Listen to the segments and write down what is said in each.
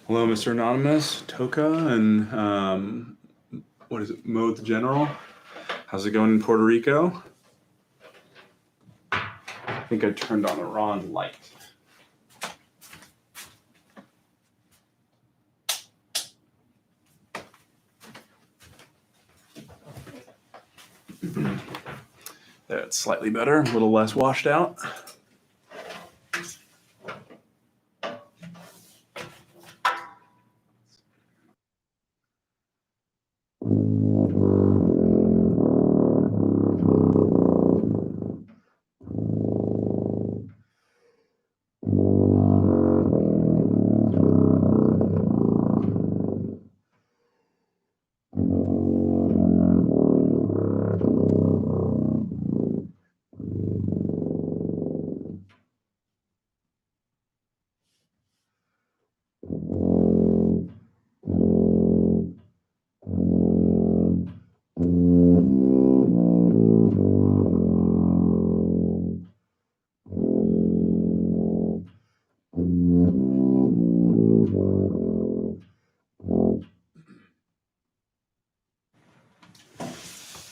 Hello, Mr. Anonymous, Toka, and what is it, Mo the General? How's it going in Puerto Rico? I think I turned on the wrong light. That's slightly better, a little less washed out.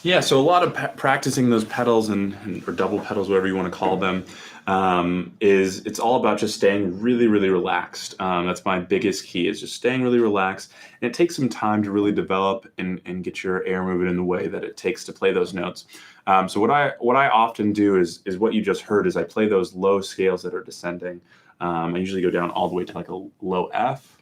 Yeah, so a lot of practicing those pedals or double pedals, whatever you want to call them, is it's all about just staying really, really relaxed. That's my biggest key is just staying really relaxed. And it takes some time to really develop and get your air moving in the way that it takes to play those notes. So what I often do is what you just heard is I play those low scales that are descending. I usually go down all the way to like a low F.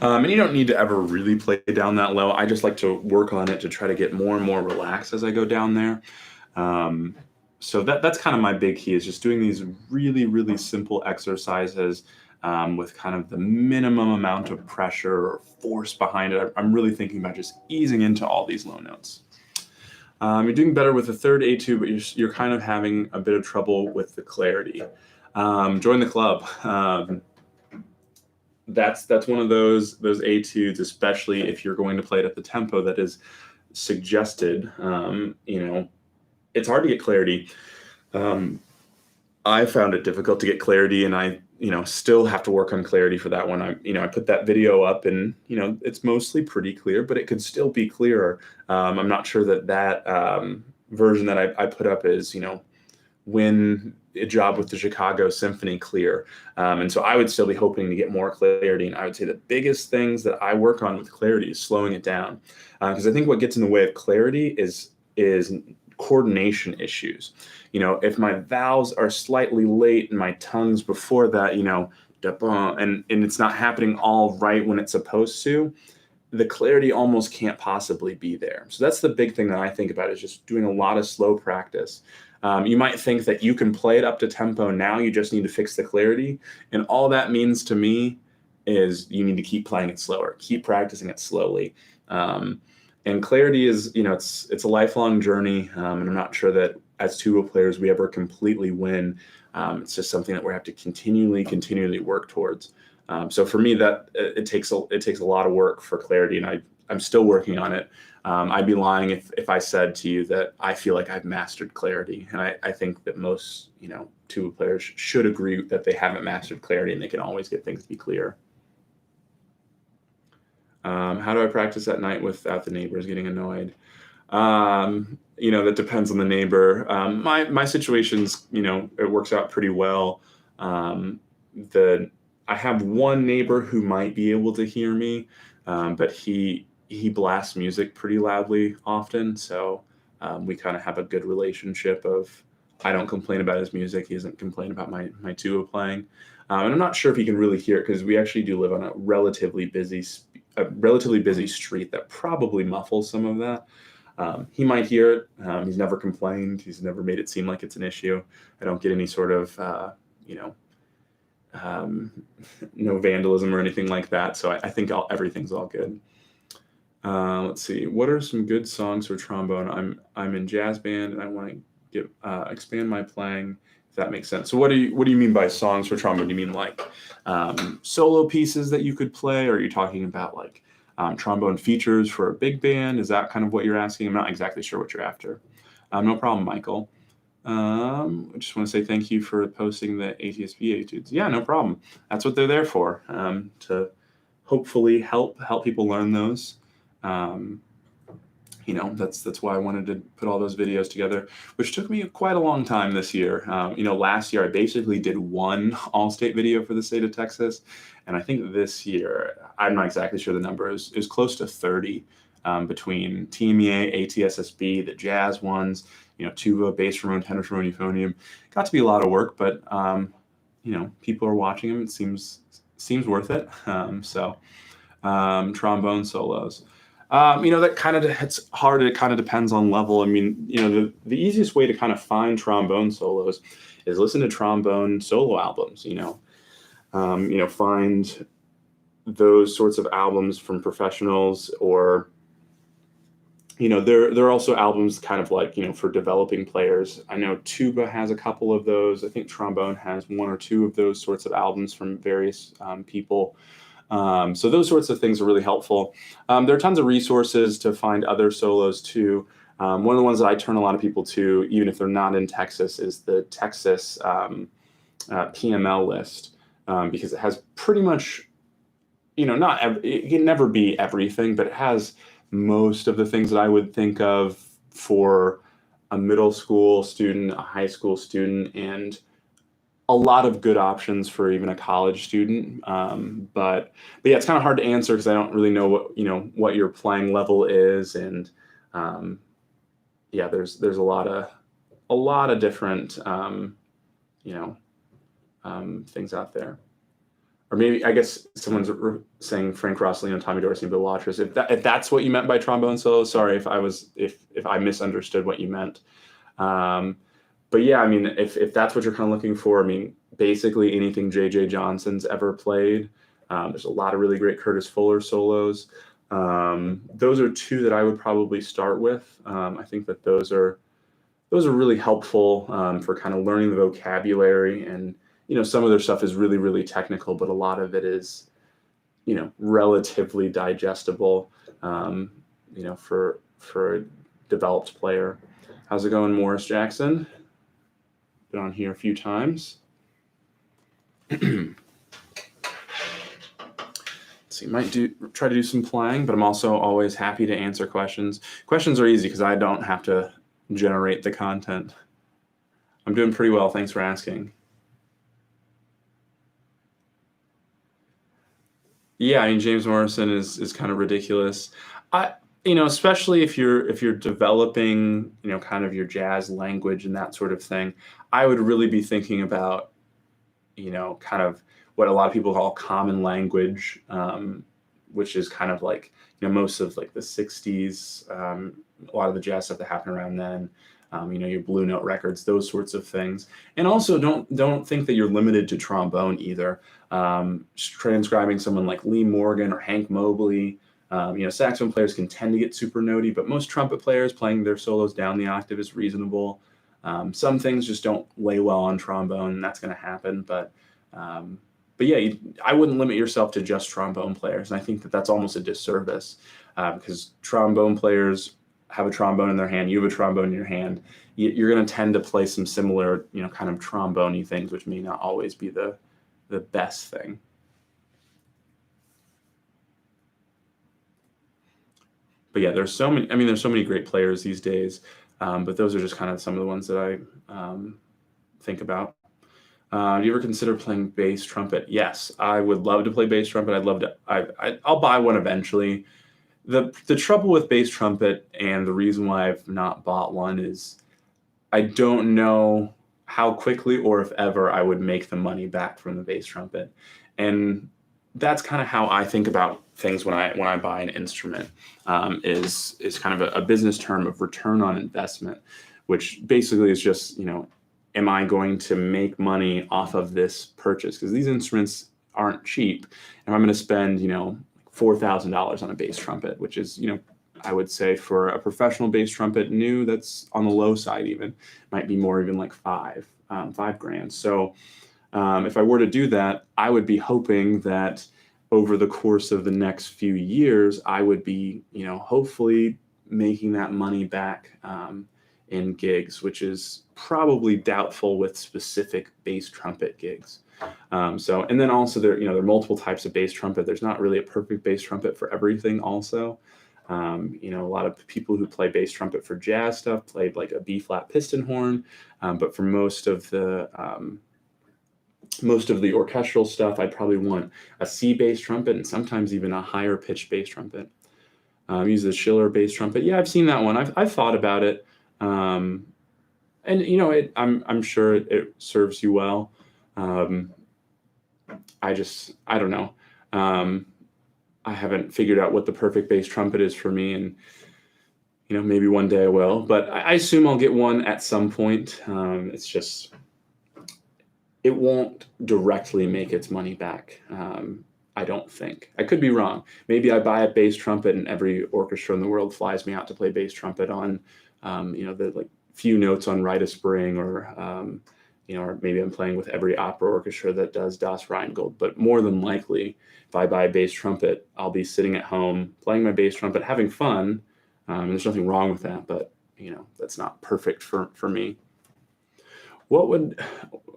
And you don't need to ever really play down that low. I just like to work on it to try to get more and more relaxed as I go down there. Um, so that's kind of my big key is just doing these really, really simple exercises with kind of the minimum amount of pressure or force behind it. I'm really thinking about just easing into all these low notes. You're doing better with the third A2, but you're kind of having a bit of trouble with the clarity. Join the club. That's one of those etudes, especially if you're going to play it at the tempo that is suggested. It's hard to get clarity. I found it difficult to get clarity, and I still have to work on clarity for that one. I put that video up, and it's mostly pretty clear, but it could still be clearer. I'm not sure that version that I put up is win a job with the Chicago Symphony clear. And so I would still be hoping to get more clarity. And I would say the biggest things that I work on with clarity is slowing it down. Because I think what gets in the way of clarity is coordination issues. If my vowels are slightly late and my tongue's before that, and it's not happening all right when it's supposed to, the clarity almost can't possibly be there. So that's the big thing that I think about is just doing a lot of slow practice. You might think that you can play it up to tempo now, you just need to fix the clarity. And all that means to me is you need to keep playing it slower, keep practicing it slowly. And clarity is, it's a lifelong journey. And I'm not sure that as tuba players, we ever completely win. It's just something that we have to continually work towards. So for me, that it takes a lot of work for clarity, and I'm still working on it. I'd be lying if I said to you that I feel like I've mastered clarity, and I think that most tuba players should agree that they haven't mastered clarity, and they can always get things to be clear. How do I practice at night without the neighbors getting annoyed? That depends on the neighbor. My situation's, it works out pretty well. I have one neighbor who might be able to hear me, but he blasts music pretty loudly often. So we kind of have a good relationship of I don't complain about his music. He doesn't complain about my tuba playing. And I'm not sure if he can really hear it because we actually do live on a relatively busy street that probably muffles some of that. He might hear it. He's never complained. He's never made it seem like it's an issue. I don't get any sort of, um, no vandalism or anything like that. So I think everything's all good. Let's see. What are some good songs for trombone? I'm in jazz band and I want to expand my playing. If that makes sense. So what do you mean by songs for trombone? Do you mean like solo pieces that you could play, or are you talking about like trombone features for a big band? Is that kind of what you're asking? I'm not exactly sure what you're after. No problem, Michael. I just want to say thank you for posting the ATSB etudes. Yeah, no problem. That's what they're there for, to hopefully help people learn those. That's why I wanted to put all those videos together, which took me quite a long time this year. Last year I basically did one all-state video for the state of Texas, and I think this year, I'm not exactly sure the number, is close to 30 between TMEA, ATSSB, the jazz ones, tuba, bass trombone, tenor trombone, euphonium. Got to be a lot of work, but people are watching them. It seems worth it. Trombone solos. That kind of, it's hard. It kind of depends on level. I mean, the easiest way to kind of find trombone solos is listen to trombone solo albums. Find those sorts of albums from professionals, or there are also albums kind of like for developing players. I know tuba has a couple of those. I think trombone has one or two of those sorts of albums from various people. So those sorts of things are really helpful. There are tons of resources to find other solos too. One of the ones that I turn a lot of people to, even if they're not in Texas, is the Texas PML list, because it has pretty much, it can never be everything, but it has most of the things that I would think of for a middle school student, a high school student, and a lot of good options for even a college student. But yeah, it's kind of hard to answer because I don't really know what your playing level is, and there's a lot of different things out there. Or maybe, I guess someone's saying Frank Rossellino and Tommy Dorsey and Bill Watrous. If that's what you meant by trombone solo, sorry if I misunderstood what you meant. But yeah, I mean, if that's what you're kind of looking for, I mean, basically anything J.J. Johnson's ever played. There's a lot of really great Curtis Fuller solos. Those are two that I would probably start with. I think that those are really helpful for kind of learning the vocabulary, and some of their stuff is really, really technical, but a lot of it is relatively digestible for a developed player. How's it going, Morris Jackson? Been on here a few times. So you might try to do some playing, but I'm also always happy to answer questions. Questions are easy because I don't have to generate the content. I'm doing pretty well. Thanks for asking. Yeah, I mean, James Morrison is kind of ridiculous. Especially if you're developing, kind of your jazz language and that sort of thing, I would really be thinking about, kind of what a lot of people call common language, which is kind of like, most of like the 60s, a lot of the jazz stuff that happened around then, your Blue Note records, those sorts of things. And also don't think that you're limited to trombone either. Transcribing someone like Lee Morgan or Hank Mobley, saxophone players can tend to get super notey, but most trumpet players playing their solos down the octave is reasonable. Some things just don't lay well on trombone, and that's going to happen. But yeah, I wouldn't limit yourself to just trombone players. And I think that that's almost a disservice, because trombone players have a trombone in their hand, you have a trombone in your hand. You're going to tend to play some similar, kind of trombone-y things, which may not always be the best thing. But yeah, there's so many great players these days. But those are just kind of some of the ones that I think about. Do you ever consider playing bass trumpet? Yes, I would love to play bass trumpet. I'd love to. I'll buy one eventually. The trouble with bass trumpet, and the reason why I've not bought one, is I don't know how quickly or if ever I would make the money back from the bass trumpet. And that's kind of how I think about things when I buy an instrument, is kind of a business term of return on investment, which basically is just, am I going to make money off of this purchase? Because these instruments aren't cheap. And I'm going to spend, $4,000 on a bass trumpet, which is, I would say for a professional bass trumpet, new, that's on the low side even, might be more even like $5 grand. So if I were to do that, I would be hoping that over the course of the next few years, I would be, hopefully making that money back in gigs, which is probably doubtful with specific bass trumpet gigs. And then also there are multiple types of bass trumpet. There's not really a perfect bass trumpet for everything also. A lot of people who play bass trumpet for jazz stuff played like a B flat piston horn. But for most of the orchestral stuff, I'd probably want a C bass trumpet and sometimes even a higher pitched bass trumpet. Use the Schiller bass trumpet. Yeah, I've seen that one. I've thought about it. And I'm sure it serves you well. I don't know. I haven't figured out what the perfect bass trumpet is for me, and maybe one day I will. But I assume I'll get one at some point. It's just it won't directly make its money back. I don't think. I could be wrong. Maybe I buy a bass trumpet and every orchestra in the world flies me out to play bass trumpet on, the like few notes on Rite of Spring, or or maybe I'm playing with every opera orchestra that does Das Rheingold. But more than likely, if I buy a bass trumpet, I'll be sitting at home playing my bass trumpet, having fun. There's nothing wrong with that, but that's not perfect for me.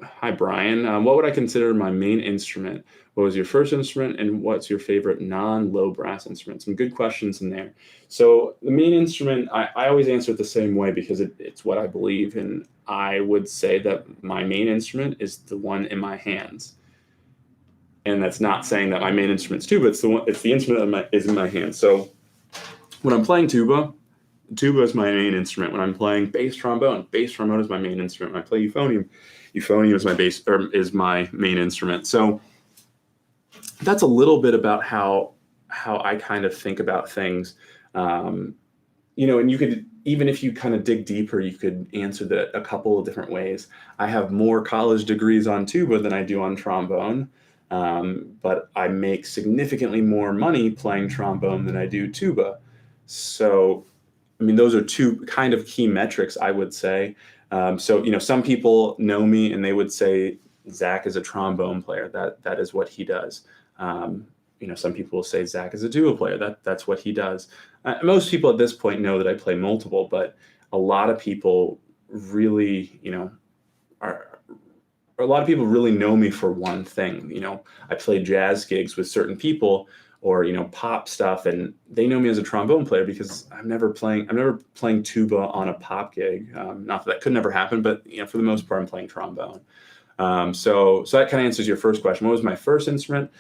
Hi Brian, what would I consider my main instrument? What was your first instrument, and what's your favorite non-low brass instrument? Some good questions in there. So the main instrument, I always answer it the same way because it's what I believe, and I would say that my main instrument is the one in my hands. And that's not saying that my main instrument's tuba, it's the instrument that is in my hands. So when I'm playing tuba is my main instrument. When I'm playing bass trombone is my main instrument. When I play euphonium is my main instrument. So that's a little bit about how I kind of think about things. And you could, even if you kind of dig deeper, you could answer that a couple of different ways. I have more college degrees on tuba than I do on trombone. But I make significantly more money playing trombone than I do tuba. So those are two kind of key metrics, I would say. Some people know me and they would say Zach is a trombone player. That is what he does. Some people will say Zach is a tuba player. That's what he does. Most people at this point know that I play multiple, but a lot of people really, a lot of people really know me for one thing. I play jazz gigs with certain people, or pop stuff, and they know me as a trombone player because I'm never playing tuba on a pop gig. Not that could never happen, but for the most part I'm playing trombone. So that kind of answers your first question. What was my first instrument?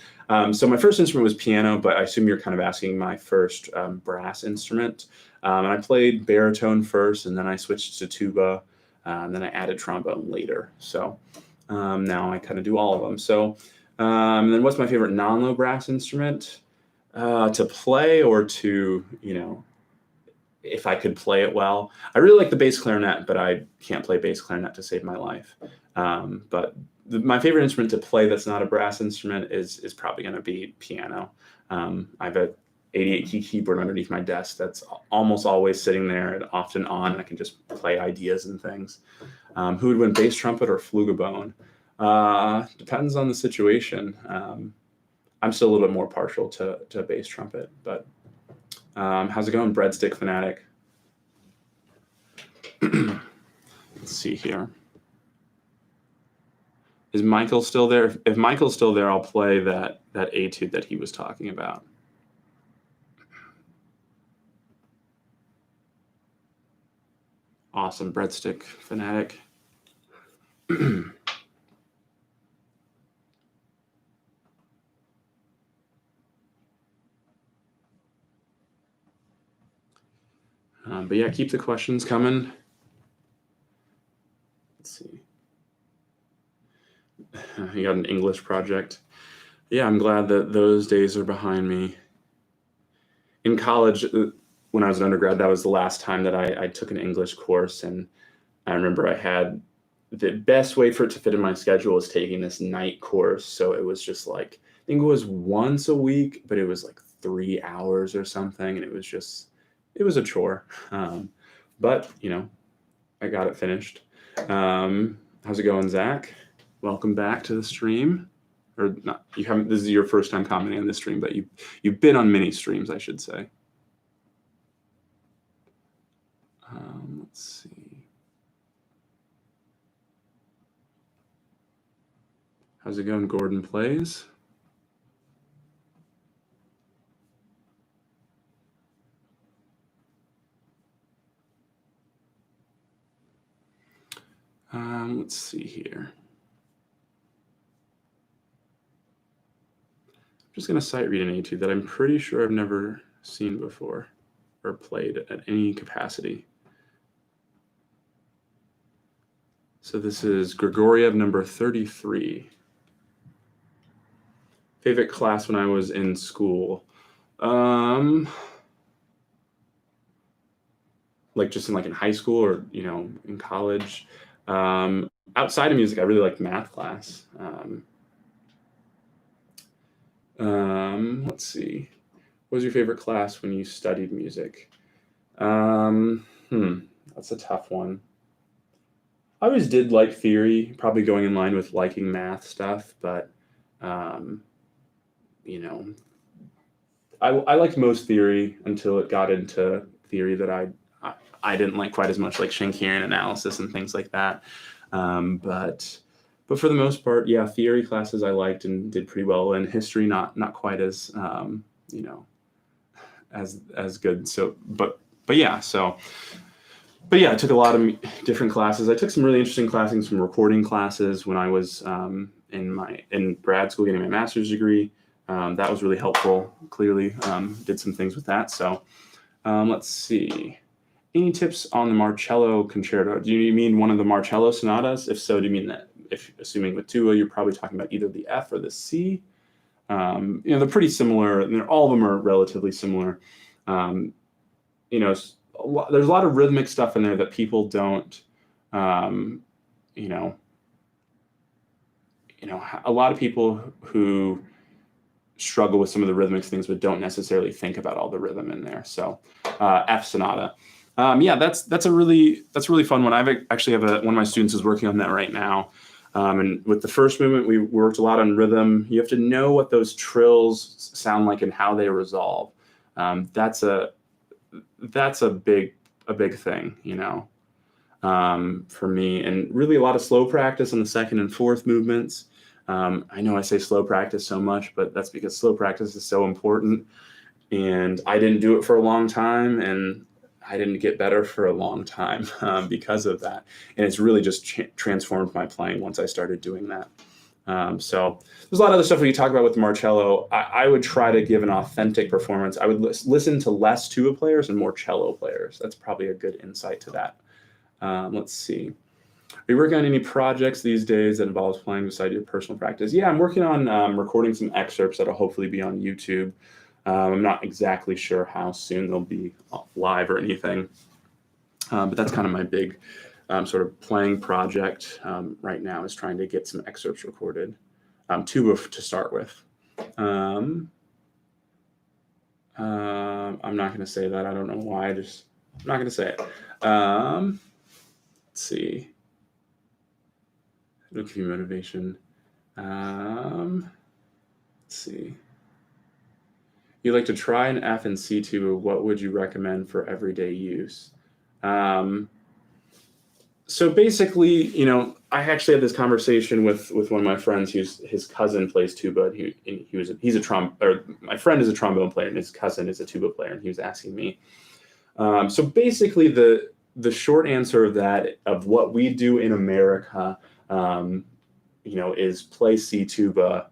So my first instrument was piano, but I assume you're kind of asking my first brass instrument. And I played baritone first, and then I switched to tuba, and then I added trombone later. So now I kind of do all of them. So and then what's my favorite non-low brass instrument? To play, or to, if I could play it well. I really like the bass clarinet, but I can't play bass clarinet to save my life. But my favorite instrument to play that's not a brass instrument is probably going to be piano. I have a 88 key keyboard underneath my desk that's almost always sitting there and often on. I can just play ideas and things. Who would win, bass trumpet or flugabone? Depends on the situation. I'm still a little bit more partial to bass trumpet, but how's it going, Breadstick Fanatic? Let's see here. Is Michael still there? If Michael's still there, I'll play that etude that he was talking about. Awesome, Breadstick Fanatic. But yeah, keep the questions coming. Let's see. You got an English project. Yeah, I'm glad that those days are behind me. In college, when I was an undergrad, that was the last time that I took an English course. And I remember I had the best way for it to fit in my schedule was taking this night course. So it was just like, I think it was once a week, but it was like 3 hours or something. And it was just it was a chore, but I got it finished. How's it going, Zach? Welcome back to the stream. Or not? You haven't. This is your first time commenting on this stream, but you've been on many streams, I should say. Let's see. How's it going, Gordon Plays? Let's see here. I'm just going to sight read an etude that I'm pretty sure I've never seen before or played at any capacity. So this is Grigoriev number 33. Favorite class when I was in school? Like just in high school or, in college. Outside of music, I really liked math class. Let's see. What was your favorite class when you studied music? That's a tough one. I always did like theory, probably going in line with liking math stuff, but I liked most theory until it got into theory that I didn't like quite as much, like Schenkerian analysis and things like that. But for the most part, yeah, theory classes I liked and did pretty well, and history not quite as as good. So, but yeah, I took a lot of different classes. I took some really interesting classes, some recording classes when I was in grad school getting my master's degree. That was really helpful. Clearly, did some things with that. So, let's see. Any tips on the Marcello concerto? Do you mean one of the Marcello sonatas? If so, do you mean that? If assuming with tuba, you're probably talking about either the F or the C. They're pretty similar. All of them are relatively similar. There's a lot of rhythmic stuff in there that people don't. A lot of people who struggle with some of the rhythmic things, but don't necessarily think about all the rhythm in there. So, F sonata. That's a really fun one. I've actually have one of my students is working on that right now. And with the first movement, we worked a lot on rhythm. You have to know what those trills sound like and how they resolve. That's a big thing, for me, and really a lot of slow practice on the second and fourth movements. I know I say slow practice so much, but that's because slow practice is so important. And I didn't do it for a long time, and I didn't get better for a long time because of that. And it's really just transformed my playing once I started doing that. So there's a lot of other stuff we talk about with Marcello. I would try to give an authentic performance. I would listen to less tuba players and more cello players. That's probably a good insight to that. Let's see. Are you working on any projects these days that involves playing beside your personal practice? Yeah, I'm working on recording some excerpts that'll hopefully be on YouTube. I'm not exactly sure how soon they'll be live or anything, but that's kind of my big sort of playing project right now, is trying to get some excerpts recorded, tuba to start with. I'm not going to say that. I don't know why. I'm not going to say it. Let's see. It'll give you motivation. Let's see. You like to try an F and C tuba. What would you recommend for everyday use? So basically, I actually had this conversation with one of my friends his cousin plays tuba. My friend is a trombone player and his cousin is a tuba player, and he was asking me. So basically, the short answer of what we do in America, is play C tuba,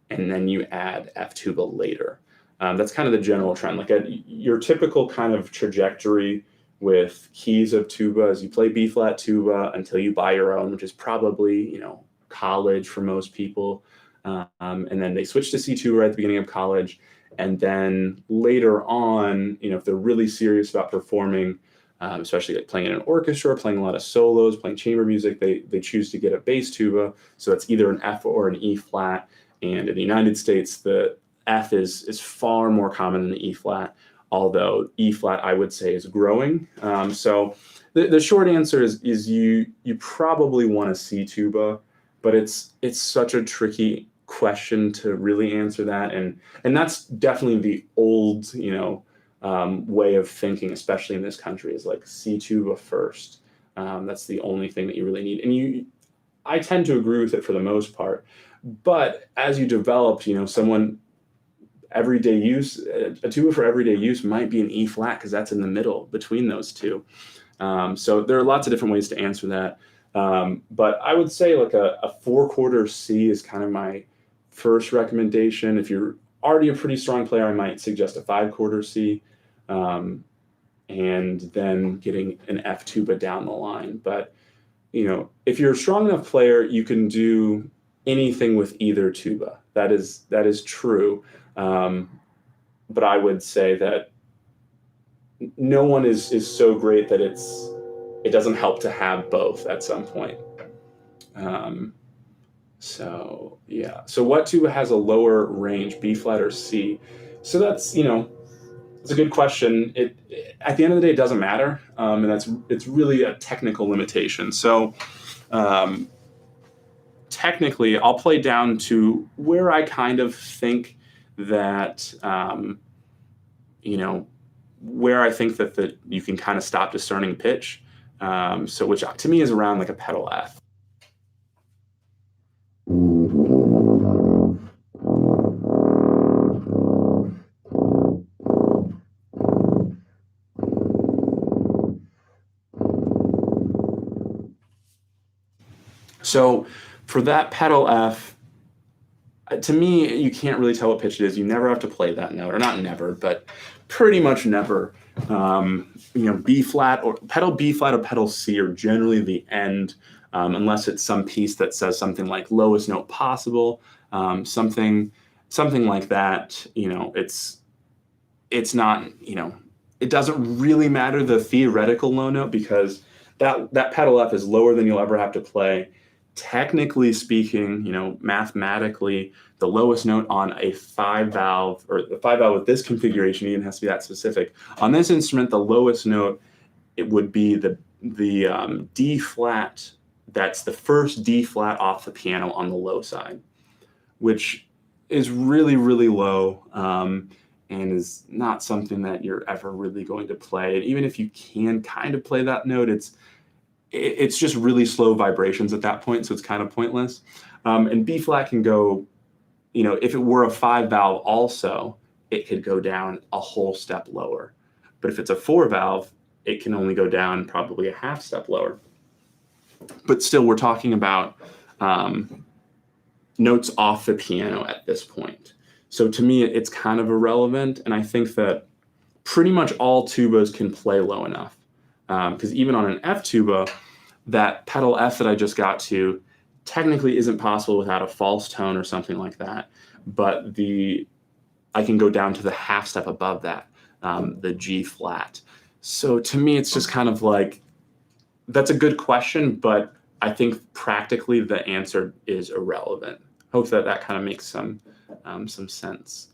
and then you add F tuba later. That's kind of the general trend. Like your typical kind of trajectory with keys of tuba is you play B flat tuba until you buy your own, which is probably, college for most people. And then they switch to C tuba right at the beginning of college. And then later on, if they're really serious about performing, especially like playing in an orchestra, playing a lot of solos, playing chamber music, they choose to get a bass tuba. So it's either an F or an E flat. And in the United States, the F is far more common than the E flat. although E flat I would say is growing. So the short answer is you probably want a C tuba, but it's such a tricky question to really answer that, and that's definitely the old way of thinking, especially in this country, is like C tuba first. That's the only thing that you really need, and I tend to agree with it for the most part. But as you develop, someone everyday use, a tuba for everyday use might be an E flat because that's in the middle between those two. So there are lots of different ways to answer that. But I would say like a 4/4 C is kind of my first recommendation. If you're already a pretty strong player, I might suggest a 5/4 C, and then getting an F tuba down the line. But if you're a strong enough player, you can do anything with either tuba. That is true. But I would say that no one is so great that it doesn't help to have both at some point. So yeah. So what tuba has a lower range, B flat or C? So that's it's a good question. At the end of the day, it doesn't matter, and it's really a technical limitation. So technically, I'll play down to where I kind of think that where I think that you can kind of stop discerning pitch. So which to me is around like a pedal F. So for that pedal F, to me, you can't really tell what pitch it is. You never have to play that note, or not never, but pretty much never. B flat or pedal C are generally the end, unless it's some piece that says something like lowest note possible, something like that. It's not. It doesn't really matter the theoretical low note because that pedal F is lower than you'll ever have to play. Technically speaking, mathematically, the lowest note on a 5-valve, or the 5-valve with this configuration, even has to be that specific. On this instrument, the lowest note, it would be the D flat. That's the first D flat off the piano on the low side, which is really, really low, and is not something that you're ever really going to play. And even if you can kind of play that note, it's just really slow vibrations at that point, so it's kind of pointless. And B flat can go, if it were a 5-valve also, it could go down a whole step lower. But if it's a 4-valve, it can only go down probably a half step lower. But still, we're talking about notes off the piano at this point. So to me, it's kind of irrelevant, and I think that pretty much all tubas can play low enough. Because even on an F tuba, that pedal F that I just got to technically isn't possible without a false tone or something like that. But I can go down to the half step above that, the G flat. So to me, it's just kind of like, that's a good question, but I think practically the answer is irrelevant. Hope that kind of makes some sense.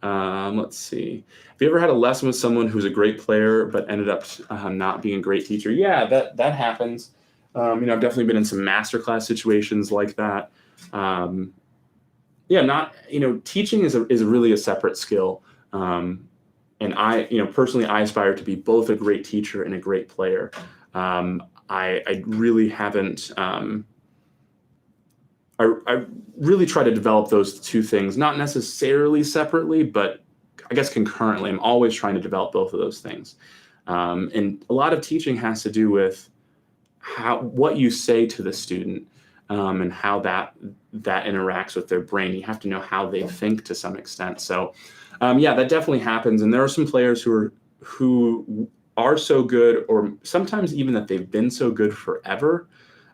Let's see. Have you ever had a lesson with someone who's a great player but ended up not being a great teacher? Yeah, that happens. I've definitely been in some masterclass situations like that. Teaching is really a separate skill. And I personally, I aspire to be both a great teacher and a great player. I really haven't. I really try to develop those two things, not necessarily separately, but I guess concurrently. I'm always trying to develop both of those things. And a lot of teaching has to do with what you say to the student, and how that interacts with their brain. You have to know how they think to some extent. So, that definitely happens. And there are some players who are so good, or sometimes even that they've been so good forever.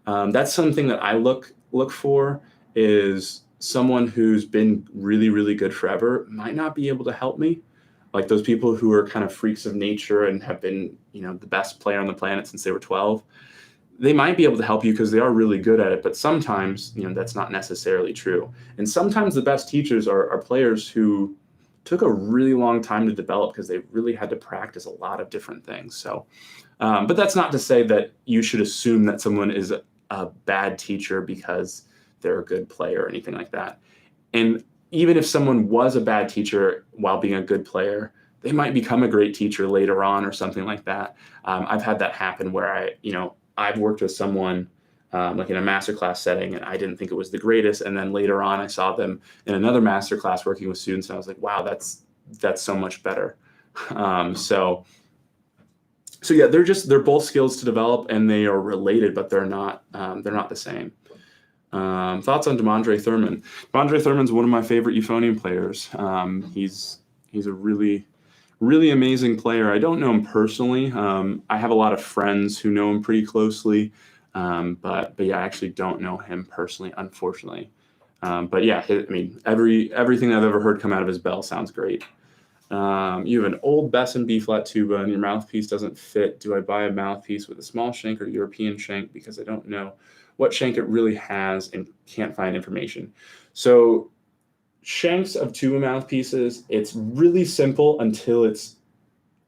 That's something that I look for, is someone who's been really, really good forever might not be able to help me. Like those people who are kind of freaks of nature and have been, the best player on the planet since they were 12. They might be able to help you because they are really good at it, but sometimes, that's not necessarily true. And sometimes the best teachers are players who took a really long time to develop because they really had to practice a lot of different things. So, but that's not to say that you should assume that someone is a bad teacher because they're a good player or anything like that. And even if someone was a bad teacher while being a good player, they might become a great teacher later on or something like that. I've had that happen where I've worked with someone like in a masterclass setting, and I didn't think it was the greatest. And then later on, I saw them in another masterclass working with students, and I was like, wow, that's so much better. So yeah, they're both skills to develop, and they are related, but they're not the same. Thoughts on De'Mondre Thurman? De'Mondre Thurman's one of my favorite Euphonium players. He's a really, really amazing player. I don't know him personally. I have a lot of friends who know him pretty closely, but yeah, I actually don't know him personally, unfortunately. But yeah, I mean, everything I've ever heard come out of his bell sounds great. You have an old Besson B-flat tuba and your mouthpiece doesn't fit. Do I buy a mouthpiece with a small shank or European shank? Because I don't know what shank it really has and can't find information. So shanks of tuba mouthpieces, it's really simple until it's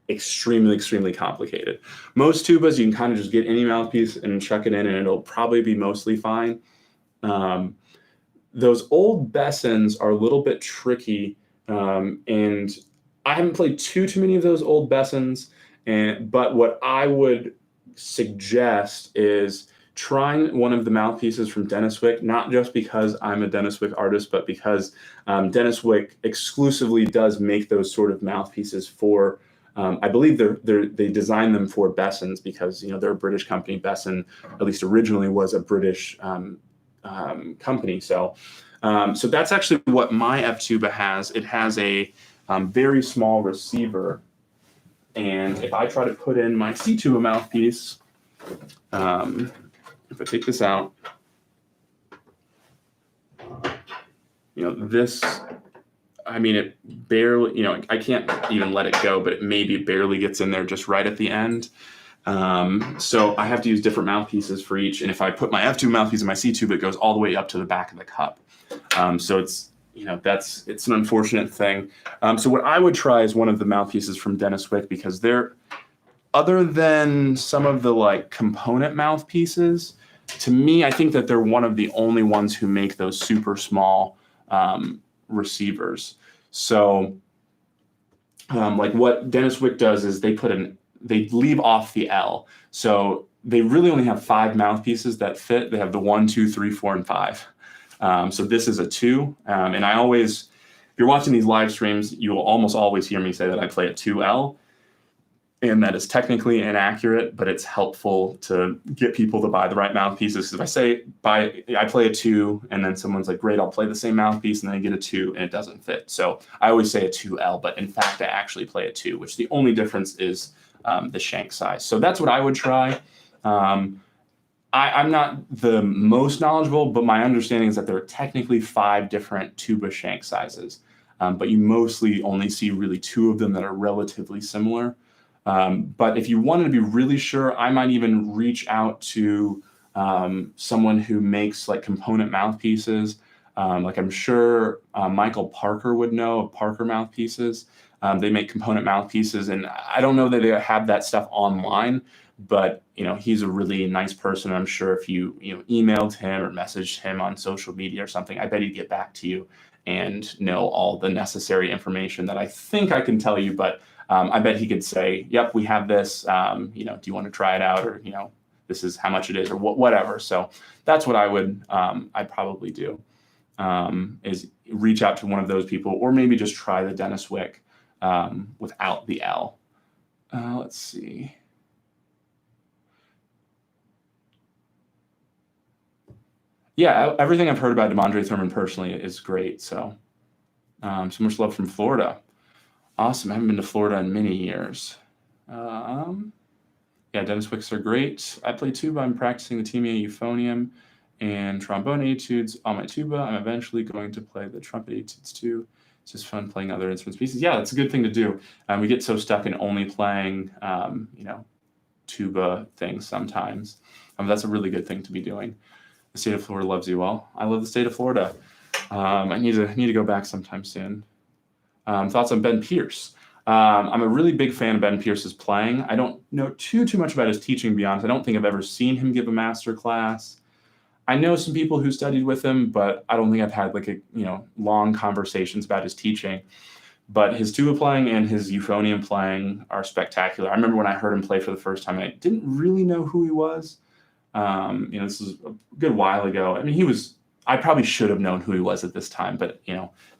extremely, extremely complicated. Most tubas, you can kind of just get any mouthpiece and chuck it in and it'll probably be mostly fine. Those old Bessons are a little bit tricky, and I haven't played too many of those old Bessons, but what I would suggest is trying one of the mouthpieces from Dennis Wick, not just because I'm a Dennis Wick artist, but because Dennis Wick exclusively does make those sort of mouthpieces for, I believe they design them for Bessons because, they're a British company. Besson, at least originally, was a British company. So that's actually what my F tuba has. It has a very small receiver. And if I try to put in my C tuba mouthpiece, if I take this out, this, I mean, it barely, I can't even let it go, but it maybe barely gets in there just right at the end. So I have to use different mouthpieces for each. And if I put my F2 mouthpiece in my C tube, it goes all the way up to the back of the cup. So it's, it's an unfortunate thing. So what I would try is one of the mouthpieces from Dennis Wick, because they're, other than some of the component mouthpieces, to me, I think that they're one of the only ones who make those super small receivers. So what Dennis Wick does is they leave off the L. So they really only have 5 mouthpieces that fit. They have the 1, 2, 3, 4, and 5. So this is a 2. And I always, if you're watching these live streams, you will almost always hear me say that I play a 2L. And that is technically inaccurate, but it's helpful to get people to buy the right mouthpieces. If I say I play a 2, and then someone's like, great, I'll play the same mouthpiece, and then I get a 2 and it doesn't fit. So I always say a 2L, but in fact, I actually play a 2, which the only difference is the shank size. So that's what I would try. I'm not the most knowledgeable, but my understanding is that there are technically 5 different tuba shank sizes, but you mostly only see really 2 of them that are relatively similar. But if you wanted to be really sure, I might even reach out to someone who makes component mouthpieces. I'm sure Michael Parker would know of Parker Mouthpieces. They make component mouthpieces, and I don't know that they have that stuff online, but he's a really nice person. I'm sure if you emailed him or messaged him on social media or something, I bet he'd get back to you and know all the necessary information that I think I can tell you, but I bet he could say, yep, we have this, do you want to try it out? Or, this is how much it is or whatever. So that's what I'd probably do, is reach out to one of those people, or maybe just try the Dennis Wick without the L. Let's see. Yeah, everything I've heard about De'Mondre Thurman personally is great. So so much love from Florida. Awesome. I haven't been to Florida in many years. Yeah, Dennis Wicks are great. I play tuba. I'm practicing the Timea euphonium and trombone etudes on my tuba. I'm eventually going to play the trumpet etudes too. It's just fun playing other instruments pieces. Yeah, that's a good thing to do. We get so stuck in only playing, tuba things sometimes. That's a really good thing to be doing. The state of Florida loves you all. I love the state of Florida. I need to go back sometime soon. Thoughts on Ben Pierce? I'm a really big fan of Ben Pierce's playing. I don't know too much about his teaching, to be honest. I don't think I've ever seen him give a master class. I know some people who studied with him, but I don't think I've had long conversations about his teaching. But his tuba playing and his euphonium playing are spectacular. I remember when I heard him play for the first time, I didn't really know who he was. This is a good while ago. I mean, I probably should have known who he was at this time, but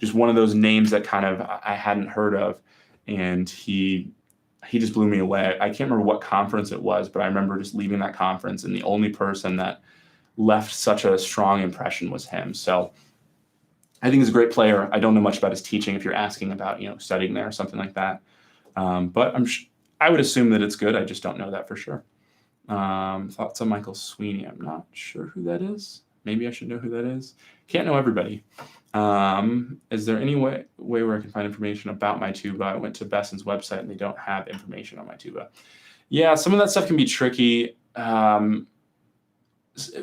just one of those names that kind of I hadn't heard of, and he just blew me away. I can't remember what conference it was, but I remember just leaving that conference, and the only person that left such a strong impression was him. So I think he's a great player. I don't know much about his teaching if you're asking about, studying there or something like that. But I would assume that it's good. I just don't know that for sure. Thoughts on Michael Sweeney? I'm not sure who that is. Maybe I should know who that is. Can't know everybody. Is there any way where I can find information about my tuba? I went to Besson's website and they don't have information on my tuba. Yeah, some of that stuff can be tricky.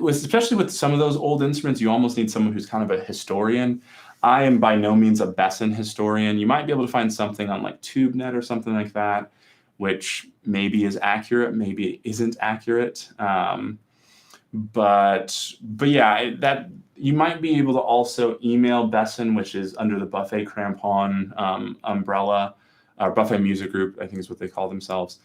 Especially with some of those old instruments, you almost need someone who's kind of a historian. I am by no means a Besson historian. You might be able to find something on like TubeNet or something like that, which maybe is accurate, maybe it isn't accurate. But yeah, that you might be able to also email Besson, which is under the Buffet Crampon umbrella, or Buffet Music Group, I think is what they call themselves.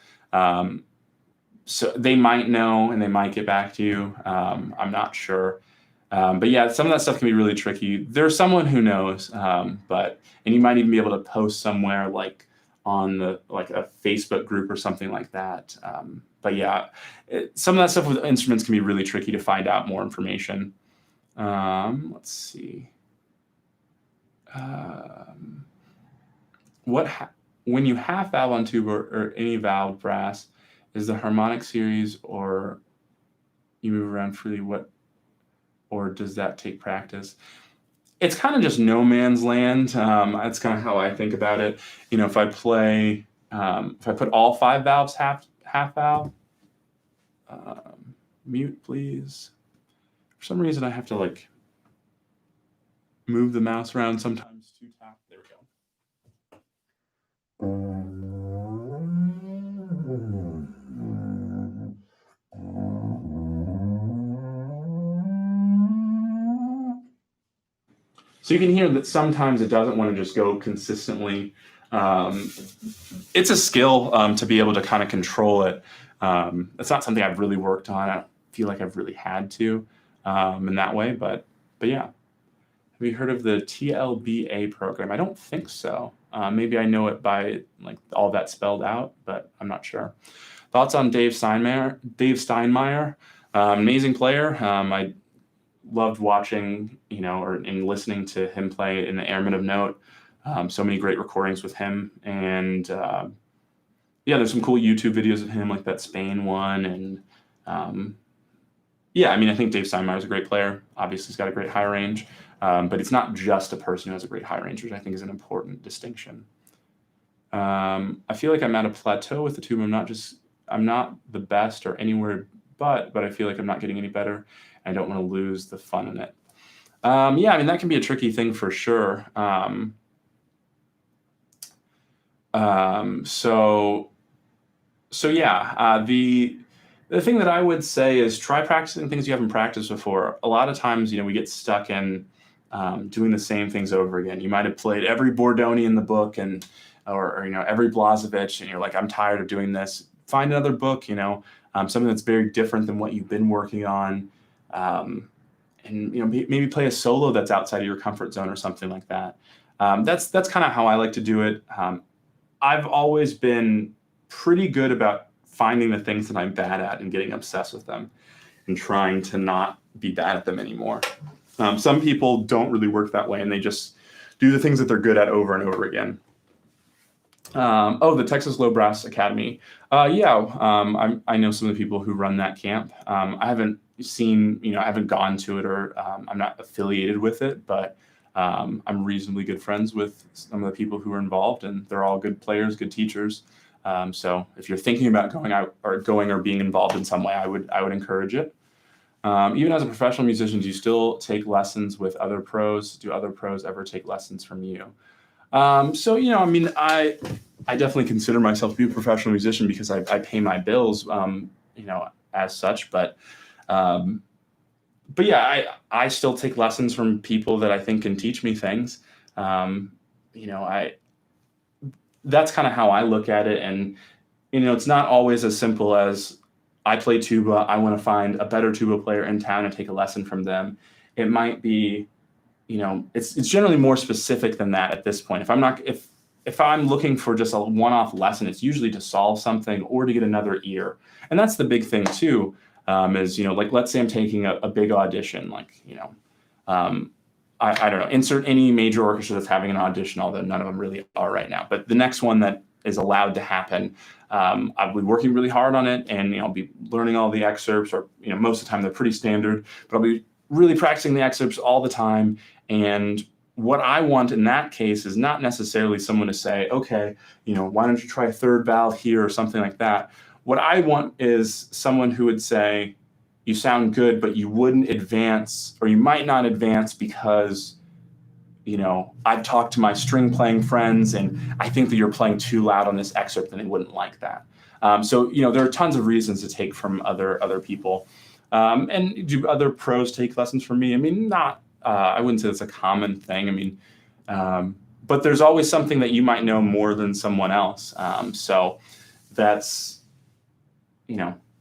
So they might know and they might get back to you. I'm not sure. But yeah, some of that stuff can be really tricky. There's someone who knows, and you might even be able to post somewhere like on a Facebook group or something like that. But yeah, some of that stuff with instruments can be really tricky to find out more information. Let's see. When you half valve on tuba or any valve brass, is the harmonic series or you move around freely? Or does that take practice? It's kind of just no man's land. That's kind of how I think about it. If I play, if I put all 5 valves half valve, mute please. For some reason I have to move the mouse around sometimes to tap. There we go. So you can hear that sometimes it doesn't want to just go consistently. It's a skill to be able to kind of control it. It's not something I've really worked on. I don't feel like I've really had to in that way, but yeah. Have you heard of the TLBA program? I don't think so. Maybe I know it by all that spelled out, but I'm not sure. Thoughts on Dave Steinmeier? Amazing player. I loved watching, and listening to him play in the Airmen of Note. So many great recordings with him. And yeah, there's some cool YouTube videos of him, like that Spain one. And yeah, I think Dave Steinmeier is a great player. Obviously, he's got a great high range. But it's not just a person who has a great high range, which I think is an important distinction. I feel like I'm at a plateau with the tuba. I'm not the best or anywhere but I feel like I'm not getting any better. I don't want to lose the fun in it. Yeah, that can be a tricky thing for sure. So yeah, the thing that I would say is try practicing things you haven't practiced before. A lot of times, we get stuck in doing the same things over again. You might have played every Bordoni in the book or every Blazevich, and you're like, I'm tired of doing this. Find another book, something that's very different than what you've been working on. And maybe play a solo that's outside of your comfort zone or something like that. That's kind of how I like to do it. I've always been pretty good about finding the things that I'm bad at and getting obsessed with them and trying to not be bad at them anymore. Some people don't really work that way and they just do the things that they're good at over and over again. The Texas Low Brass Academy. Yeah, I know some of the people who run that camp. I haven't I haven't gone to it or I'm not affiliated with it, but I'm reasonably good friends with some of the people who are involved, and they're all good players, good teachers. So if you're thinking about going or being involved in some way, I would encourage it. Even as a professional musician, do you still take lessons with other pros? Do other pros ever take lessons from you? So, I mean, I definitely consider myself to be a professional musician because I pay my bills, as such. Um, but yeah, I still take lessons from people that I think can teach me things. Um, I that's kind of how I look at it, and it's not always as simple as I play tuba. I want to find a better tuba player in town and take a lesson from them. It might be, it's generally more specific than that at this point. If I'm looking for just a one-off lesson, it's usually to solve something or to get another ear. And that's the big thing too, is, like, let's say I'm taking a big audition, like, um, I don't know, insert any major orchestra that's having an audition, although none of them really are right now. But the next one that is allowed to happen, I'll be working really hard on it, and I'll be learning all the excerpts, or most of the time they're pretty standard, but I'll be really practicing the excerpts all the time. And what I want in that case is not necessarily someone to say, okay, why don't you try a third valve here or something like that. What I want is someone who would say, you sound good, but you wouldn't advance, or you might not advance because, I've talked to my string playing friends and I think that you're playing too loud on this excerpt and they wouldn't like that. So, there are tons of reasons to take from other people. And do other pros take lessons from me? I mean, not, I wouldn't say it's a common thing. I mean, but there's always something that you might know more than someone else. So that's,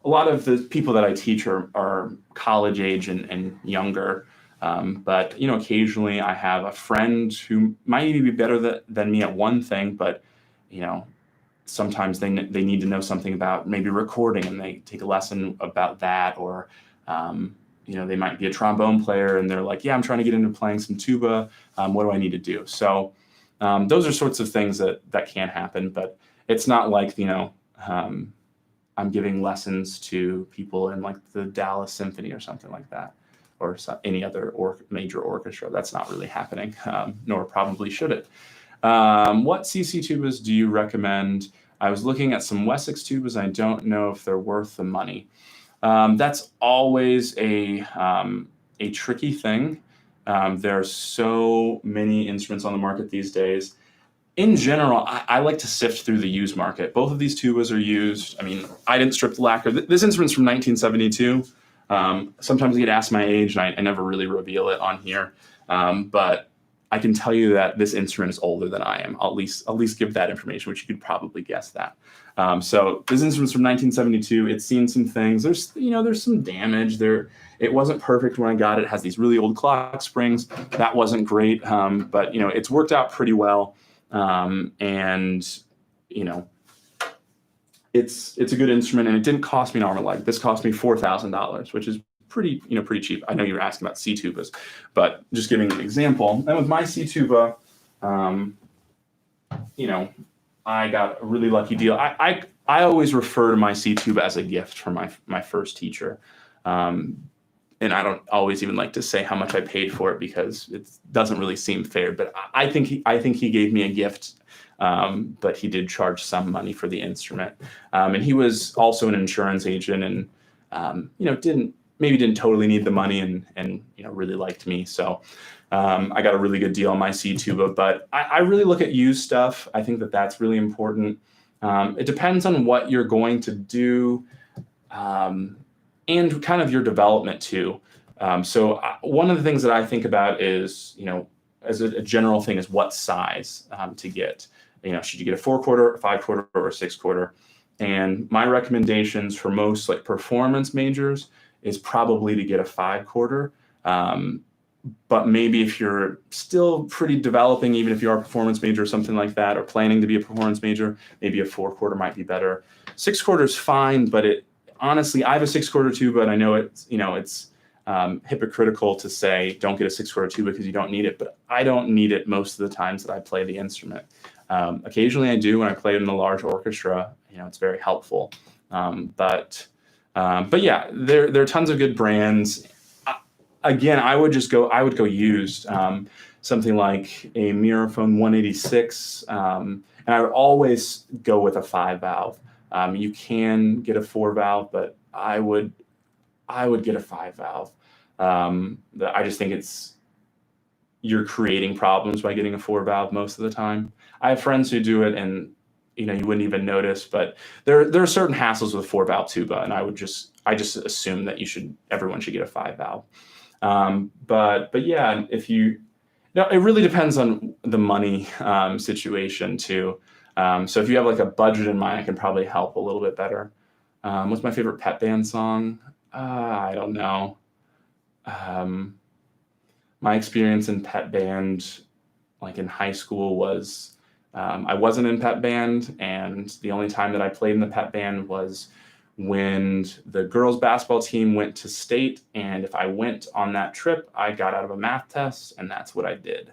a lot of the people that I teach are college age and younger. But occasionally I have a friend who might even be better than me at one thing, but sometimes they need to know something about maybe recording, and they take a lesson about that. Or they might be a trombone player and they're like, yeah, I'm trying to get into playing some tuba. What do I need to do? So those are sorts of things that can happen, but it's not like I'm giving lessons to people in like the Dallas Symphony or something like that, or any other major orchestra. That's not really happening, nor probably should it. What CC tubas do you recommend? I was looking at some Wessex tubas. I don't know if they're worth the money. That's always a tricky thing. There are so many instruments on the market these days. In general, I like to sift through the used market. Both of these tubas are used. I mean, I didn't strip the lacquer. This instrument's from 1972. Sometimes I get asked my age, and I never really reveal it on here. But I can tell you that this instrument is older than I am. I'll at least give that information, which you could probably guess that. So this instrument's from 1972. It's seen some things. There's some damage there. It wasn't perfect when I got it. It has these really old clock springs. That wasn't great. But it's worked out pretty well. And it's a good instrument, and it didn't cost me an arm and leg. This cost me $4,000, which is pretty cheap. I know you were asking about C tubas, but just giving an example. And with my C tuba, I got a really lucky deal. I always refer to my C tuba as a gift from my first teacher. And I don't always even like to say how much I paid for it because it doesn't really seem fair. But I think he gave me a gift, but he did charge some money for the instrument. And he was also an insurance agent, and didn't totally need the money, and really liked me. So I got a really good deal on my C tuba. But I really look at used stuff. I think that's really important. It depends on what you're going to do. And kind of your development too. So one of the things that I think about is, as a general thing, is what size to get. Should you get a 4/4, a 5/4, or a 6/4? And my recommendations for most like performance majors is probably to get a 5/4. But maybe if you're still pretty developing, even if you are a performance major or something like that, or planning to be a performance major, maybe a 4/4 might be better. 6/4 is fine, but honestly, I have a 6/4 tuba, and I know it's hypocritical to say don't get a 6/4 tuba because you don't need it, but I don't need it most of the times that I play the instrument. Occasionally I do when I play it in a large orchestra. It's very helpful. But yeah, there are tons of good brands. Again, I would go used, something like a Miraphone 186, and I would always go with a 5-valve. You can get a 4-valve, but I would get a 5-valve. I just think you're creating problems by getting a 4 valve most of the time. I have friends who do it, and you wouldn't even notice, but there are certain hassles with 4 valve tuba, and I just assume that everyone should get a 5 valve. But yeah, it really depends on the money situation too. So if you have like a budget in mind, I can probably help a little bit better. What's my favorite Pet Band song? I don't know. My experience in Pet Band, like in high school, was I wasn't in Pet Band, and the only time that I played in the Pet Band was when the girls basketball team went to state, and if I went on that trip, I got out of a math test, and that's what I did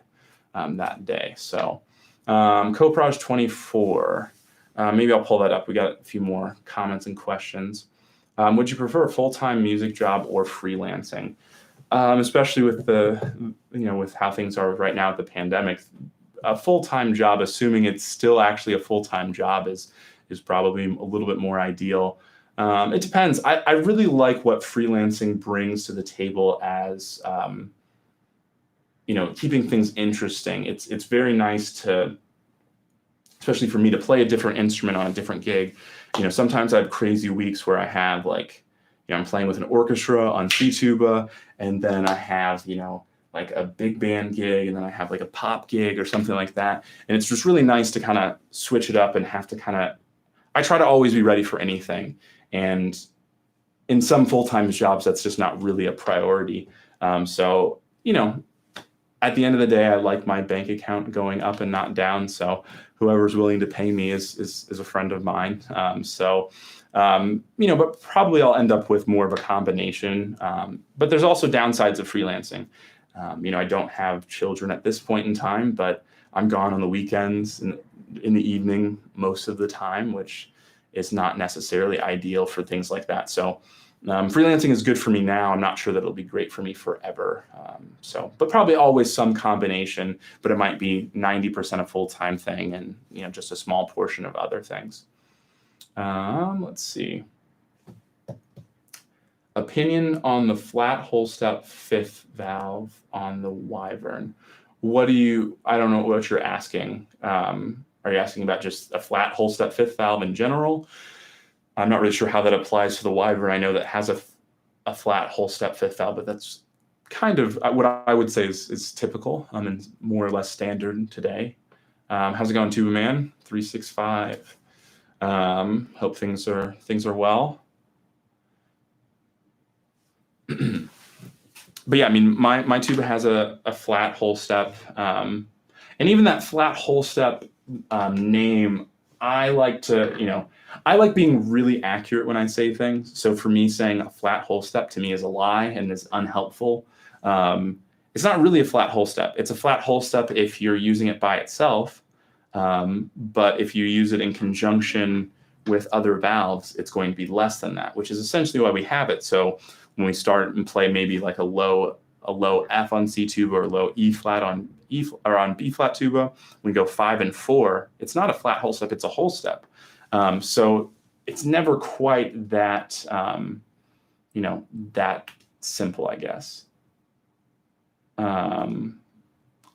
that day. So Coproj 24, maybe I'll pull that up. We got a few more comments and questions. Would you prefer a full-time music job or freelancing? Especially with with how things are right now with the pandemic, a full-time job, assuming it's still actually a full-time job, is probably a little bit more ideal. It depends. I really like what freelancing brings to the table as keeping things interesting. It's very nice to, especially for me, to play a different instrument on a different gig. Sometimes I have crazy weeks where I have I'm playing with an orchestra on C tuba, and then I have like a big band gig, and then I have like a pop gig or something like that. And it's just really nice to kind of switch it up and have to I try to always be ready for anything. And in some full-time jobs, that's just not really a priority. So at the end of the day, I like my bank account going up and not down. So whoever's willing to pay me is a friend of mine. But probably I'll end up with more of a combination. But there's also downsides of freelancing. I don't have children at this point in time, but I'm gone on the weekends and in the evening most of the time, which is not necessarily ideal for things like that. So freelancing is good for me now. I'm not sure that it'll be great for me forever. But probably always some combination, but it might be 90% a full-time thing and, just a small portion of other things. Let's see. Opinion on the flat hole step 5th valve on the Wyvern. I don't know what you're asking. Are you asking about just a flat hole step 5th valve in general? I'm not really sure how that applies to the Wyvern. I know that has a flat hole step 5th valve, but that's kind of what I would say is typical and more or less standard today. How's it going, Tuba Man? 365. Hope things are well. But yeah, I mean, my tuba has a flat hole step, and even that flat hole step name, I like being really accurate when I say things. So for me, saying a flat hole step to me is a lie and is unhelpful. It's not really a flat hole step. It's a flat hole step if you're using it by itself. But if you use it in conjunction with other valves, it's going to be less than that, which is essentially why we have it. So when we start and play maybe like a low F on C tuba or low E flat on B flat tuba, we go 5 and 4. It's not a flat whole step; it's a whole step. So it's never quite that that simple, I guess. I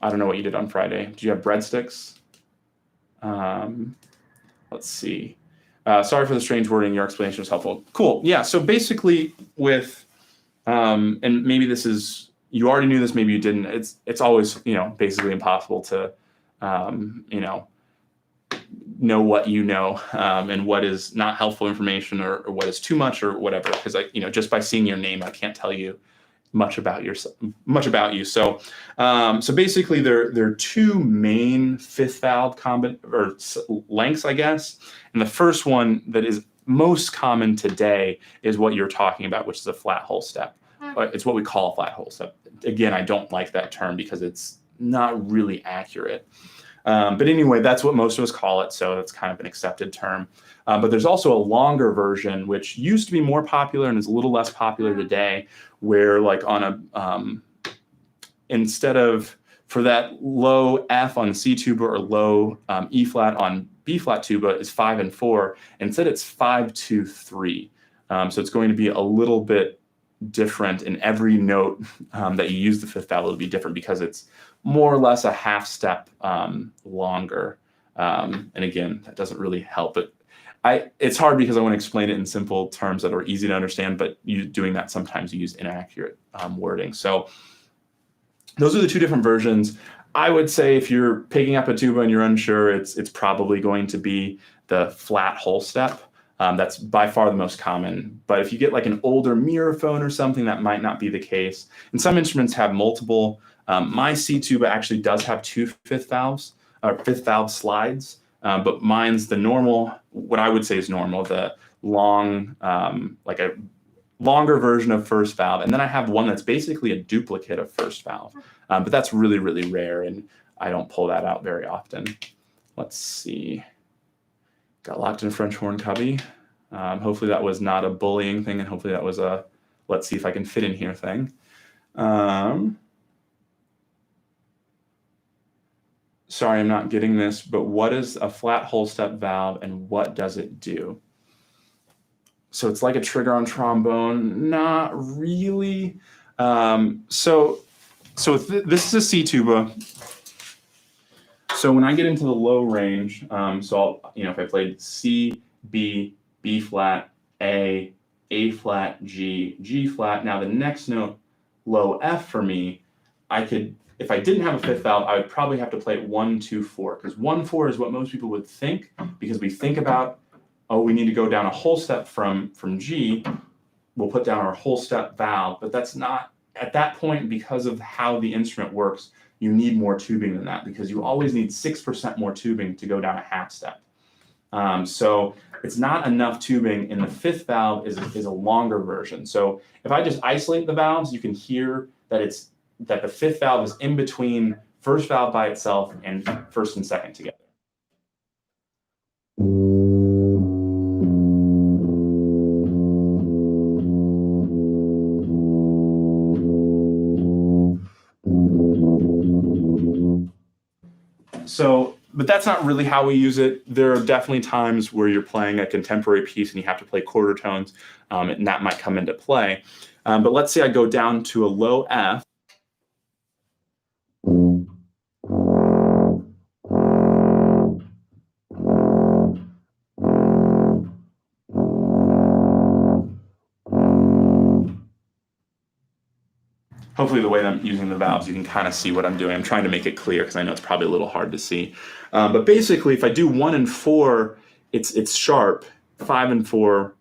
don't know what you did on Friday. Did you have breadsticks? Let's see. Sorry for the strange wording. Your explanation was helpful. Cool. Yeah. So basically with, and maybe you already knew this, maybe you didn't. It's always, basically impossible to, know what you know, and what is not helpful information or what is too much or whatever. Because just by seeing your name, I can't tell you much about you. So basically there are two main 5th valve lengths, I guess. And the first one that is most common today is what you're talking about, which is a flat hole step. It's what we call a flat hole step. Again, I don't like that term because it's not really accurate. But anyway, that's what most of us call it. So that's kind of an accepted term. But there's also a longer version, which used to be more popular and is a little less popular today, where like on instead of for that low F on C tuba or low E flat on B flat tuba is 5 and 4. Instead, it's 5, 2, 3. So it's going to be a little bit different in every note that you use the 5th valve will be different because it's more or less a half step longer. And again, that doesn't really help, but it's hard because I want to explain it in simple terms that are easy to understand, but you doing that sometimes you use inaccurate wording. So those are the two different versions. I would say if you're picking up a tuba and you're unsure, it's probably going to be the flat whole step. That's by far the most common. But if you get like an older mirrophone or something, that might not be the case. And some instruments have multiple. My C tuba actually does have two fifth valve slides, but mine's the normal, what I would say is normal, the long, like a longer version of first valve. And then I have one that's basically a duplicate of first valve. But that's really, really rare, and I don't pull that out very often. Let's see. Got locked in a French horn cubby. Hopefully that was not a bullying thing, and hopefully that was a let's see if I can fit in here thing. Sorry, I'm not getting this, but what is a flat whole step valve and what does it do? So it's like a trigger on trombone, not really. So this is a C tuba. So when I get into the low range, so I'll, if I played C, B, B flat, A flat, G, G flat. Now the next note, low F for me, I could, if I didn't have a fifth valve, I would probably have to play it 1, 2, 4, because 1, 4 is what most people would think, because we think about, oh, we need to go down a whole step from G, we'll put down our whole step valve, but that's not, at that point, because of how the instrument works, you need more tubing than that, because you always need 6% more tubing to go down a half step. So it's not enough tubing, and the fifth valve is a longer version. So if I just isolate the valves, you can hear that the fifth valve is in between first valve by itself and first and second together. So, but that's not really how we use it. There are definitely times where you're playing a contemporary piece and you have to play quarter tones, and that might come into play. But let's say I go down to a low F. Hopefully the way that I'm using the valves, you can kind of see what I'm doing. I'm trying to make it clear because I know it's probably a little hard to see. But basically, if I do 1 and 4, it's sharp. 5 and 4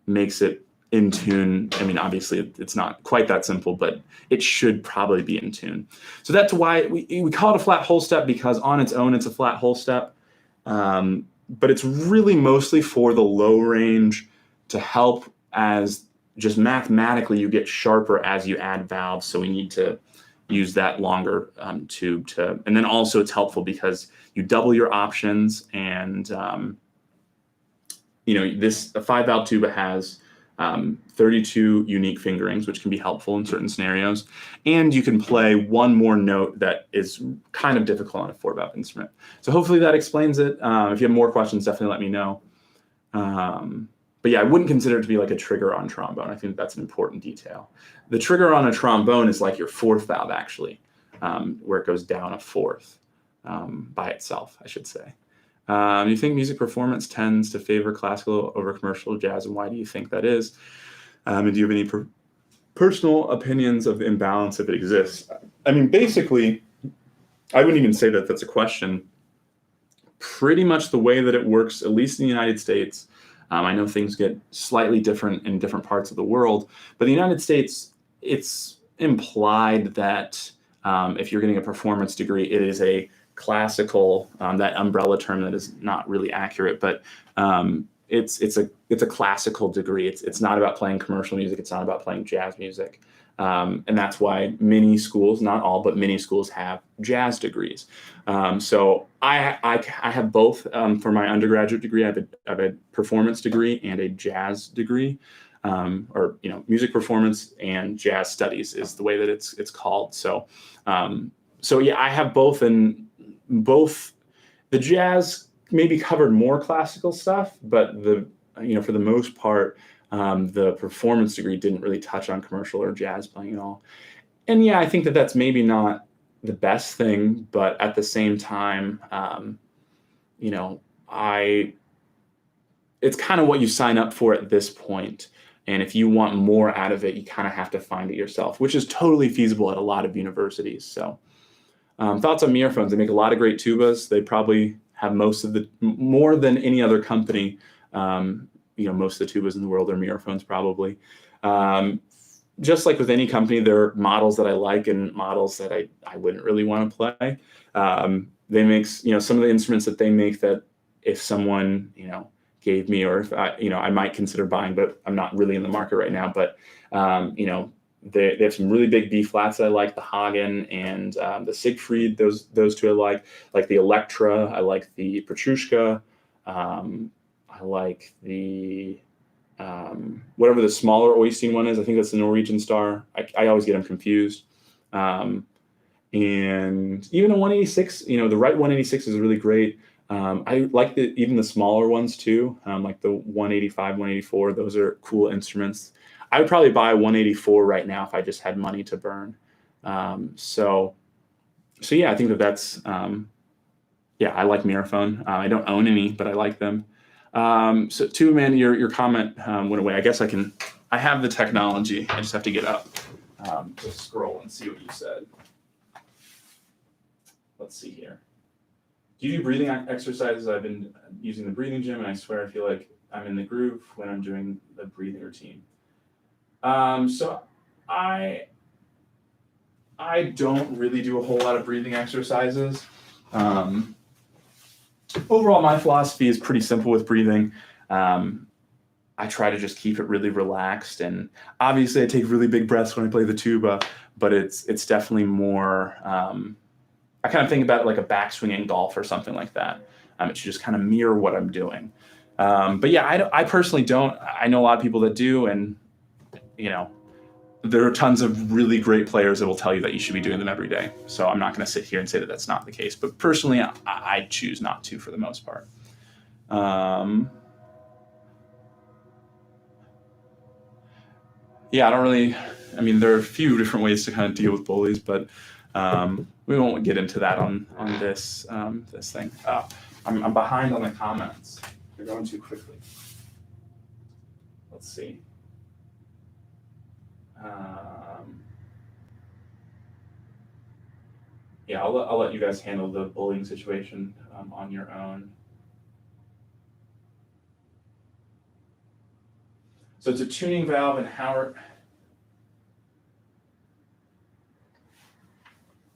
makes it in tune. I mean, obviously, it's not quite that simple, but it should probably be in tune. So that's why we call it a flat whole step, because on its own, it's a flat whole step. But it's really mostly for the low range to help as just mathematically you get sharper as you add valves. So we need to use that longer tube to, and then also it's helpful because you double your options, and a 5 valve tuba has 32 unique fingerings, which can be helpful in certain scenarios. And you can play one more note that is kind of difficult on a 4 valve instrument. So hopefully that explains it. If you have more questions, definitely let me know. But yeah, I wouldn't consider it to be like a trigger on trombone. I think that's an important detail. The trigger on a trombone is like your 4th valve, actually, where it goes down a 4th by itself, I should say. You think music performance tends to favor classical over commercial jazz, and why do you think that is? And do you have any personal opinions of the imbalance if it exists? I mean, basically, I wouldn't even say that that's a question. Pretty much the way that it works, at least in the United States, I know things get slightly different in different parts of the world, but in the United States, it's implied that if you're getting a performance degree, it is a classical, that umbrella term that is not really accurate, but it's a classical degree. It's not about playing commercial music. It's not about playing jazz music. And that's why many schools, not all, but many schools have jazz degrees. So I have both. For my undergraduate degree, I have a performance degree and a jazz degree, or music performance and jazz studies is the way that it's called. So yeah, I have both, and both the jazz maybe covered more classical stuff, but for the most part, the performance degree didn't really touch on commercial or jazz playing at all. And yeah, I think that that's maybe not the best thing, but at the same time, you know, it's kind of what you sign up for at this point. And if you want more out of it, you kind of have to find it yourself, which is totally feasible at a lot of universities. So, thoughts on Microphones? They make a lot of great tubas. They probably have more than any other company. Most of the tubas in the world are Microphones probably. Just like with any company, there are models that I like and models that I wouldn't really want to play. They make, some of the instruments that they make that if someone, gave me, or if I might consider buying, but I'm not really in the market right now. But, they have some really big B flats that I like, the Hagen and the Siegfried. Those two I like the Electra. I like the Petrushka. I like the whatever the smaller Oystein one is. I think that's the Norwegian Star. I always get them confused. And even a 186, the Right 186 is really great. I like even the smaller ones too, like the 185, 184. Those are cool instruments. I would probably buy a 184 right now if I just had money to burn. So yeah, I think that's I like Miraphone. I don't own any, but I like them. So too, man, your comment went away. I guess I have the technology. I just have to get up to scroll and see what you said. Let's see here. Do you do breathing exercises? I've been using the breathing gym, and I swear I feel like I'm in the groove when I'm doing the breathing routine. So I don't really do a whole lot of breathing exercises. Overall, my philosophy is pretty simple with breathing. I try to just keep it really relaxed, and obviously I take really big breaths when I play the tuba, but it's definitely more, I kind of think about it like a backswing in golf or something like that. It should just kind of mirror what I'm doing. But yeah, I personally don't. I know a lot of people that do, and there are tons of really great players that will tell you that you should be doing them every day. So I'm not going to sit here and say that that's not the case. But personally, I choose not to for the most part. Yeah, there are a few different ways to kind of deal with bullies, but we won't get into that on this thing. I'm behind on the comments. They're going too quickly. Let's see. Yeah, I'll let you guys handle the bullying situation on your own. So it's a tuning valve, and Howard,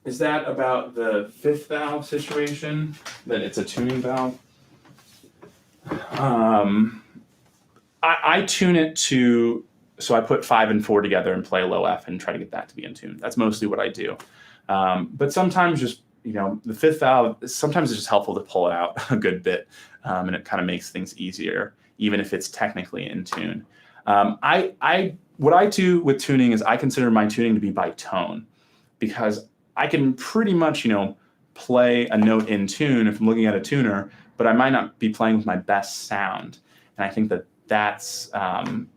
is that about the fifth valve situation, that it's a tuning valve? I tune it to, so I put 5 and 4 together and play low F and try to get that to be in tune. That's mostly what I do. But sometimes just, the fifth valve, sometimes it's just helpful to pull it out a good bit, and it kind of makes things easier, even if it's technically in tune. What I do with tuning is I consider my tuning to be by tone, because I can pretty much, play a note in tune if I'm looking at a tuner, but I might not be playing with my best sound. And I think that that's, an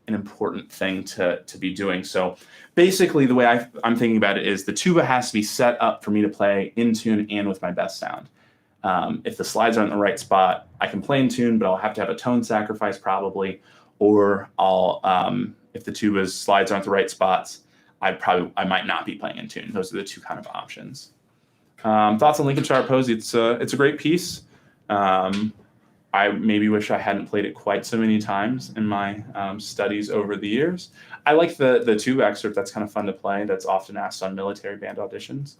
important thing to be doing. So basically the way I'm thinking about it is the tuba has to be set up for me to play in tune and with my best sound. If the slides aren't in the right spot, I can play in tune, but I'll have to have a tone sacrifice probably, or if the tuba's slides aren't the right spots, I might not be playing in tune. Those are the two kind of options. Thoughts on Lincolnshire Posy? It's a great piece. I maybe wish I hadn't played it quite so many times in my studies over the years. I like the tuba excerpt. That's kind of fun to play. That's often asked on military band auditions.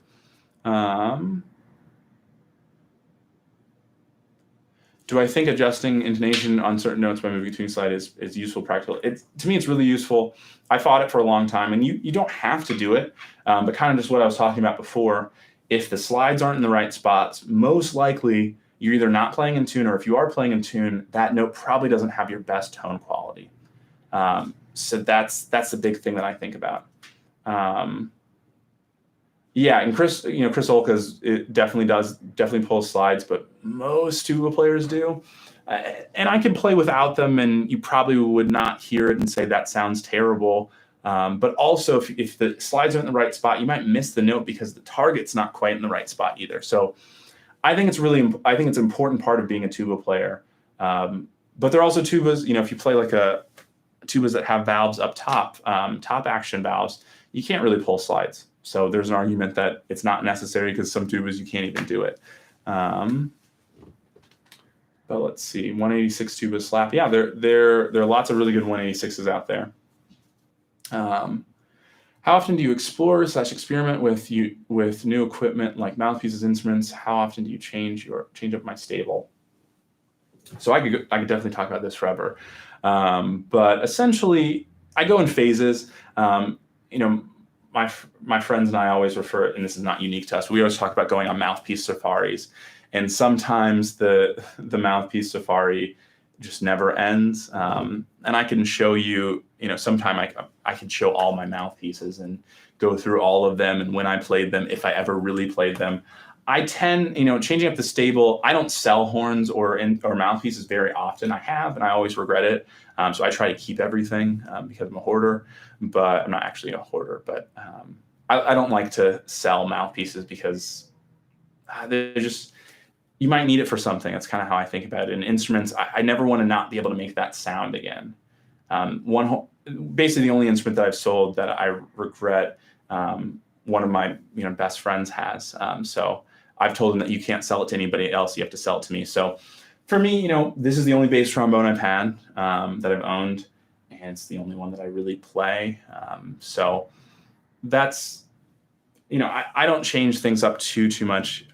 Do I think adjusting intonation on certain notes by moving between slide is useful, practical? To me, it's really useful. I fought it for a long time, and you don't have to do it, but kind of just what I was talking about before. If the slides aren't in the right spots, most likely you're either not playing in tune, or if you are playing in tune, that note probably doesn't have your best tone quality. So that's the big thing that I think about. Yeah, and Chris Olka definitely pulls slides, but most tuba players do. And I can play without them, and you probably would not hear it and say that sounds terrible. But also, if the slides are in the right spot, you might miss the note because the target's not quite in the right spot either. So I think it's an important part of being a tuba player. But there are also tubas, if you play like tubas that have valves up top, top action valves, you can't really pull slides. So there's an argument that it's not necessary because some tubas you can't even do it. But let's see, 186 tuba slap. Yeah, there are lots of really good 186s out there. How often do you explore / experiment with new equipment like mouthpieces, instruments? How often do you change up my stable? So I could definitely talk about this forever. But essentially, I go in phases. My friends and I always refer, and this is not unique to us, we always talk about going on mouthpiece safaris. And sometimes the mouthpiece safari just never ends. And I can show you, sometime I can show all my mouthpieces and go through all of them and when I played them, if I ever really played them. I tend, changing up the stable, I don't sell horns or mouthpieces very often. I have, and I always regret it. So I try to keep everything because I'm a hoarder, but I'm not actually a hoarder. But I don't like to sell mouthpieces because they're just, you might need it for something. That's kind of how I think about it. In instruments, I never want to not be able to make that sound again. Basically the only instrument that I've sold that I regret, one of my best friends has. So I've told him that you can't sell it to anybody else. You have to sell it to me. So for me, this is the only bass trombone I've had that I've owned, and it's the only one that I really play. So that's, I don't change things up too much.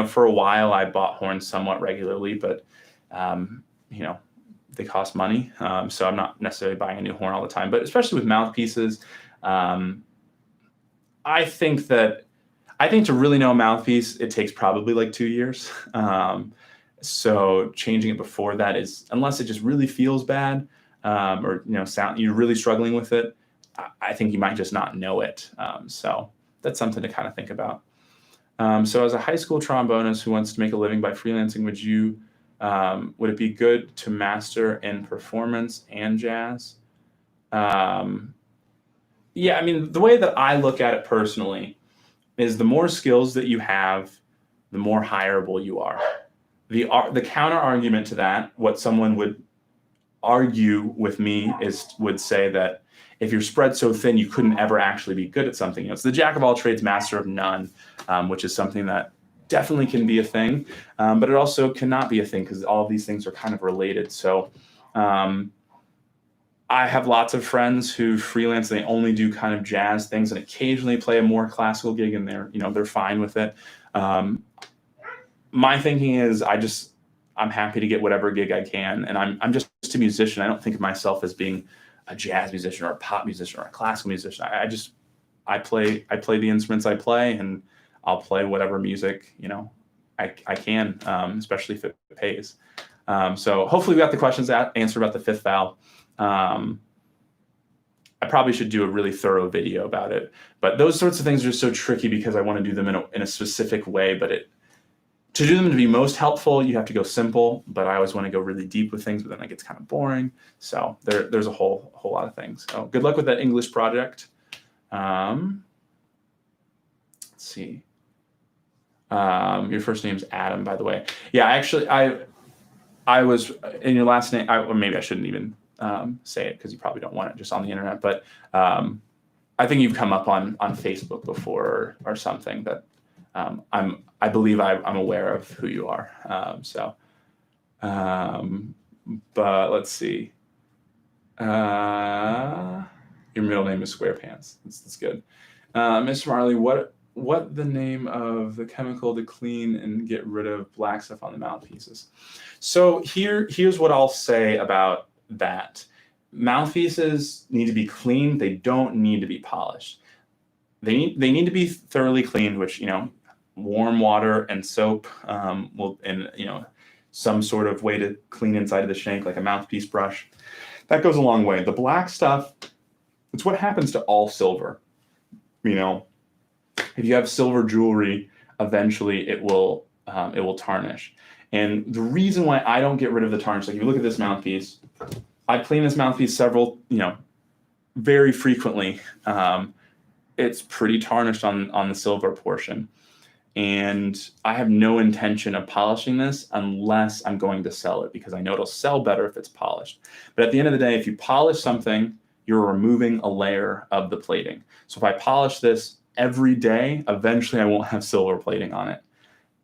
For a while I bought horns somewhat regularly, but they cost money. So I'm not necessarily buying a new horn all the time, but especially with mouthpieces, I think to really know a mouthpiece, it takes probably like 2 years. So changing it before that is, unless it just really feels bad, or you're really struggling with it, I think you might just not know it. So that's something to kind of think about. So as a high school trombonist who wants to make a living by freelancing, would it be good to master in performance and jazz? Yeah, I mean, the way that I look at it personally is the more skills that you have, the more hireable you are. The counter argument to that, what someone would argue with me would say that if you're spread so thin, you couldn't ever actually be good at something. It's the jack of all trades, master of none, which is something that definitely can be a thing, but it also cannot be a thing because all of these things are kind of related. So I have lots of friends who freelance and they only do kind of jazz things and occasionally play a more classical gig and they're fine with it. My thinking is I'm happy to get whatever gig I can, and I'm just a musician. I don't think of myself as being a jazz musician or a pop musician or a classical musician. I play the instruments I play, and I'll play whatever music I can, especially if it pays. So hopefully we got the questions answered about the fifth valve. I probably should do a really thorough video about it, but those sorts of things are so tricky because I want to do them in a specific way. But to do them to be most helpful, you have to go simple. But I always want to go really deep with things, but then it gets kind of boring. So there's a whole lot of things. So good luck with that English project. Let's see. Your first name's Adam, by the way. Yeah, actually, I was in your last name. Or maybe I shouldn't even say it because you probably don't want it just on the internet. But I think you've come up on Facebook before or something. That I believe I'm aware of who you are. But let's see. Your middle name is SquarePants. That's good. Mr. Marley, what the name of the chemical to clean and get rid of black stuff on the mouthpieces? So here's what I'll say about that. Mouthpieces need to be cleaned. They don't need to be polished. They need to be thoroughly cleaned, which warm water and soap some sort of way to clean inside of the shank, like a mouthpiece brush. That goes a long way. The black stuff, it's what happens to all silver. If you have silver jewelry, eventually it will tarnish. And the reason why I don't get rid of the tarnish, like if you look at this mouthpiece, I've cleaned this mouthpiece several very frequently, it's pretty tarnished on the silver portion. And I have no intention of polishing this unless I'm going to sell it, because I know it'll sell better if it's polished. But at the end of the day, if you polish something, you're removing a layer of the plating. So if I polish this every day, eventually I won't have silver plating on it.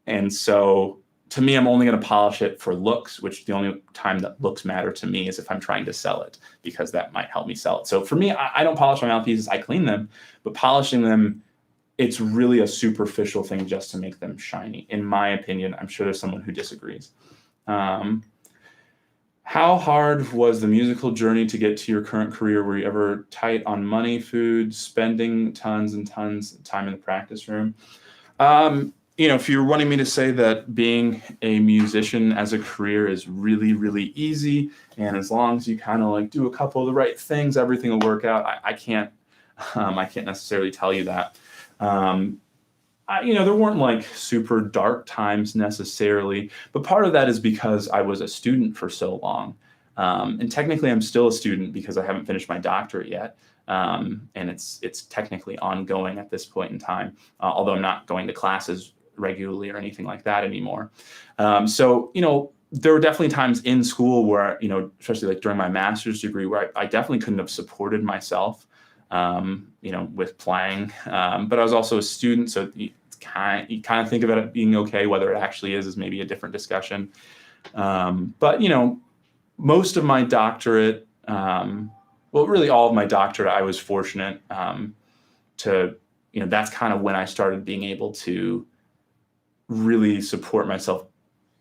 And so to me, I'm only going to polish it for looks, which the only time that looks matter to me is if I'm trying to sell it, because that might help me sell it. So for me, I don't polish my mouthpieces, I clean them, but polishing them, it's really a superficial thing just to make them shiny, in my opinion. I'm sure there's someone who disagrees. How hard was the musical journey to get to your current career? Were you ever tight on money, food, spending tons and tons of time in the practice room? If you're wanting me to say that being a musician as a career is really, really easy, and as long as you kind of like do a couple of the right things, everything will work out. I can't necessarily tell you that. There weren't like super dark times necessarily, but part of that is because I was a student for so long. And technically I'm still a student because I haven't finished my doctorate yet. And it's technically ongoing at this point in time, although I'm not going to classes regularly or anything like that anymore. There were definitely times in school where, especially like during my master's degree, where I definitely couldn't have supported myself, with playing. But I was also a student, so you kind of think about it being okay. Whether it actually is maybe a different discussion. But most of my doctorate, really all of my doctorate, I was fortunate that's kind of when I started being able to really support myself.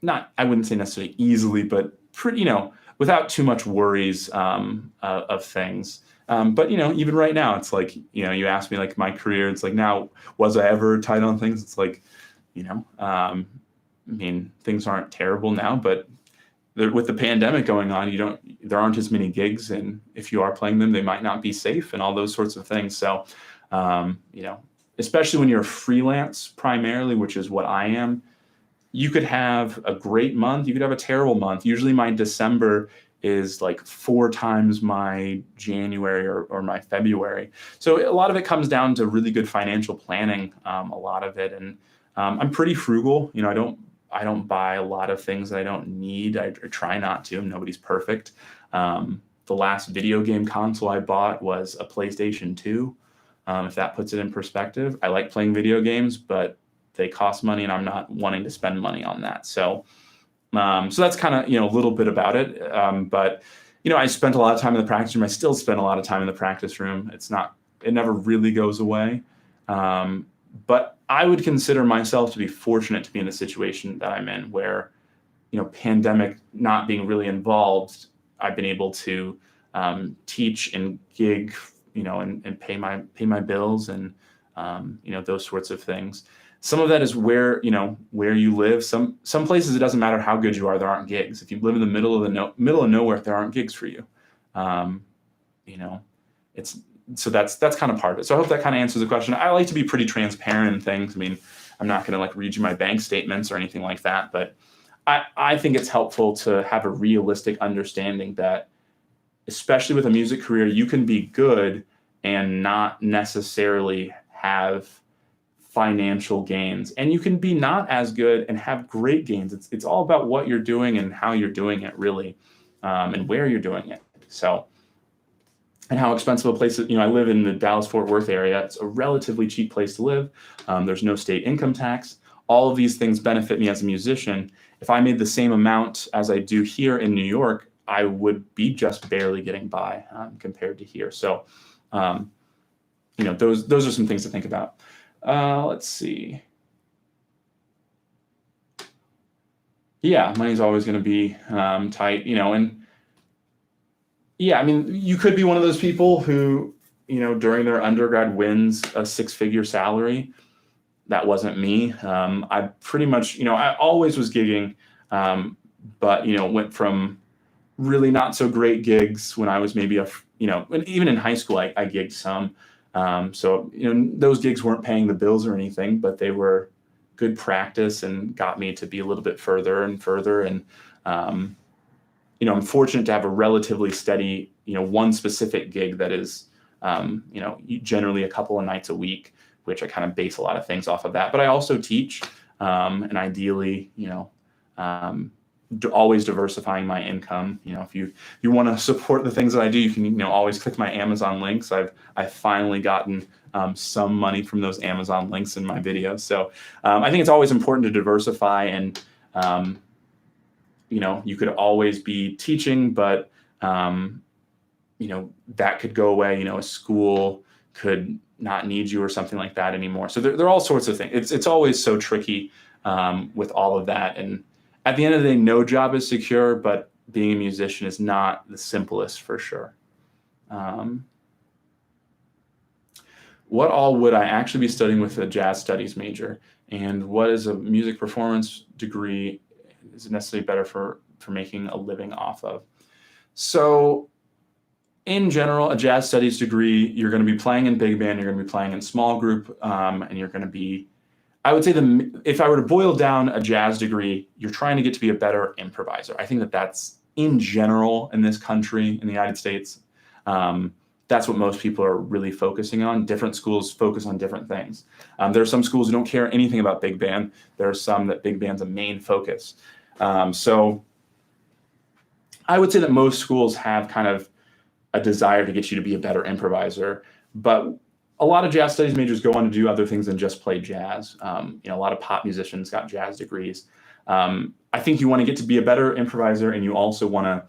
I wouldn't say necessarily easily, but pretty, without too much worries of things. But even right now, it's like, you asked me like my career, it's like, now, was I ever tight on things? It's like, things aren't terrible now, but with the pandemic going on, there aren't as many gigs, and if you are playing them, they might not be safe and all those sorts of things. So, especially when you're freelance primarily, which is what I am, you could have a great month, you could have a terrible month. Usually my December is like 4 times my January or my February. So a lot of it comes down to really good financial planning, a lot of it. And I'm pretty frugal. I don't buy a lot of things that I don't need. I try not to. Nobody's perfect. The last video game console I bought was a PlayStation 2. If that puts it in perspective, I like playing video games, but they cost money and I'm not wanting to spend money on that. So that's kind of, a little bit about it. But I spent a lot of time in the practice room. I still spend a lot of time in the practice room. It never really goes away. But I would consider myself to be fortunate to be in the situation that I'm in, where, pandemic not being really involved, I've been able to teach and gig, and pay my bills and, those sorts of things. Some of that is where you live. Some places it doesn't matter how good you are, there aren't gigs. If you live in the middle of nowhere, there aren't gigs for you. That's kind of part of it. So I hope that kind of answers the question. I like to be pretty transparent in things. I'm not going to like read you my bank statements or anything like that, but I think it's helpful to have a realistic understanding that, especially with a music career, you can be good and not necessarily have financial gains, and you can be not as good and have great gains. It's all about what you're doing and how you're doing it, really, and where you're doing it. So, and how expensive a place. I live in the Dallas-Fort Worth area. It's a relatively cheap place to live. There's no state income tax. All of these things benefit me as a musician. If I made the same amount as I do here in New York, I would be just barely getting by compared to here. So, those are some things to think about. Let's see. Yeah, money's always going to be tight, and yeah, you could be one of those people who, during their undergrad wins a 6-figure salary. That wasn't me. I pretty much, I always was gigging, but, went from really not so great gigs when I was maybe and even in high school, I gigged some. So, those gigs weren't paying the bills or anything, but they were good practice and got me to be a little bit further and further. And, I'm fortunate to have a relatively steady, one specific gig that is generally a couple of nights a week, which I kind of base a lot of things off of that. But I also teach, and ideally, always diversifying my income. If you want to support the things that I do, you can always click my Amazon links. I've finally gotten some money from those Amazon links in my videos. So I think it's always important to diversify, and you could always be teaching, but that could go away. A school could not need you or something like that anymore. So there are all sorts of things. It's always so tricky with all of that. And at the end of the day, no job is secure, but being a musician is not the simplest for sure. What all would I actually be studying with a jazz studies major? And what is a music performance degree is necessarily better for making a living off of? So in general, a jazz studies degree, you're going to be playing in big band, you're going to be playing in small group, and you're going to be, I would say if I were to boil down a jazz degree, you're trying to get to be a better improviser. I think that's in general in this country, in the United States, that's what most people are really focusing on. Different schools focus on different things. There are some schools who don't care anything about big band. There are some that big band's a main focus. So I would say that most schools have kind of a desire to get you to be a better improviser, but a lot of jazz studies majors go on to do other things than just play jazz. A lot of pop musicians got jazz degrees. I think you want to get to be a better improviser, and you also want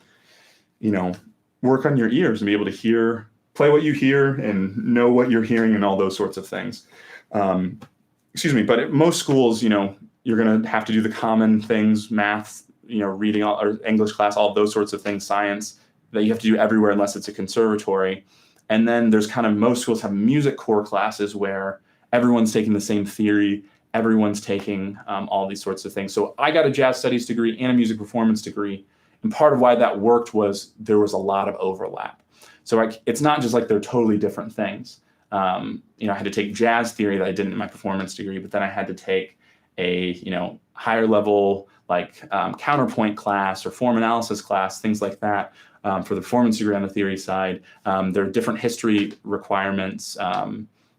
to, work on your ears and be able to play what you hear and know what you're hearing and all those sorts of things. But at most schools, you're going to have to do the common things, math, reading, or English class, all those sorts of things, science, that you have to do everywhere unless it's a conservatory. And then there's most schools have music core classes where everyone's taking the same theory, everyone's taking all these sorts of things. So I got a jazz studies degree and a music performance degree. And part of why that worked was there was a lot of overlap. So it's not just like they're totally different things. I had to take jazz theory that I didn't in my performance degree, but then I had to take a, higher level counterpoint class or form analysis class, things like that. For the performance degree on the theory side, there are different history requirements,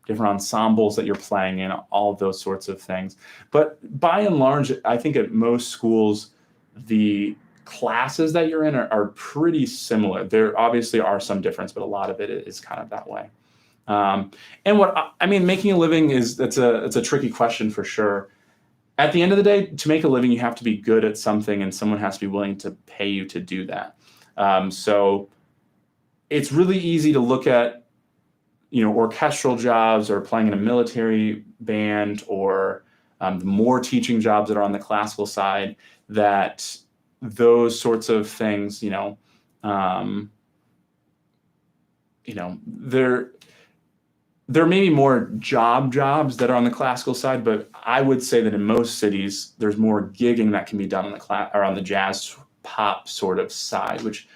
different ensembles that you're playing in, all of those sorts of things. But by and large, I think at most schools, the classes that you're in are pretty similar. There obviously are some difference, but a lot of it is kind of that way. And making a living it's a tricky question for sure. At the end of the day, to make a living, you have to be good at something, and someone has to be willing to pay you to do that. So it's really easy to look at, orchestral jobs or playing in a military band, or the more teaching jobs that are on the classical side, that those sorts of things, there may be more jobs that are on the classical side, but I would say that in most cities, there's more gigging that can be done on the jazz pop sort of side, which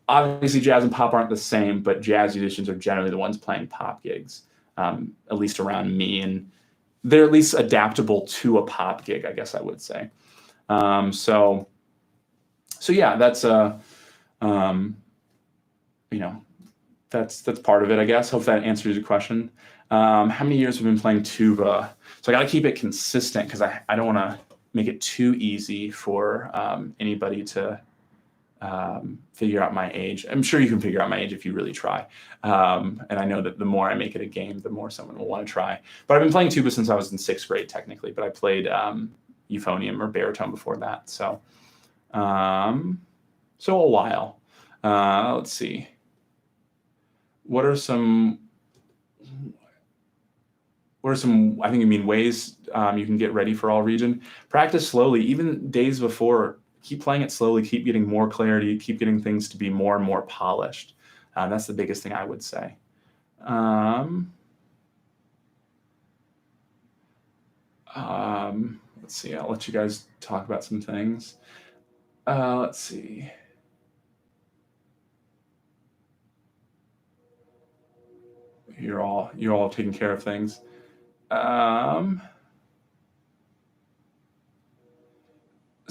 obviously jazz and pop aren't the same, but jazz musicians are generally the ones playing pop gigs, at least around me, and they're at least adaptable to a pop gig, I guess I would say. So yeah, that's that's part of it, I guess. Hope that answers your question. How many years have I been playing tuba? So I got to keep it consistent because I don't want to make it too easy for anybody to figure out my age. I'm sure you can figure out my age if you really try. And I know that the more I make it a game, the more someone will want to try. But I've been playing tuba since I was in 6th grade, technically. But I played euphonium or baritone before that. So a while. Let's see. What are some, I think you mean ways you can get ready for all region? Practice slowly, even days before. Keep playing it slowly, keep getting more clarity, keep getting things to be more and more polished. That's the biggest thing I would say. Let's see, I'll let you guys talk about some things. Let's see. You're all taking care of things. So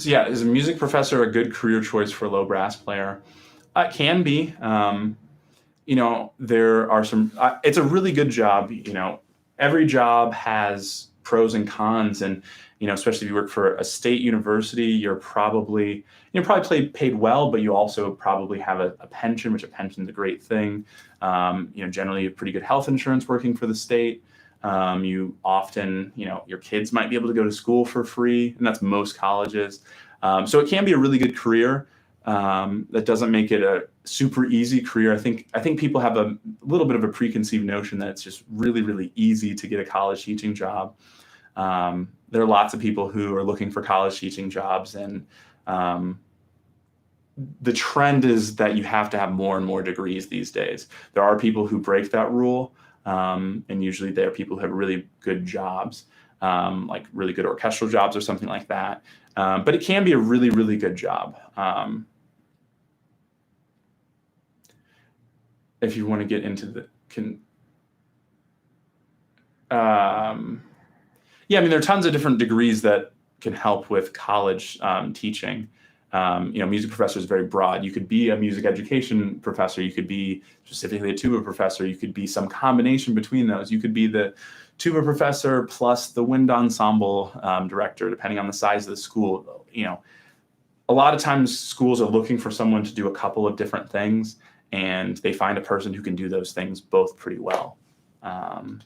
yeah, is a music professor a good career choice for a low brass player? It can be. there are some, it's a really good job. Every job has pros and cons. And, especially if you work for a state university, you're probably paid well, but you also probably have a pension, which a pension is a great thing. Generally a pretty good health insurance working for the state. You often, your kids might be able to go to school for free, and that's most colleges. So it can be a really good career. That doesn't make it a super easy career. I think people have a little bit of a preconceived notion that it's just really, really easy to get a college teaching job. There are lots of people who are looking for college teaching jobs, and the trend is that you have to have more and more degrees these days. There are people who break that rule, and usually they're people who have really good jobs, like really good orchestral jobs or something like that. But it can be a really, really good job. If you want to get into there are tons of different degrees that can help with college teaching. Music professor is very broad. You could be a music education professor. You could be specifically a tuba professor. You could be some combination between those. You could be the tuba professor plus the wind ensemble director, depending on the size of the school. A lot of times schools are looking for someone to do a couple of different things, and they find a person who can do those things both pretty well. Let's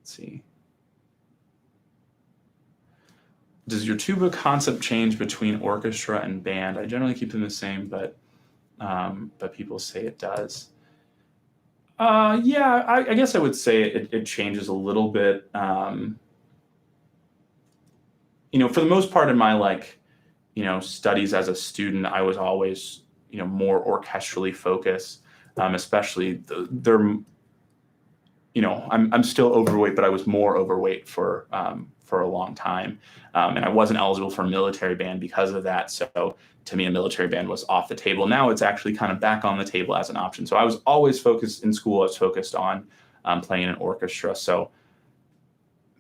see. Does your tuba concept change between orchestra and band? I generally keep them the same, but people say it does. Yeah, I guess I would say it changes a little bit. For the most part in my studies as a student, I was always more orchestrally focused, especially I'm still overweight, but I was more overweight for a long time. And I wasn't eligible for a military band because of that. So to me, a military band was off the table. Now it's actually kind of back on the table as an option. So I was always focused in school. I was focused on playing an orchestra. So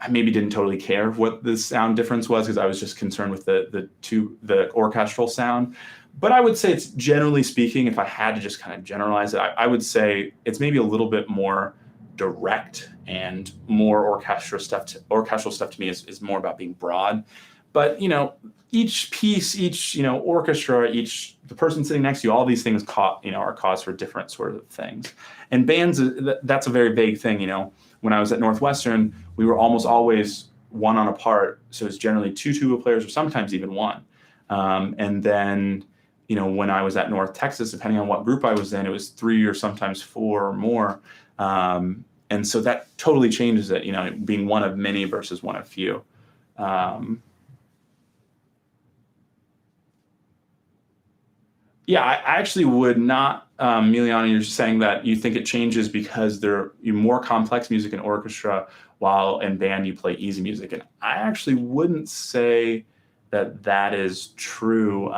I maybe didn't totally care what the sound difference was, because I was just concerned with the orchestral sound. But I would say it's, generally speaking, if I had to just kind of generalize it, I would say it's maybe a little bit more direct, and more orchestral stuff to me is more about being broad. But each piece, each orchestra, the person sitting next to you, all these things are cause for different sort of things. And bands, that's a very vague thing. When I was at Northwestern, we were almost always one on a part, so it's generally two tuba players or sometimes even one. And then when I was at North Texas, depending on what group I was in, it was 3 or sometimes 4 or more. And so that totally changes it, being one of many versus one of few. Yeah, I actually would not, Miliana, you're saying that you think it changes because you more complex music in orchestra, while in band you play easy music. And I actually wouldn't say that is true.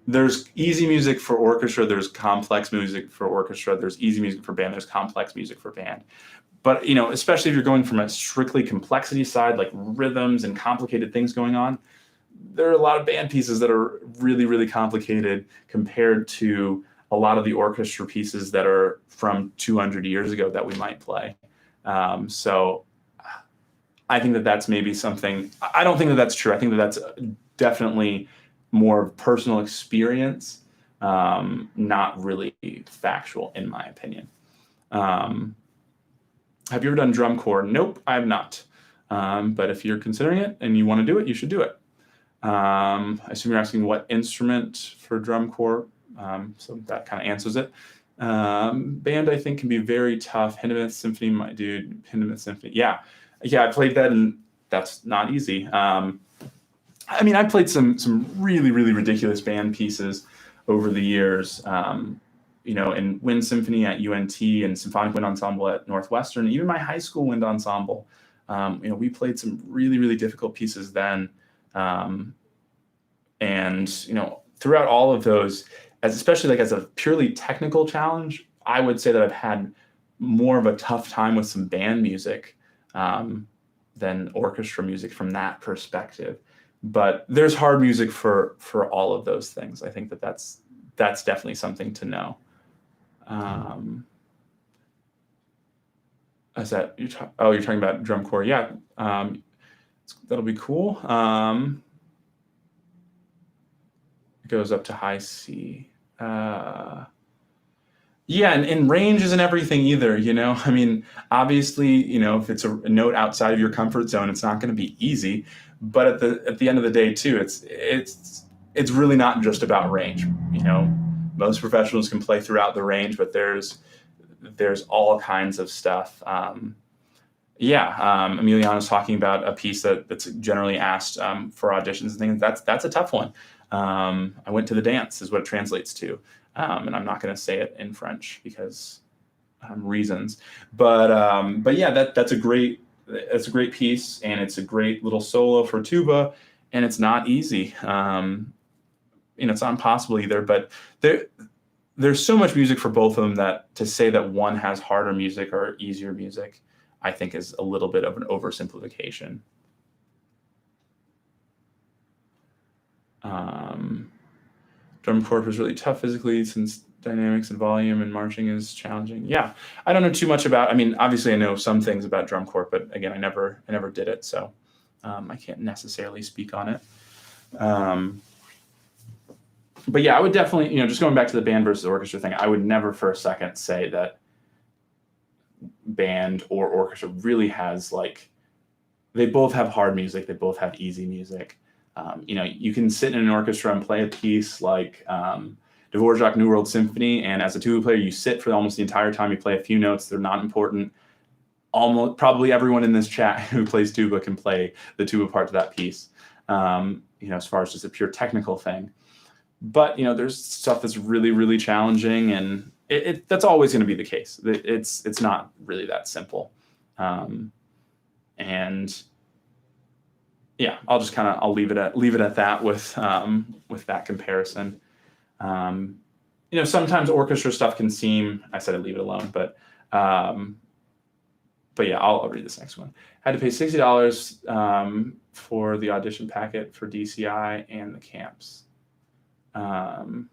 There's easy music for orchestra, there's complex music for orchestra, there's easy music for band, there's complex music for band. But, especially if you're going from a strictly complexity side, like rhythms and complicated things going on, there are a lot of band pieces that are really, really complicated compared to a lot of the orchestra pieces that are from 200 years ago that we might play. So I think that's maybe something. I don't think that's true. I think that's definitely more personal experience, not really factual, in my opinion. Have you ever done drum corps? Nope, I have not. But if you're considering it and you want to do it, you should do it. I assume you're asking what instrument for drum corps, so that kind of answers it. Band, I think, can be very tough. Hindemith Symphony, my dude, Hindemith Symphony. Yeah, I played that, and that's not easy. I played some really, really ridiculous band pieces over the years. In Wind Symphony at UNT and Symphonic Wind Ensemble at Northwestern, even my high school wind ensemble. We played some really, really difficult pieces then. And throughout all of those, especially as a purely technical challenge, I would say that I've had more of a tough time with some band music than orchestra music from that perspective. But there's hard music for all of those things. I think that's definitely something to know. Is that you're talking about drum corps? Yeah, that'll be cool. It goes up to high C. Yeah, and range isn't everything either, you know? I mean, obviously, you know, if it's a note outside of your comfort zone, it's not going to be easy. But at the end of the day, too, it's really not just about range. You know, most professionals can play throughout the range, but there's all kinds of stuff. Emiliano's talking about a piece that's generally asked for auditions and things. That's a tough one. I went to the dance is what it translates to. And I'm not going to say it in French because reasons. But yeah, that's a great piece, and it's a great little solo for tuba, and it's not easy. It's not impossible either, but there's so much music for both of them that to say that one has harder music or easier music, I think is a little bit of an oversimplification. Drum corps is really tough physically since dynamics and volume and marching is challenging. Yeah, I don't know too much about. I mean, obviously I know some things about drum corps, but again, I never did it, so I can't necessarily speak on it. But yeah, I would definitely, just going back to the band versus orchestra thing, I would never for a second say that band or orchestra really has they both have hard music, they both have easy music. You can sit in an orchestra and play a piece like Dvorak New World Symphony, and as a tuba player, you sit for almost the entire time. You play a few notes; they're not important. Probably everyone in this chat who plays tuba can play the tuba part of that piece. As far as just a pure technical thing, but there's stuff that's really, really challenging, and that's always going to be the case. It's not really that simple, and yeah, I'll just I'll leave it at that with that comparison. Sometimes orchestra stuff can seem, I said I'd leave it alone, but yeah, I'll read this next one. Had to pay $60 for the audition packet for DCI and the camps. When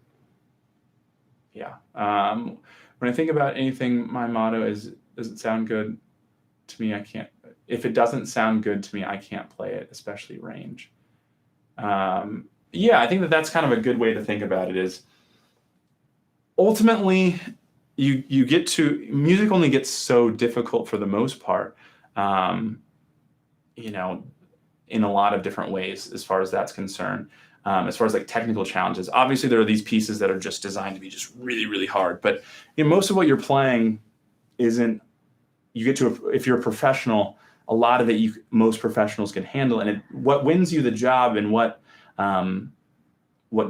I think about anything, my motto is, does it sound good to me? If it doesn't sound good to me, I can't play it, especially range. I think that's kind of a good way to think about it is ultimately you get to, music only gets so difficult for the most part, in a lot of different ways as far as that's concerned. As far as technical challenges, obviously there are these pieces that are just designed to be just really, really hard, but most of what you're playing isn't, if you're a professional, a lot of it most professionals can handle, and what wins you the job and what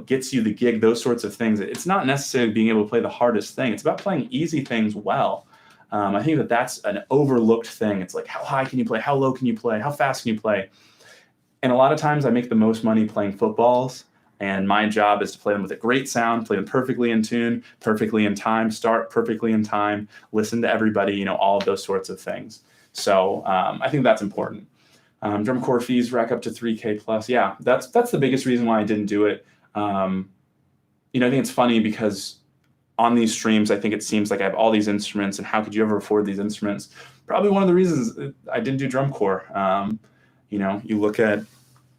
gets you the gig, those sorts of things, it's not necessarily being able to play the hardest thing. It's about playing easy things well. I think that's an overlooked thing. It's how high can you play? How low can you play? How fast can you play? And a lot of times I make the most money playing footballs, and my job is to play them with a great sound, play them perfectly in tune, perfectly in time, start perfectly in time, listen to everybody, all of those sorts of things. So I think that's important. Drum corps fees rack up to $3,000 plus. Yeah, that's the biggest reason why I didn't do it. I think it's funny because on these streams, I think it seems like I have all these instruments, and how could you ever afford these instruments? Probably one of the reasons I didn't do drum corps. You look at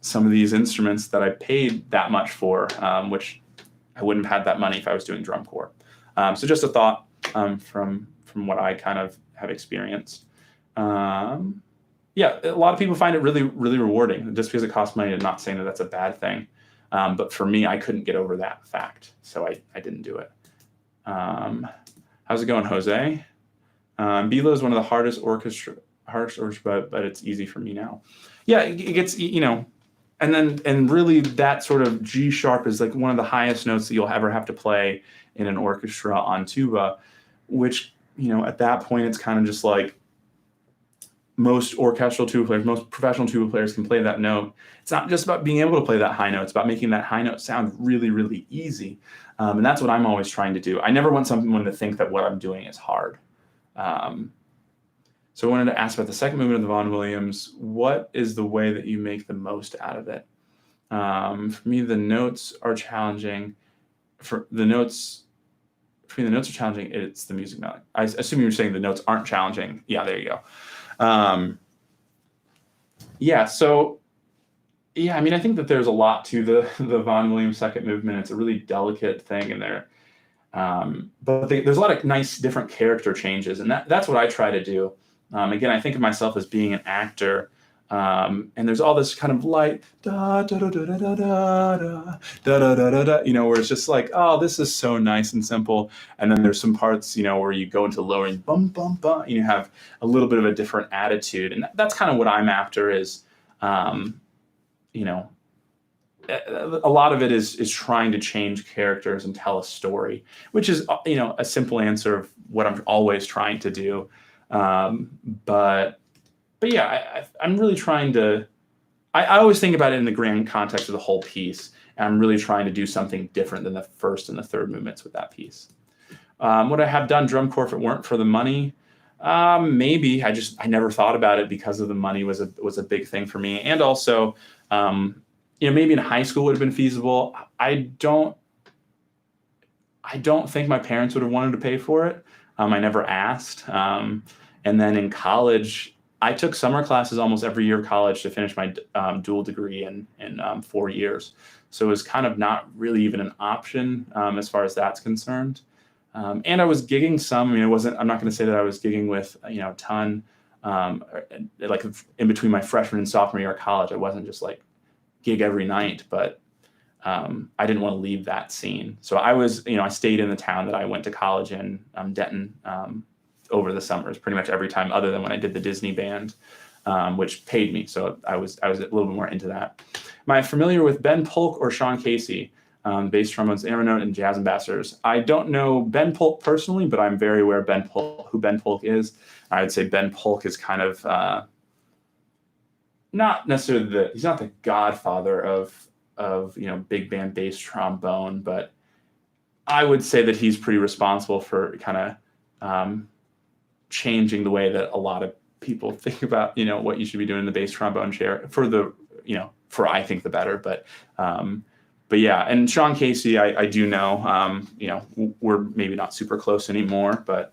some of these instruments that I paid that much for, which I wouldn't have had that money if I was doing drum corps. So just a thought from what I kind of have experienced. A lot of people find it really, really rewarding just because it costs money. I'm not saying that that's a bad thing. But for me, I couldn't get over that fact. So I didn't do it. How's it going, Jose? Bilo is one of the hardest orchestra, but it's easy for me now. Yeah, it gets, and really that sort of G sharp is one of the highest notes that you'll ever have to play in an orchestra on tuba, which, at that point, it's kind of just most orchestral tuba players, most professional tuba players can play that note. It's not just about being able to play that high note. It's about making that high note sound really, really easy. And that's what I'm always trying to do. I never want someone to think that what I'm doing is hard. So I wanted to ask about the second movement of the Vaughan Williams. What is the way that you make the most out of it? For me, the notes are challenging. For between the notes are challenging, it's the music not. I assume you were saying the notes aren't challenging. Yeah, there you go. Yeah, so yeah, I mean, I think that there's a lot to the Vaughan Williams second movement. It's a really delicate thing in there. But there's a lot of nice different character changes, and that's what I try to do. Again, I think of myself as being an actor, and there's all this kind of light da da da da da da da da da da da, where it's just like, oh, this is so nice and simple. And then there's some parts, where you go into lowering bum bum bum, and you have a little bit of a different attitude, and that's kind of what I'm after. Is a lot of it is trying to change characters and tell a story, which is a simple answer of what I'm always trying to do. But yeah, I'm really trying to. I always think about it in the grand context of the whole piece, and I'm really trying to do something different than the first and the third movements with that piece. Would I have done drum corps if it weren't for the money? Maybe. I never thought about it because of the money was a big thing for me, and also. Maybe in high school would have been feasible. I don't think my parents would have wanted to pay for it. I never asked. And then in college, I took summer classes almost every year of college to finish my dual degree in 4 years. So it was kind of not really even an option as far as that's concerned. And I was gigging some. I'm not going to say that I was gigging with a ton. Like in between my freshman and sophomore year of college, I wasn't just like gig every night, but I didn't want to leave that scene. So I stayed in the town that I went to college in, Denton, over the summers, pretty much every time, other than when I did the Disney band, which paid me. So I was a little bit more into that. Am I familiar with Ben Polk or Sean Casey, bass trombones, Aeronaut, and Jazz Ambassadors? I don't know Ben Polk personally, but I'm very aware of who Ben Polk is. I would say Ben Polk is kind of not necessarily he's not the godfather of big band bass trombone, but I would say that he's pretty responsible for kind of changing the way that a lot of people think about what you should be doing in the bass trombone chair for I think the better. But yeah, and Sean Casey I do know. We're maybe not super close anymore, but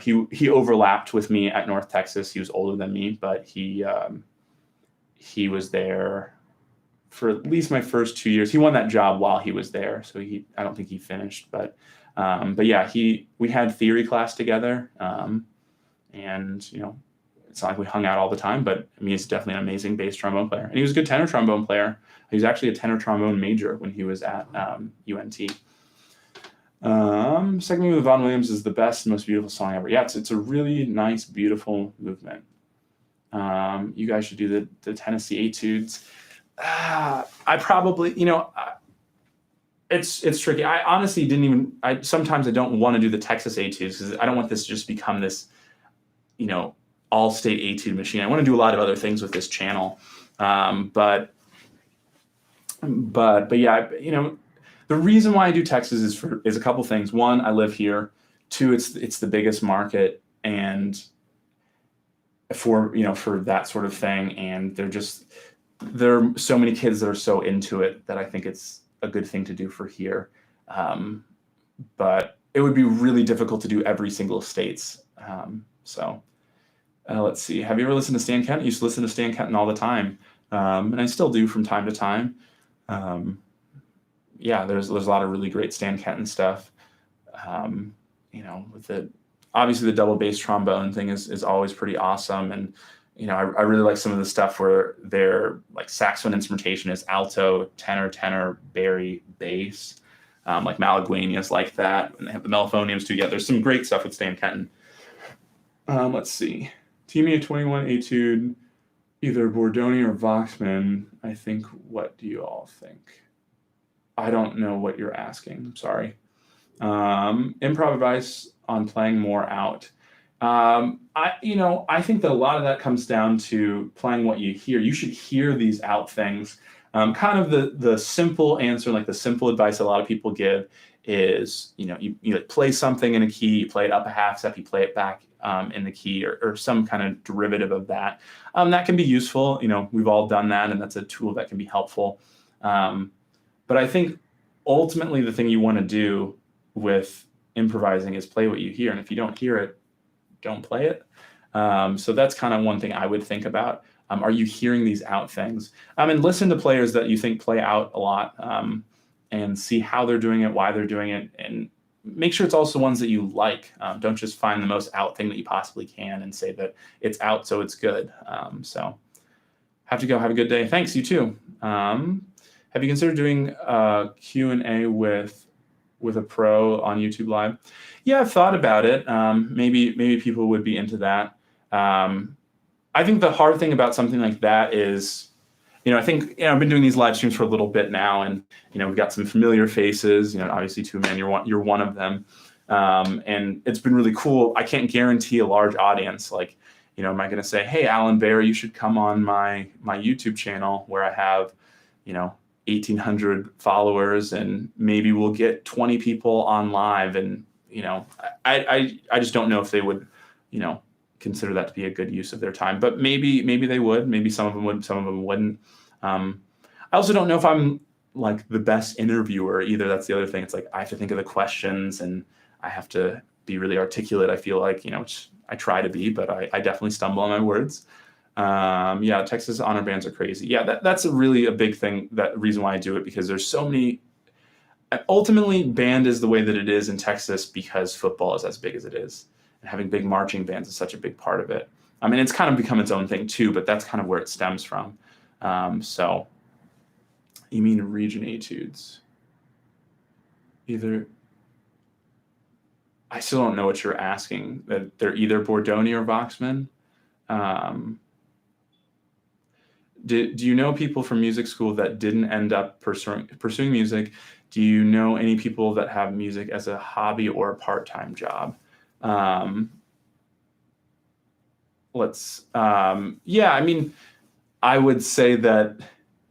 he overlapped with me at North Texas. He was older than me, but he was there for at least my first 2 years. He won that job while he was there, so I don't think he finished. But yeah, we had theory class together, and it's not like we hung out all the time. But I mean, he's definitely an amazing bass trombone player, and he was a good tenor trombone player. He was actually a tenor trombone major when he was at UNT. Second movement of Vaughan Williams is the best and most beautiful song ever. Yeah, it's a really nice, beautiful movement. You guys should do the Tennessee Etudes. I probably, it's tricky. I honestly sometimes I don't want to do the Texas Etudes because I don't want this to just become this, all-state etude machine. I want to do a lot of other things with this channel. But yeah, the reason why I do Texas is a couple things. One, I live here. Two, it's the biggest market, and for that sort of thing. And there are so many kids that are so into it that I think it's a good thing to do for here. But it would be really difficult to do every single state's. Let's see. Have you ever listened to Stan Kenton? I used to listen to Stan Kenton all the time, and I still do from time to time. Yeah, there's a lot of really great Stan Kenton stuff. With obviously the double bass trombone thing is always pretty awesome, and I really like some of the stuff where their like saxophone instrumentation is alto, tenor, bari, bass, like Malagueñas like that, and they have the mellophoniums too. Yeah, there's some great stuff with Stan Kenton. Let's see, Team 21 Etude, either Bordoni or Voxman. I think. What do you all think? I don't know what you're asking. I'm sorry. Improv advice on playing more out. I think that a lot of that comes down to playing what you hear. You should hear these out things. Kind of the simple answer, like the simple advice a lot of people give is, you like play something in a key, you play it up a half step, you play it back in the key or some kind of derivative of that. That can be useful. We've all done that, and that's a tool that can be helpful. But I think ultimately the thing you want to do with improvising is play what you hear. And if you don't hear it, don't play it. So that's kind of one thing I would think about. Are you hearing these out things? And listen to players that you think play out a lot, and see how they're doing it, why they're doing it, and make sure it's also ones that you like. Don't just find the most out thing that you possibly can and say that it's out, so it's good. So have to go. Have a good day. Thanks, you too. Have you considered doing Q&A with a pro on YouTube Live? Yeah, I've thought about it. Maybe people would be into that. I think the hard thing about something like that is, I think, I've been doing these live streams for a little bit now, and, we've got some familiar faces, obviously Two Man, you're one of them. And it's been really cool. I can't guarantee a large audience. Like, am I going to say, hey, Alan Baer, you should come on my YouTube channel where I have, 1,800 followers, and maybe we'll get 20 people on live. And, I just don't know if they would, consider that to be a good use of their time, but maybe they would. Maybe some of them would, some of them wouldn't. I also don't know if I'm like the best interviewer either. That's the other thing. It's like I have to think of the questions, and I have to be really articulate. I feel like, which I try to be, but I definitely stumble on my words. Yeah, Texas honor bands are crazy. Yeah, that's really a big thing. That reason why I do it, because there's so many. Ultimately, band is the way that it is in Texas because football is as big as it is. And having big marching bands is such a big part of it. I mean, it's kind of become its own thing too, but that's kind of where it stems from. So you mean region etudes? Either, I still don't know what you're asking. That they're either Bordoni or Voxman. Do you know people from music school that didn't end up pursuing music? Do you know any people that have music as a hobby or a part-time job? Yeah, I mean, I would say that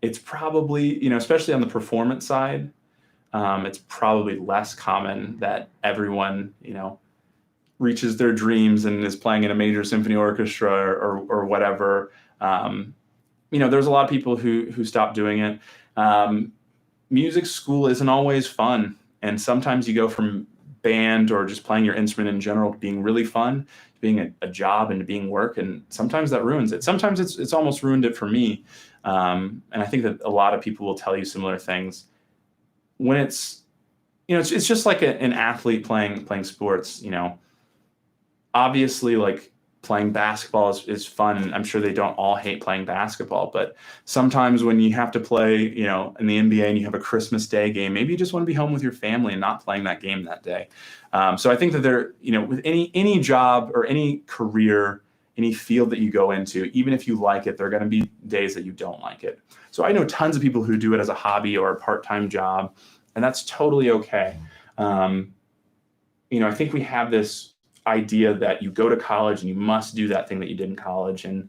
it's probably, especially on the performance side, it's probably less common that everyone, reaches their dreams and is playing in a major symphony orchestra or whatever. There's a lot of people who stop doing it. Music school isn't always fun. And sometimes you go from band or just playing your instrument in general to being really fun, to being a job and to being work. And sometimes that ruins it. Sometimes it's almost ruined it for me. And I think that a lot of people will tell you similar things. When it's just like an athlete playing sports, obviously like playing basketball is fun. I'm sure they don't all hate playing basketball, but sometimes when you have to play, in the NBA and you have a Christmas Day game, maybe you just want to be home with your family and not playing that game that day. So I think that there, with any job or any career, any field that you go into, even if you like it, there are going to be days that you don't like it. So I know tons of people who do it as a hobby or a part-time job, and that's totally okay. I think we have this idea that you go to college and you must do that thing that you did in college, and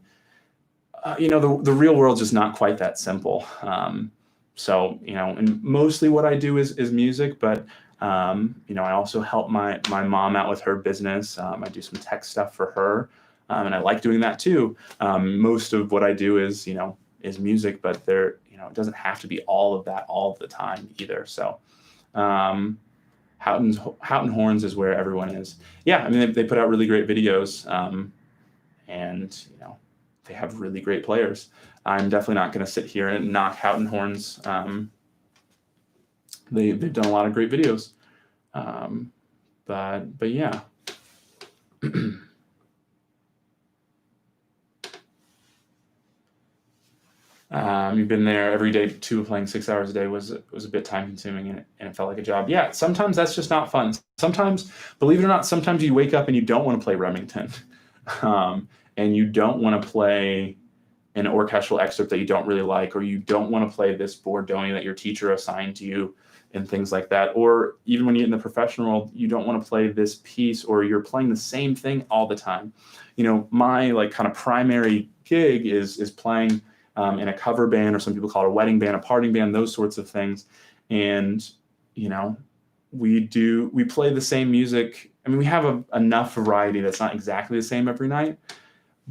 the real world's just not quite that simple. So and mostly what I do is music, but I also help my mom out with her business. I do some tech stuff for her, and I like doing that too. Most of what I do is music, but it doesn't have to be all of that all of the time either. So Houghton Horns is where everyone is. Yeah, I mean, they put out really great videos, and they have really great players. I'm definitely not going to sit here and knock Houghton Horns. They've done a lot of great videos, but yeah. You've been there every day too. Playing 6 hours a day was a bit time consuming, and it felt like a job. Yeah, sometimes that's just not fun. Sometimes, believe it or not, sometimes you wake up and you don't want to play Remington, and you don't want to play an orchestral excerpt that you don't really like, or you don't want to play this Bordoni that your teacher assigned to you, and things like that. Or even when you're in the professional world, you don't want to play this piece, or you're playing the same thing all the time. My like kind of primary gig is playing in a cover band, or some people call it a wedding band, a parting band, those sorts of things. And, we play the same music. I mean, we have enough variety that's not exactly the same every night,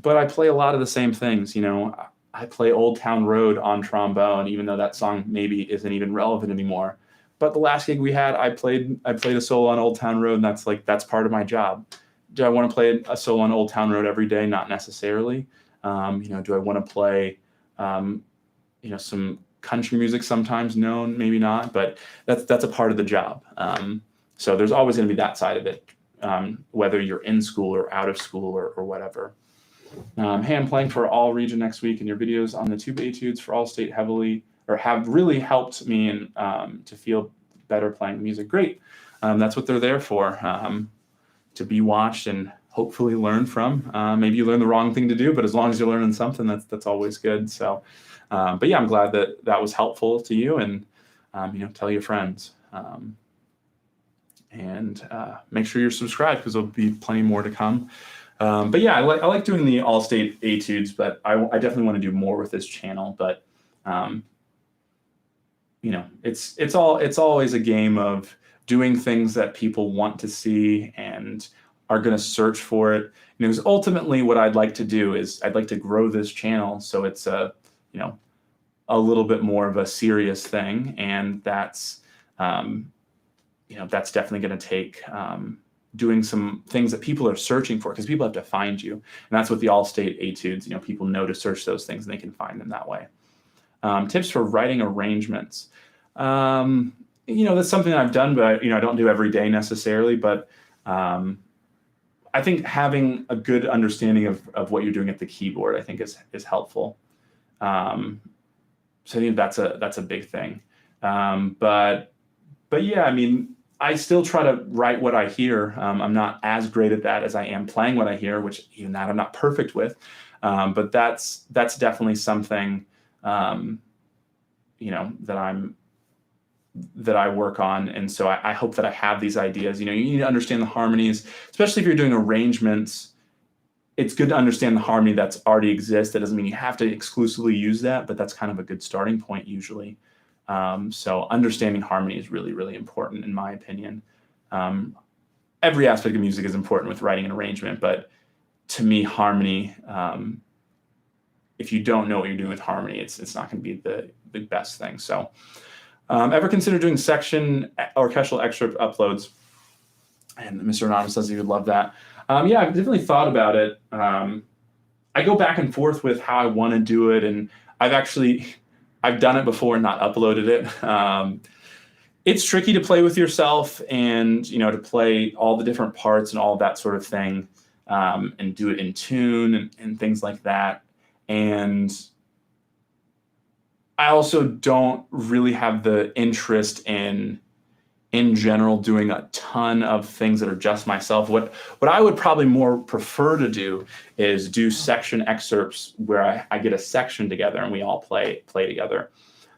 but I play a lot of the same things. I play Old Town Road on trombone, even though that song maybe isn't even relevant anymore. but the last gig we had, I played a solo on Old Town Road, and that's part of my job. Do I want to play a solo on Old Town Road every day? Not necessarily. Do I want to play, some country music sometimes? No, maybe not. But that's a part of the job. So there's always going to be that side of it, whether you're in school or out of school or whatever. Hey, I'm playing for all region next week, and your videos on the tuba etudes for all state have really helped me and to feel better playing music. Great. That's what they're there for, to be watched and hopefully learn from. Maybe you learn the wrong thing to do, but as long as you're learning something, that's always good. So, but yeah, I'm glad that was helpful to you, and tell your friends. And make sure you're subscribed, because there'll be plenty more to come. But yeah, I like doing the all-state etudes, but I definitely want to do more with this channel. But it's always a game of doing things that people want to see and are going to search for it. Because ultimately, what I'd like to do is I'd like to grow this channel so it's a little bit more of a serious thing, and that's that's definitely going to take doing some things that people are searching for, because people have to find you, and that's what the all-state etudes. People know to search those things, and they can find them that way. Tips for writing arrangements. That's something I've done, but I don't do every day necessarily. But I think having a good understanding of what you're doing at the keyboard, I think is helpful. So I think that's a big thing. But yeah, I still try to write what I hear. I'm not as great at that as I am playing what I hear, which even that I'm not perfect with. But that's definitely something that I work on. And so I hope that I have these ideas. You need to understand the harmonies, especially if you're doing arrangements. It's good to understand the harmony that's already exists. That doesn't mean you have to exclusively use that, but that's kind of a good starting point usually. So understanding harmony is really, really important, in my opinion. Every aspect of music is important with writing an arrangement, but to me, harmony, if you don't know what you're doing with harmony, it's not going to be the best thing. So ever consider doing section orchestral excerpt uploads? And Mr. Anonymous says he would love that. Yeah, I've definitely thought about it. I go back and forth with how I want to do it, and I've done it before and not uploaded it. It's tricky to play with yourself and, to play all the different parts and all that sort of thing, and do it in tune and things like that. And I also don't really have the interest in general doing a ton of things that are just myself. What I would probably more prefer to do is do section excerpts where I get a section together and we all play together.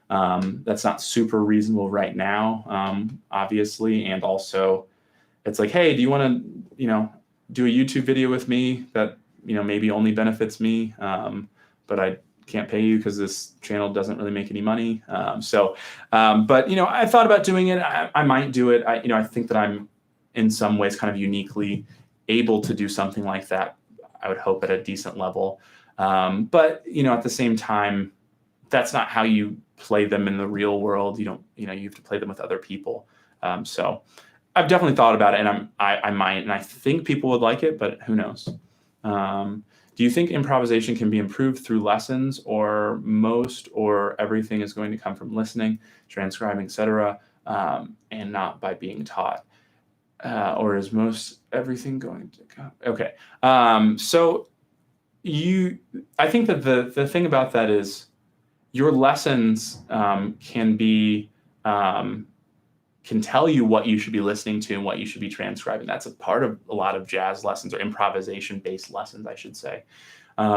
That's not super reasonable right now, obviously. And also it's like, hey, do you want to, do a YouTube video with me that, maybe only benefits me, but I can't pay you because this channel doesn't really make any money. But I thought about doing it. I might do it. I think that I'm in some ways kind of uniquely able to do something like that. I would hope at a decent level. But at the same time, that's not how you play them in the real world. You have to play them with other people. So I've definitely thought about it, and I might, and I think people would like it, but who knows? Do you think improvisation can be improved through lessons, or most or everything is going to come from listening, transcribing, etc., and not by being taught? Or is most everything going to come? Okay. So I think that the thing about that is your lessons can tell you what you should be listening to and what you should be transcribing. That's a part of a lot of jazz lessons, or improvisation-based lessons, I should say.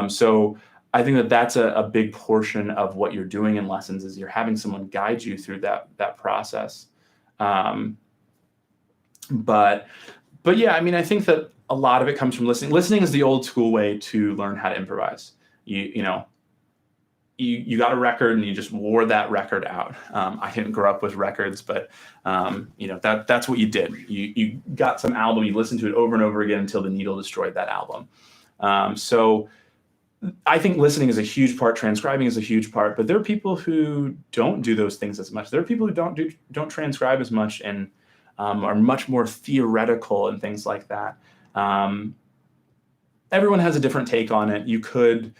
So I think that that's a big portion of what you're doing in lessons, is you're having someone guide you through that process. But yeah, I think that a lot of it comes from listening. Listening is the old school way to learn how to improvise. You got a record and you just wore that record out. I didn't grow up with records, but that's what you did. You got some album, you listened to it over and over again until the needle destroyed that album. So I think listening is a huge part, transcribing is a huge part, but there are people who don't do those things as much. There are people who don't transcribe as much and are much more theoretical and things like that. Everyone has a different take on it. You could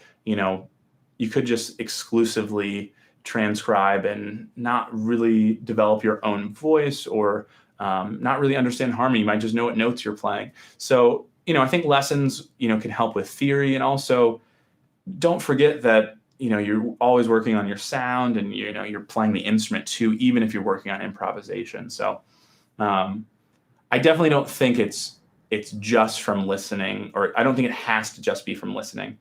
just exclusively transcribe and not really develop your own voice, or not really understand harmony. You might just know what notes you're playing. So, I think lessons, can help with theory, and also don't forget that, you're always working on your sound, and, you're playing the instrument too, even if you're working on improvisation. So I definitely don't think it's just from listening, or I don't think it has to just be from listening.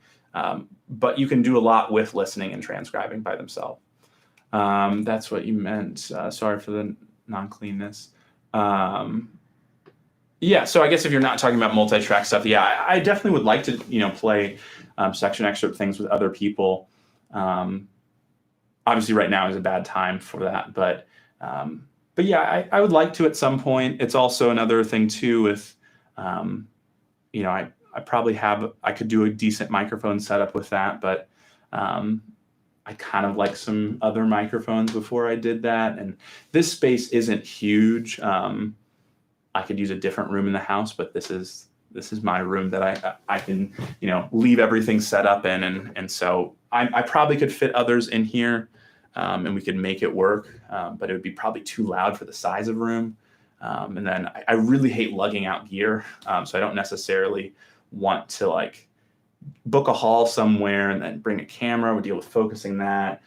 But you can do a lot with listening and transcribing by themselves. That's what you meant. Sorry for the non-cleanness. Yeah, so I guess if you're not talking about multi-track stuff, yeah, I definitely would like to, play section excerpt things with other people. Obviously, right now is a bad time for that, but yeah, I would like to at some point. It's also another thing too with, I probably I could do a decent microphone setup with that, but I kind of like some other microphones before I did that. And this space isn't huge. I could use a different room in the house, but this is my room that I can, leave everything set up in. And so I probably could fit others in here, and we could make it work. But it would be probably too loud for the size of room. And then I really hate lugging out gear. So I don't necessarily want to book a hall somewhere and then bring a camera. We deal with focusing that.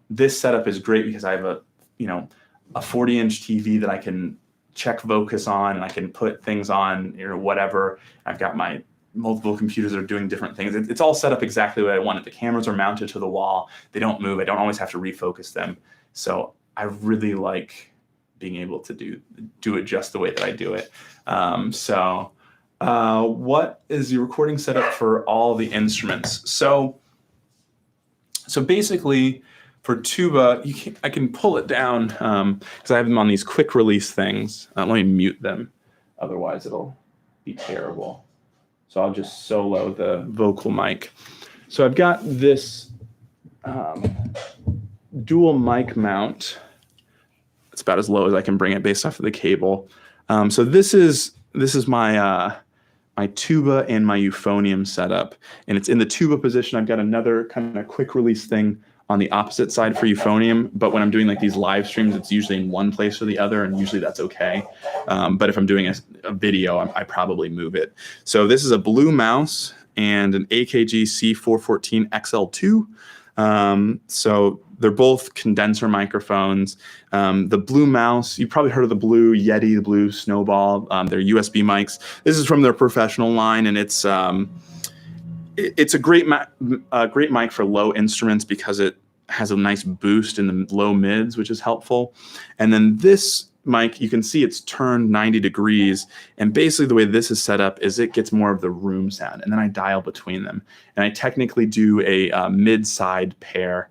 This setup is great because I have a 40-inch TV that I can check focus on, and I can put things on, whatever. I've got my multiple computers that are doing different things. It's all set up exactly what I wanted. The cameras are mounted to the wall. They don't move. I don't always have to refocus them. So I really like being able to do it just the way that I do it. What is your recording setup for all the instruments? So basically, for tuba, I can pull it down because I have them on these quick release things. Let me mute them, otherwise it'll be terrible. So I'll just solo the vocal mic. So I've got this dual mic mount. It's about as low as I can bring it based off of the cable. So this is my my tuba and my euphonium setup, and it's in the tuba position. I've got another kind of quick release thing on the opposite side for euphonium, but when I'm doing these live streams, it's usually in one place or the other, and usually that's okay. But if I'm doing a video, I probably move it. So this is a Blue Mouse and an AKG C414 XL2. So they're both condenser microphones. The Blue Mouse, you probably heard of the Blue Yeti, the Blue Snowball. They're USB mics. This is from their professional line, and it's a great mic for low instruments because it has a nice boost in the low mids, which is helpful. And then this mic, you can see it's turned 90 degrees. And basically the way this is set up is it gets more of the room sound, and then I dial between them. And I technically do a mid-side pair,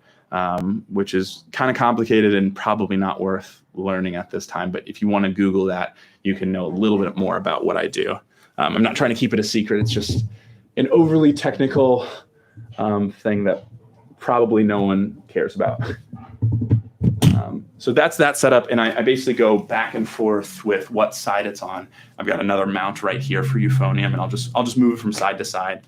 which is kind of complicated and probably not worth learning at this time. But if you want to Google that, you can know a little bit more about what I do. I'm not trying to keep it a secret. It's just an overly technical thing that probably no one cares about. So that's that setup, and I basically go back and forth with what side it's on. I've got another mount right here for euphonium, and I'll just move it from side to side.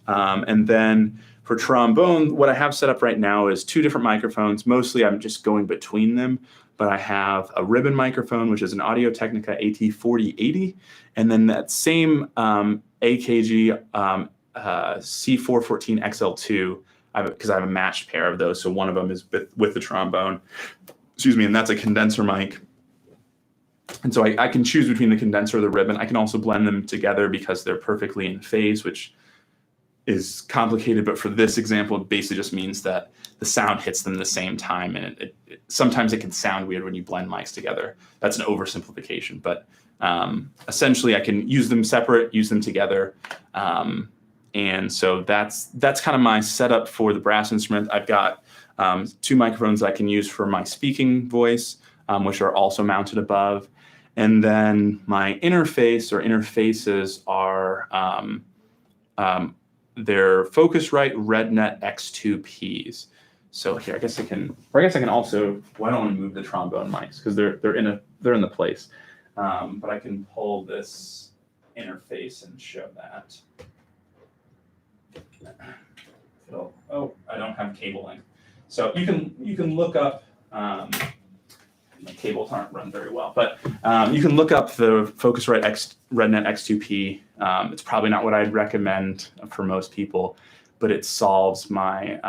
And then for trombone, what I have set up right now is two different microphones. Mostly I'm just going between them, but I have a ribbon microphone, which is an Audio-Technica AT4080, and then that same AKG C414 XL2, because I have a matched pair of those. So one of them is with the trombone, and that's a condenser mic. And so I can choose between the condenser or the ribbon. I can also blend them together because they're perfectly in phase, which is complicated. But for this example, it basically just means that the sound hits them at the same time. And sometimes it can sound weird when you blend mics together. That's an oversimplification. But essentially, I can use them separate, use them together. And so that's kind of my setup for the brass instrument. I've got two microphones I can use for my speaking voice, which are also mounted above. And then my interface or interfaces are they're Focusrite RedNet X2Ps. So here, I guess I can also. Well, I don't want to move the trombone mics because they're in the place. But I can pull this interface and show that. Oh, I don't have cable link. So you can look up. My cables aren't run very well, but you can look up the Focusrite RedNet X2P. It's probably not what I'd recommend for most people, but it solves my,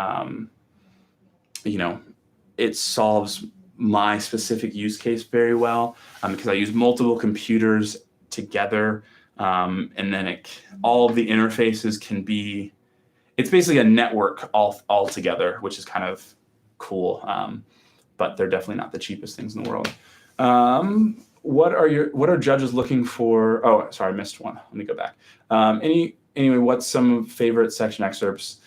it solves my specific use case very well because I use multiple computers together, and then all of the interfaces can be. It's basically a network all together, which is kind of cool. But they're definitely not the cheapest things in the world. What are judges looking for? Oh, sorry, I missed one. Let me go back. Anyway, what's some favorite section excerpts?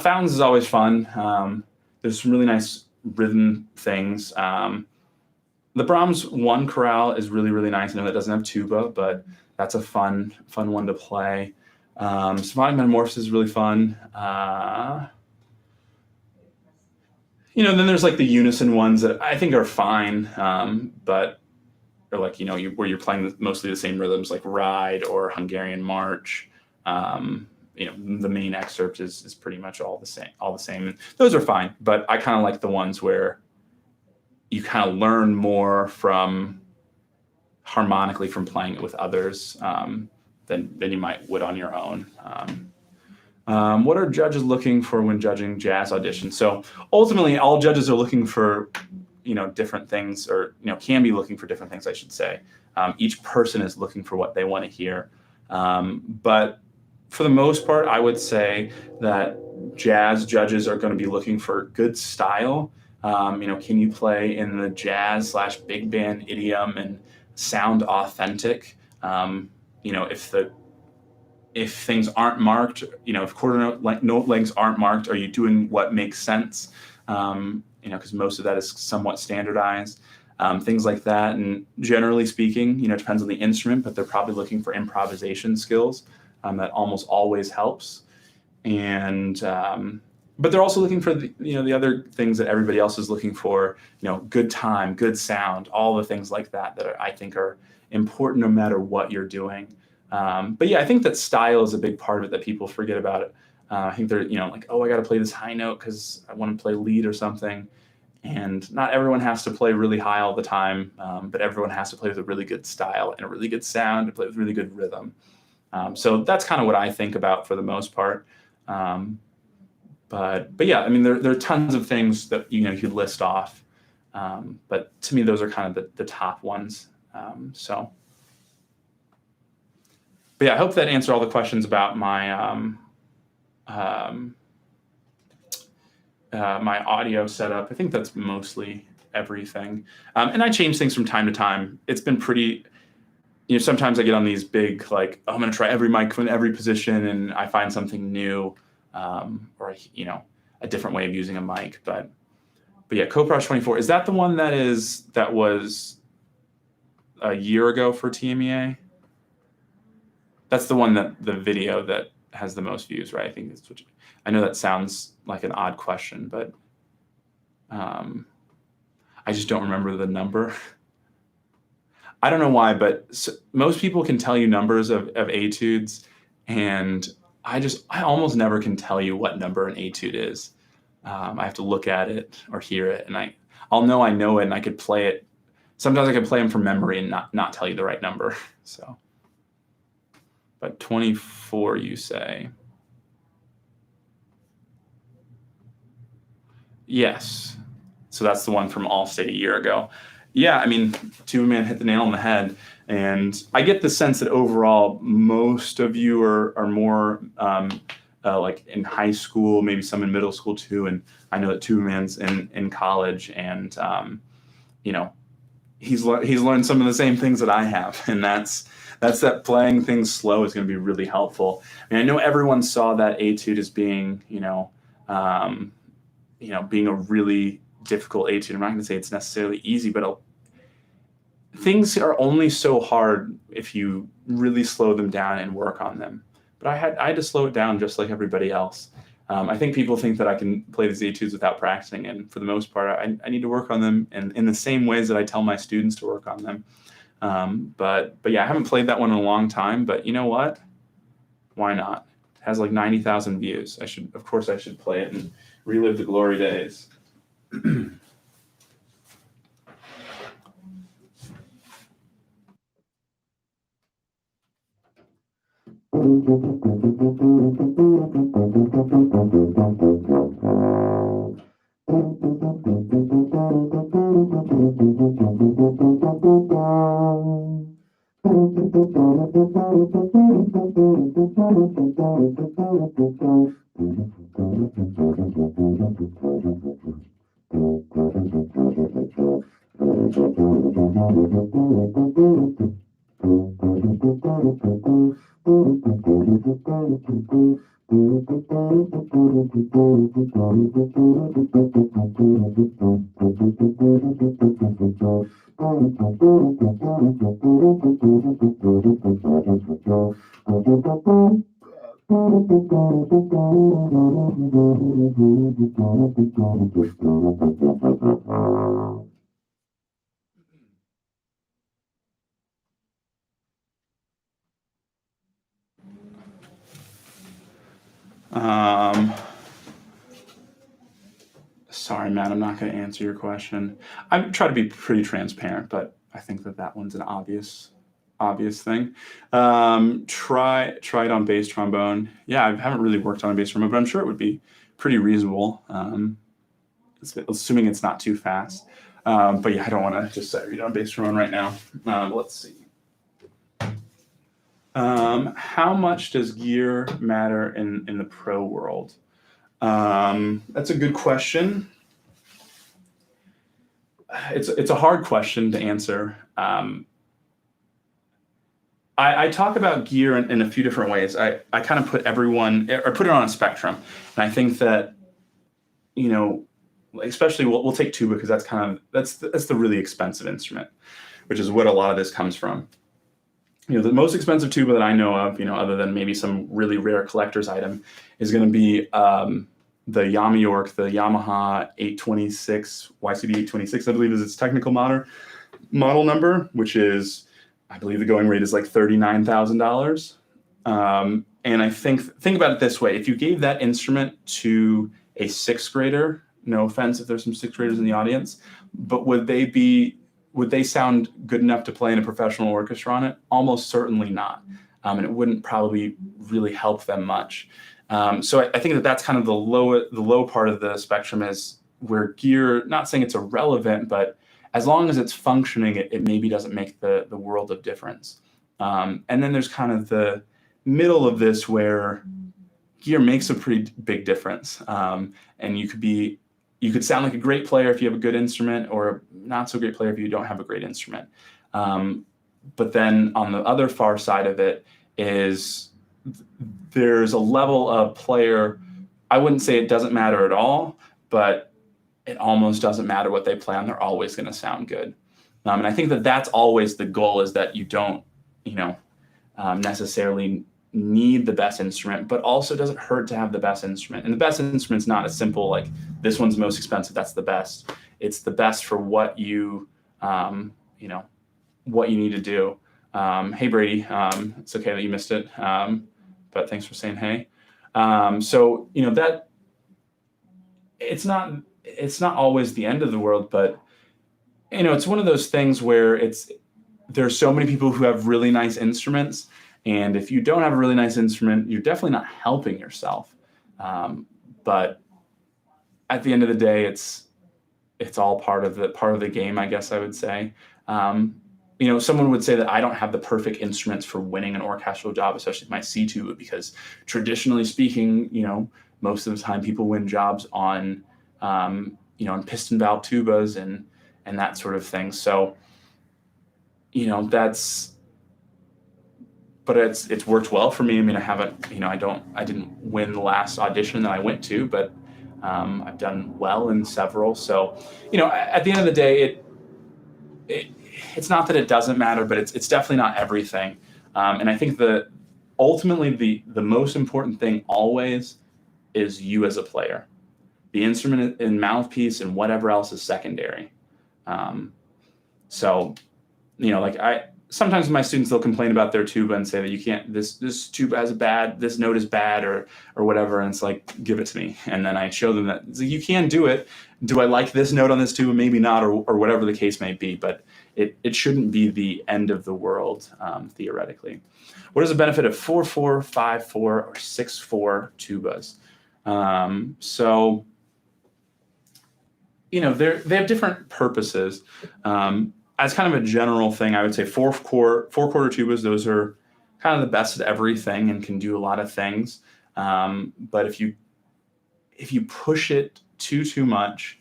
Fountains is always fun. There's some really nice rhythm things. The Brahms one chorale is really, really nice. I know that doesn't have tuba, but that's a fun one to play. Symphonic Metamorphosis is really fun. Then there's like the unison ones that I think are fine, but they're like, where you're playing mostly the same rhythms like Ride or Hungarian March. The main excerpt is pretty much all the same. And those are fine, but I kind of like the ones where you kind of learn more harmonically from playing it with others than you would on your own. What are judges looking for when judging jazz auditions? So ultimately, all judges are looking for, different things, or can be looking for different things, I should say. Each person is looking for what they want to hear, but for the most part, I would say that jazz judges are going to be looking for good style. Can you play in the jazz/big band idiom and sound authentic? If things aren't marked, if quarter note lengths aren't marked, are you doing what makes sense? Because most of that is somewhat standardized. Things like that. And generally speaking, it depends on the instrument, but they're probably looking for improvisation skills. That almost always helps. And but they're also looking for the other things that everybody else is looking for. Good time, good sound, all the things like that I think are important no matter what you're doing. But yeah, I think that style is a big part of it that people forget about it. I think they're, like, oh, I got to play this high note because I want to play lead or something. And not everyone has to play really high all the time, but everyone has to play with a really good style and a really good sound to play with really good rhythm. So that's kind of what I think about for the most part. But yeah, I mean, there are tons of things that, you could list off. But to me, those are kind of the top ones. But yeah, I hope that answered all the questions about my my audio setup. I think that's mostly everything. And I change things from time to time. It's been pretty, sometimes I get on these big, like, oh, I'm going to try every microphone, every position, and I find something new, or, a different way of using a mic. But yeah, Coprosh 24, is that the one that was a year ago for TMEA? That's the one that the video that has the most views, right? I think that's what I know that sounds like an odd question, but I just don't remember the number. I don't know why, but most people can tell you numbers of etudes, and I almost never can tell you what number an etude is. I have to look at it or hear it, and I'll know I know it, and I could play it. Sometimes I can play them from memory and not tell you the right number. So, but 24, you say? Yes. So that's the one from Allstate a year ago. Yeah, I mean, Tuba Man hit the nail on the head. And I get the sense that overall, most of you are more like in high school, maybe some in middle school too. And I know that Tuba Man's in college, and he's learned some of the same things that I have, and that's that playing things slow is going to be really helpful. I mean, I know everyone saw that etude as being being a really difficult etude. I'm not going to say it's necessarily easy, but things are only so hard if you really slow them down and work on them. but I had to slow it down just like everybody else. I think people think that I can play these etudes without practicing, and for the most part, I need to work on them in the same ways that I tell my students to work on them. But yeah, I haven't played that one in a long time, but you know what? Why not? It has like 90,000 views. Of course I should play it and relive the glory days. Sorry, Matt, I'm not going to answer your question. I try to be pretty transparent, but I think that one's an obvious thing. Try it on bass trombone. Yeah, I haven't really worked on a bass trombone, but I'm sure it would be pretty reasonable, assuming it's not too fast. But yeah, I don't want to just set read on bass trombone right now. Let's see. How much does gear matter in the pro world? That's a good question. It's a hard question to answer. I talk about gear in a few different ways. I kind of put put it on a spectrum, and I think that, especially we'll take tuba because that's the really expensive instrument, which is what a lot of this comes from. The most expensive tuba that I know of, other than maybe some really rare collector's item, is going to be the Yamayork, the Yamaha 826, YCB 826, I believe is its technical model number, which is, I believe the going rate is like $39,000. And I think about it this way: if you gave that instrument to a sixth grader, no offense if there's some sixth graders in the audience, but would they sound good enough to play in a professional orchestra on it? Almost certainly not. And it wouldn't probably really help them much. So I think that's kind of the low part of the spectrum, is where gear, not saying it's irrelevant, but as long as it's functioning, it maybe doesn't make the world of difference. And then there's kind of the middle of this where gear makes a pretty big difference. And you could sound like a great player if you have a good instrument, or a not so great player if you don't have a great instrument. But then on the other far side of it is there's a level of player, I wouldn't say it doesn't matter at all, but it almost doesn't matter what they play on. They're always going to sound good. And I think that's always the goal, is that you don't, necessarily need the best instrument, but also it doesn't hurt to have the best instrument. And the best instrument's not as simple like this one's most expensive, that's the best. It's the best for what you what you need to do. Hey Brady, it's okay that you missed it, but thanks for saying hey. So that it's not always the end of the world, but it's one of those things where there's so many people who have really nice instruments, and if you don't have a really nice instrument, you're definitely not helping yourself. But at the end of the day, it's all part of the game, I guess I would say. Someone would say that I don't have the perfect instruments for winning an orchestral job, especially my C tuba, because traditionally speaking, most of the time people win jobs on, on piston valve tubas and that sort of thing. So, but it's worked well for me. I mean, I didn't win the last audition that I went to, but I've done well in several. So, at the end of the day, it's not that it doesn't matter, but it's definitely not everything. And I think the ultimately the most important thing always is you as a player. The instrument and mouthpiece and whatever else is secondary. Um, so, like sometimes my students, they'll complain about their tuba and say that you can't, this tuba has this note is bad or whatever. And it's like, give it to me. And then I show them that you can do it. Do I like this note on this tuba? Maybe not, or whatever the case may be, but it shouldn't be the end of the world, theoretically. What is the benefit of 4/4, 5/4, or 6/4 tubas? So, they have different purposes. As kind of a general thing, I would say four-quarter tubas, those are kind of the best at everything and can do a lot of things. But if you push it too much,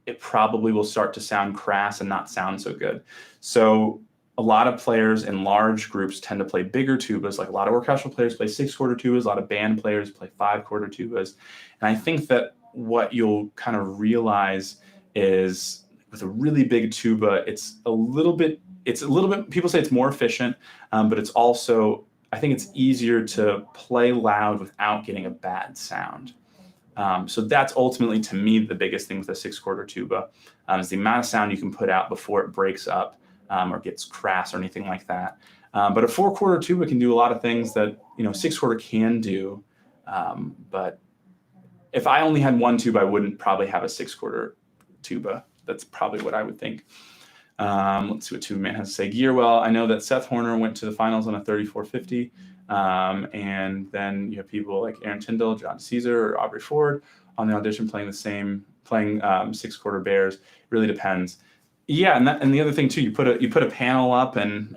it probably will start to sound crass and not sound so good. So a lot of players in large groups tend to play bigger tubas. Like a lot of orchestral players play 6/4 tubas. A lot of band players play 5/4 tubas. And I think that what you'll kind of realize is with a really big tuba, it's a little bit, people say it's more efficient, but it's also, I think it's easier to play loud without getting a bad sound. So that's ultimately, to me, the biggest thing with a 6/4 tuba, is the amount of sound you can put out before it breaks up or gets crass or anything like that. But a 4/4 tuba can do a lot of things that 6/4 can do. But if I only had one tuba, I wouldn't probably have a 6/4 tuba. That's probably what I would think. Let's see what Tuba Man has to say. Gear, well, I know that Seth Horner went to the finals on a 3450. And then you have people like Aaron Tyndall, John Caesar, or Aubrey Ford on the audition playing 6/4 Bears. It really depends. Yeah, and the other thing too, you put a panel up and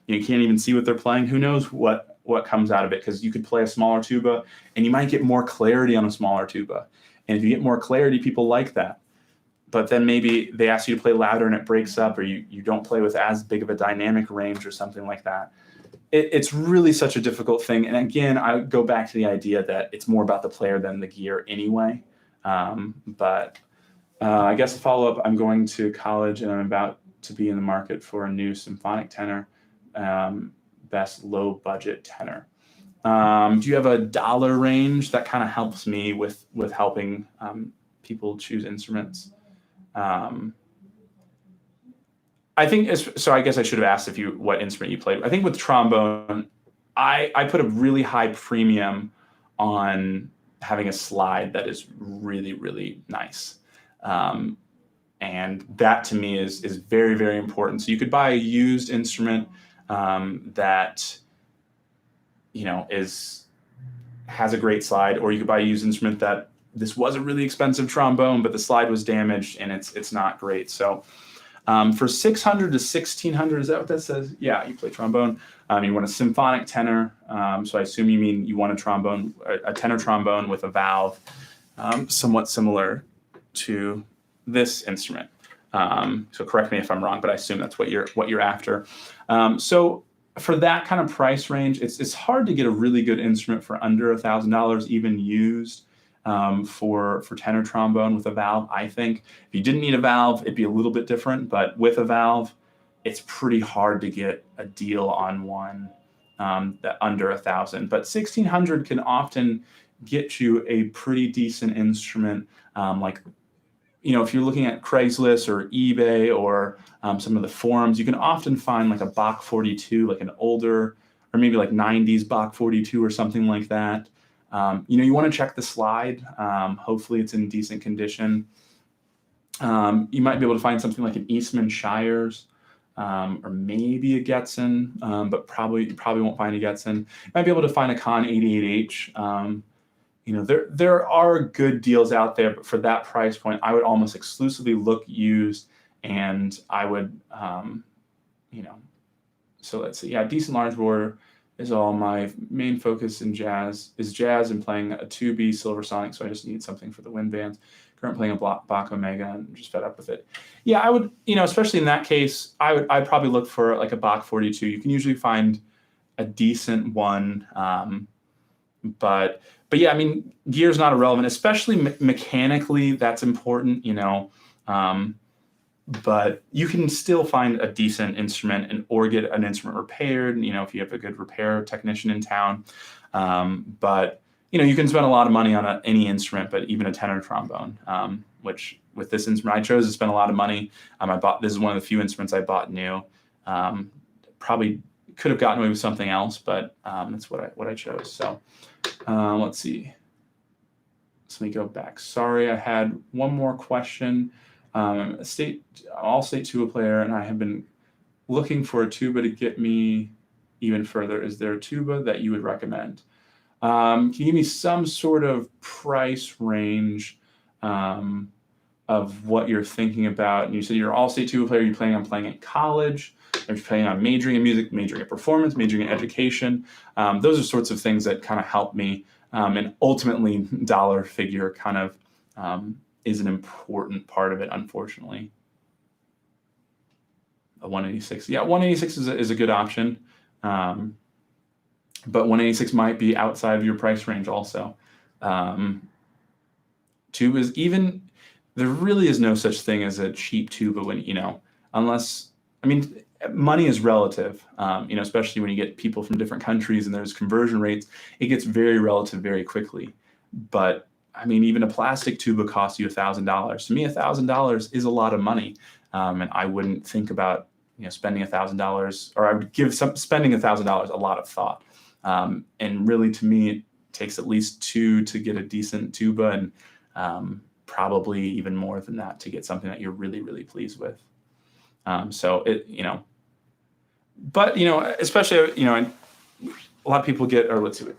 you can't even see what they're playing. Who knows what comes out of it? Because you could play a smaller tuba and you might get more clarity on a smaller tuba. And if you get more clarity, people like that. But then maybe they ask you to play louder and it breaks up, or you don't play with as big of a dynamic range or something like that. It's really such a difficult thing. And again, I go back to the idea that it's more about the player than the gear anyway. But I guess a follow-up, I'm going to college and I'm about to be in the market for a new symphonic tenor, best low budget tenor. Do you have a dollar range? That kind of helps me with helping people choose instruments. I think so. I guess I should have asked what instrument you played. I think with trombone, I put a really high premium on having a slide that is really, really nice. And that to me is very, very important. So you could buy a used instrument that has a great slide, or you could buy a used instrument that this was a really expensive trombone, but the slide was damaged and it's not great. So for 600 to 1600, is that what that says? Yeah, you play trombone. You want a symphonic tenor. So I assume you mean you want a tenor trombone with a valve, somewhat similar to this instrument. So correct me if I'm wrong, but I assume that's what you're after. So for that kind of price range, it's hard to get a really good instrument for under $1,000, even used. For tenor trombone with a valve. I think if you didn't need a valve, it'd be a little bit different, but with a valve, it's pretty hard to get a deal on one that under $1,000. But 1,600 can often get you a pretty decent instrument. If you're looking at Craigslist or eBay or some of the forums, you can often find like a Bach 42, like an older, or maybe like 90s Bach 42 or something like that. You want to check the slide. Hopefully it's in decent condition. You might be able to find something like an Eastman Shires or maybe a Getzen, but you probably won't find a Getzen. You might be able to find a Conn 88H. There are good deals out there, but for that price point, I would almost exclusively look used, and I would, so let's see. Yeah, decent large bore is all. My main focus in jazz and playing a 2B Silver Sonic, so I just need something for the wind bands. Currently playing a Bach Omega and I'm just fed up with it. Yeah, I would, especially in that case, I'd probably look for like a Bach 42. You can usually find a decent one, but yeah, I mean, gear's not irrelevant, especially mechanically. That's important, but you can still find a decent instrument or get an instrument repaired, if you have a good repair technician in town. But you can spend a lot of money on any instrument, but even a tenor trombone, which with this instrument I chose to spend a lot of money. This is one of the few instruments I bought new. Probably could have gotten away with something else, but that's what I chose. So let's see. So let me go back. Sorry, I had one more question. All-state tuba player, and I have been looking for a tuba to get me even further. Is there a tuba that you would recommend? Can you give me some sort of price range of what you're thinking about? And you said you're an all-state tuba player. Are you planning on playing in college? Are you planning on majoring in music, majoring in performance, majoring in education? Those are sorts of things that kind of help me. And ultimately, dollar figure kind of is an important part of it, unfortunately. A 186. Yeah, 186 is a good option. But 186 might be outside of your price range also. Tubas, there really is no such thing as a cheap tuba when, money is relative, especially when you get people from different countries and there's conversion rates, it gets very relative very quickly. But even a plastic tuba costs you $1,000. To me, $1,000 is a lot of money. And I wouldn't think about, spending $1,000, or I would give spending $1,000 a lot of thought. And really, to me, it takes at least two to get a decent tuba, and probably even more than that to get something that you're really, really pleased with. But especially, a lot of people get, or let's see what,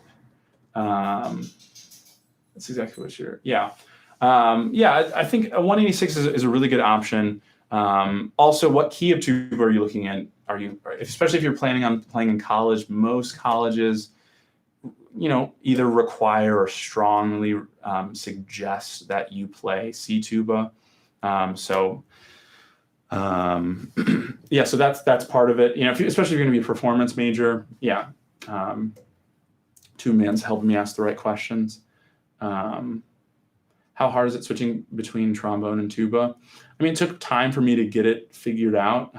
that's exactly what I think a 186 is a really good option. Also, what key of tuba are you looking at? Especially if you're planning on playing in college, most colleges, either require or strongly suggest that you play C tuba. So that's part of it. Especially if you're going to be a performance major. Yeah. Two man's helping me ask the right questions. How hard is it switching between trombone and tuba? It took time for me to get it figured out.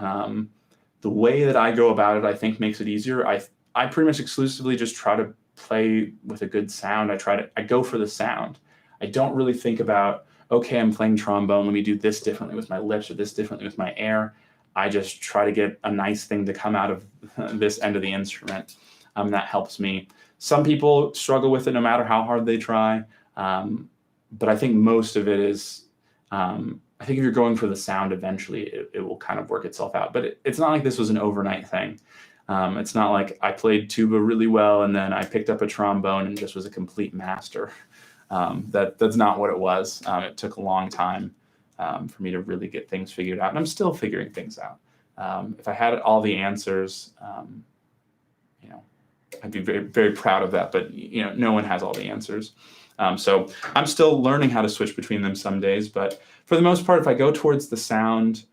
The way that I go about it, I think, makes it easier. I pretty much exclusively just try to play with a good sound. I go for the sound. I don't really think about, okay, I'm playing trombone, let me do this differently with my lips or this differently with my air. I just try to get a nice thing to come out of this end of the instrument. That helps me. Some people struggle with it no matter how hard they try. But I think most of it is, I think if you're going for the sound, eventually it will kind of work itself out. But it's not like this was an overnight thing. It's not like I played tuba really well and then I picked up a trombone and just was a complete master. That's not what it was. It took a long time for me to really get things figured out. And I'm still figuring things out. If I had all the answers, I'd be very, very proud of that. But, no one has all the answers. So I'm still learning how to switch between them some days. But for the most part, if I go towards the sound,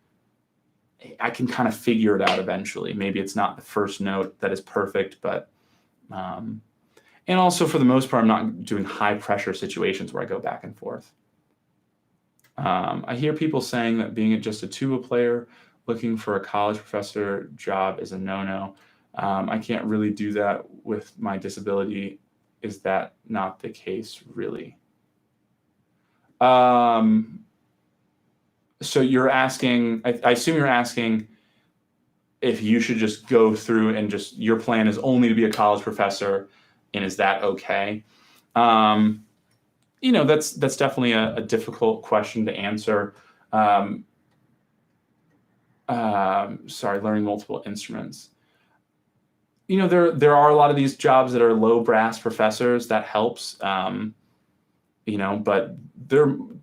I can kind of figure it out eventually. Maybe it's not the first note that is perfect, but and also for the most part, I'm not doing high pressure situations where I go back and forth. I hear people saying that being just a tuba player looking for a college professor job is a no-no. I can't really do that with my disability. Is that not the case, really? So you're asking, I assume you're asking if you should just go through and your plan is only to be a college professor, and is that okay? That's definitely a difficult question to answer. Learning multiple instruments. There are a lot of these jobs that are low brass professors. That helps. But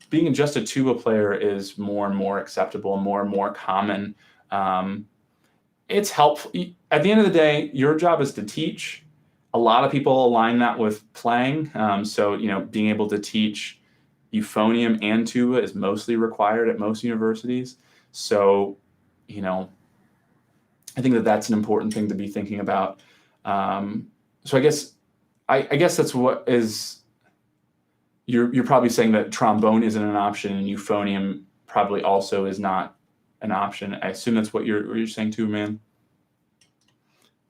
being just a tuba player is more and more acceptable, more and more common. It's helpful. At the end of the day, your job is to teach. A lot of people align that with playing. So, being able to teach euphonium and tuba is mostly required at most universities. So, I think that's an important thing to be thinking about. So I guess that's what is. You're probably saying that trombone isn't an option and euphonium probably also is not an option. I assume that's what you're saying too, man.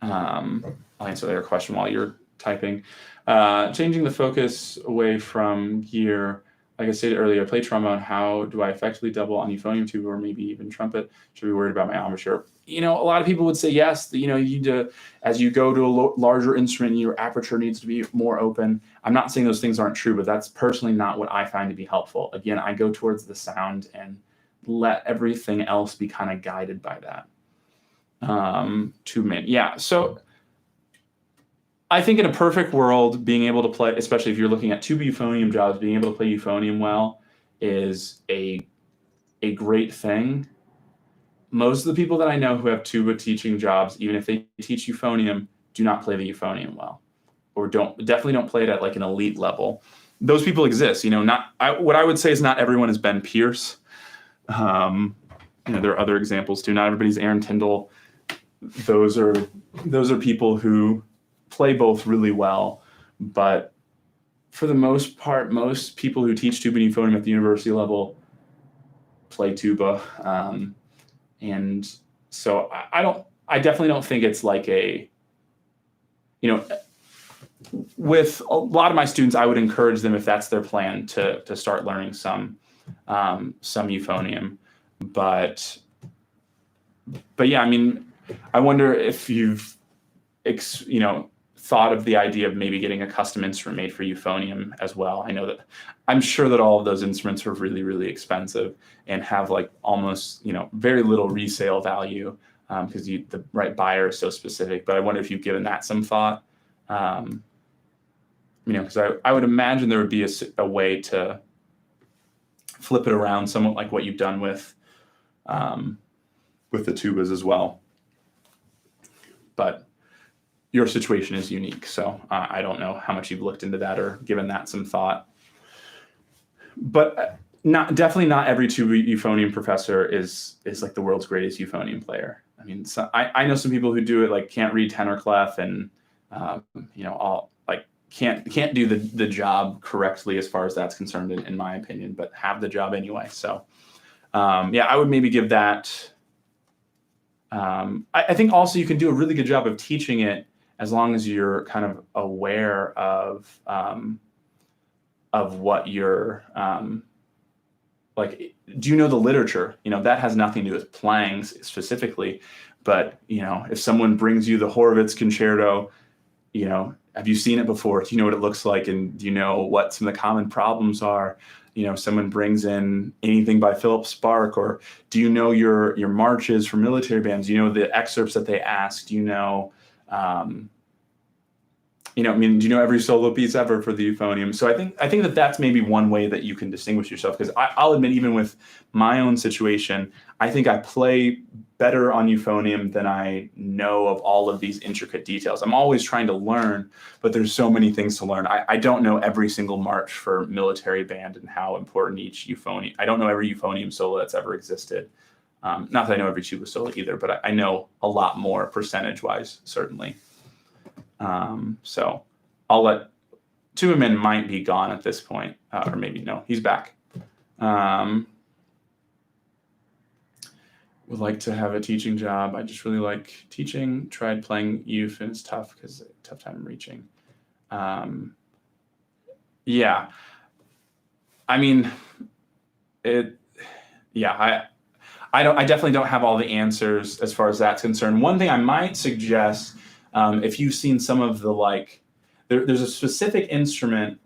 I'll answer your question while you're typing. Changing the focus away from gear. Like I stated earlier, I play trombone. How do I effectively double on euphonium tuba or maybe even trumpet? Should be worried about my embouchure. A lot of people would say yes. You need to, as you go to a larger instrument, your aperture needs to be more open. I'm not saying those things aren't true, but that's personally not what I find to be helpful. Again, I go towards the sound and let everything else be kind of guided by that. Tube man. Yeah. So I think in a perfect world, being able to play, especially if you're looking at tuba euphonium jobs, being able to play euphonium well is a great thing. Most of the people that I know who have tuba teaching jobs, even if they teach euphonium, do not play the euphonium well, or definitely don't play it at like an elite level. Those people exist. What I would say is not everyone is Ben Pierce. There are other examples too. Not everybody's Aaron Tyndall. Those are people who play both really well, but for the most part, most people who teach tuba and euphonium at the university level play tuba, and so I definitely don't think it's like with a lot of my students, I would encourage them, if that's their plan, to start learning some euphonium, but yeah, I wonder if you've thought of the idea of maybe getting a custom instrument made for euphonium as well. I'm sure that all of those instruments are really, really expensive and have like almost, very little resale value because the right buyer is so specific. But I wonder if you've given that some thought, because I would imagine there would be a way to flip it around somewhat like what you've done with the tubas as well. But your situation is unique, so I don't know how much you've looked into that or given that some thought. But definitely not every tuba euphonium professor is like the world's greatest euphonium player. I know some people who do it, like can't read tenor clef and all like can't do the job correctly as far as that's concerned, in my opinion, but have the job anyway. So I would maybe give that. I think also you can do a really good job of teaching it as long as you're kind of aware of what you're like. Do you know the literature? That has nothing to do with playing specifically, but if someone brings you the Horowitz concerto, have you seen it before? Do you know what it looks like, and do you know what some of the common problems are? Someone brings in anything by Philip Spark, or do you know your marches for military bands? Do you know the excerpts that they ask? Do you know, do you know every solo piece ever for the euphonium? So I think that's maybe one way that you can distinguish yourself, because I'll admit, even with my own situation, I think I play better on euphonium than I know of all of these intricate details. I'm always trying to learn, but there's so many things to learn. I don't know every single march for military band and how important each euphonium. I don't know every euphonium solo that's ever existed. Not that I know every tuba solo either, but I know a lot more percentage-wise, certainly. So I'll let Tuba Man might be gone at this point, or maybe no, he's back. Would like to have a teaching job. I just really like teaching. Tried playing youth, and it's tough because tough time reaching. Yeah, I definitely don't have all the answers as far as that's concerned. One thing I might suggest, if you've seen some of the there's a specific instrument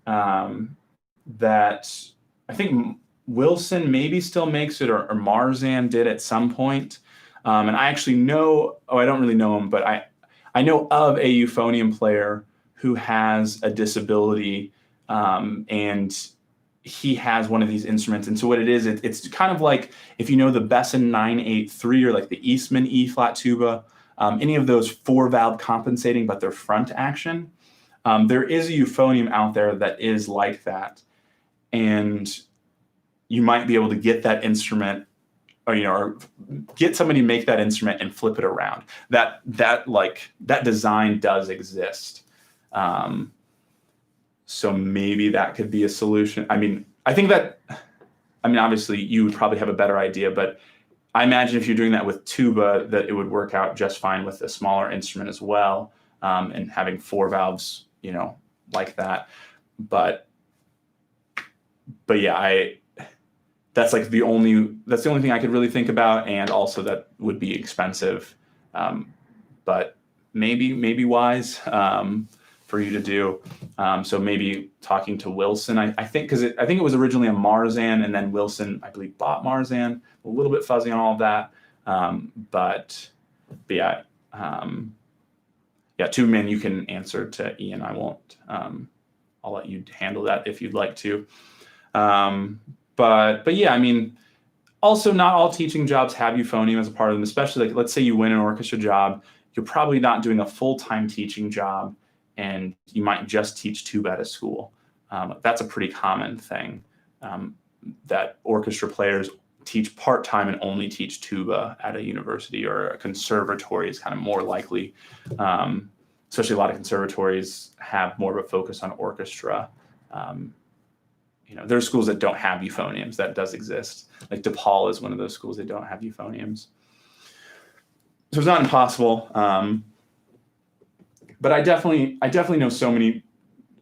that I think Wilson maybe still makes it, or Marzan did at some point. And I actually know, I don't really know him, but I know of a euphonium player who has a disability, and he has one of these instruments. And so what it is, it's kind of like if you know the Besson 983 or like the Eastman E-flat tuba, any of those 4-valve compensating, but they're front action. There is a euphonium out there that is like that. And you might be able to get that instrument, or get somebody to make that instrument and flip it around. That design does exist. So maybe that could be a solution. I think obviously you would probably have a better idea, but I imagine if you're doing that with tuba, that it would work out just fine with a smaller instrument as well, and having 4 valves, like that. But yeah, that's like the only thing I could really think about, and also that would be expensive, but maybe wise for you to do. So maybe talking to Wilson, I think, because I think it was originally a Marzan, and then Wilson, I believe, bought Marzan. A little bit fuzzy on all of that, but yeah, Tuba Man, you can answer to Ian. I won't. I'll let you handle that if you'd like to. But yeah, I mean, also not all teaching jobs have euphonium as a part of them, especially like, let's say you win an orchestra job, you're probably not doing a full-time teaching job, and you might just teach tuba at a school. That's a pretty common thing, that orchestra players teach part-time and only teach tuba at a university or a conservatory is kind of more likely. Especially a lot of conservatories have more of a focus on orchestra. There are schools that don't have euphoniums. That does exist. Like DePaul is one of those schools that don't have euphoniums. So it's not impossible. But I definitely know so many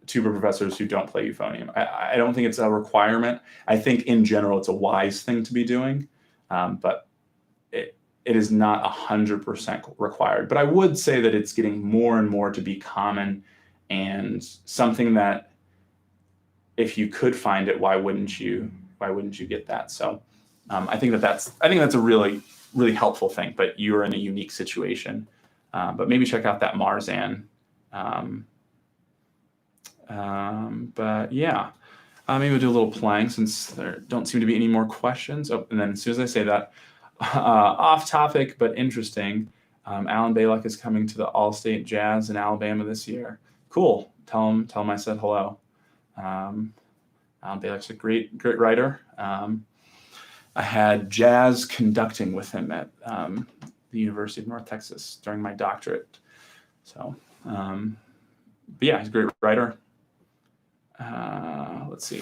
tuba professors who don't play euphonium. I don't think it's a requirement. I think in general it's a wise thing to be doing, but it is not 100% required. But I would say that it's getting more and more to be common, and something that, if you could find it, why wouldn't you get that? So I think that's a really, really helpful thing, but you're in a unique situation. But maybe check out that Marzan. But yeah, maybe we'll do a little playing since there don't seem to be any more questions. Oh, and then as soon as I say that, off topic but interesting, Alan Bayluck is coming to the All-State Jazz in Alabama this year. Cool. Tell him I said hello. Alan Bayluck's a great writer. I had jazz conducting with him at the University of North Texas during my doctorate. So, but yeah, he's a great writer. Let's see.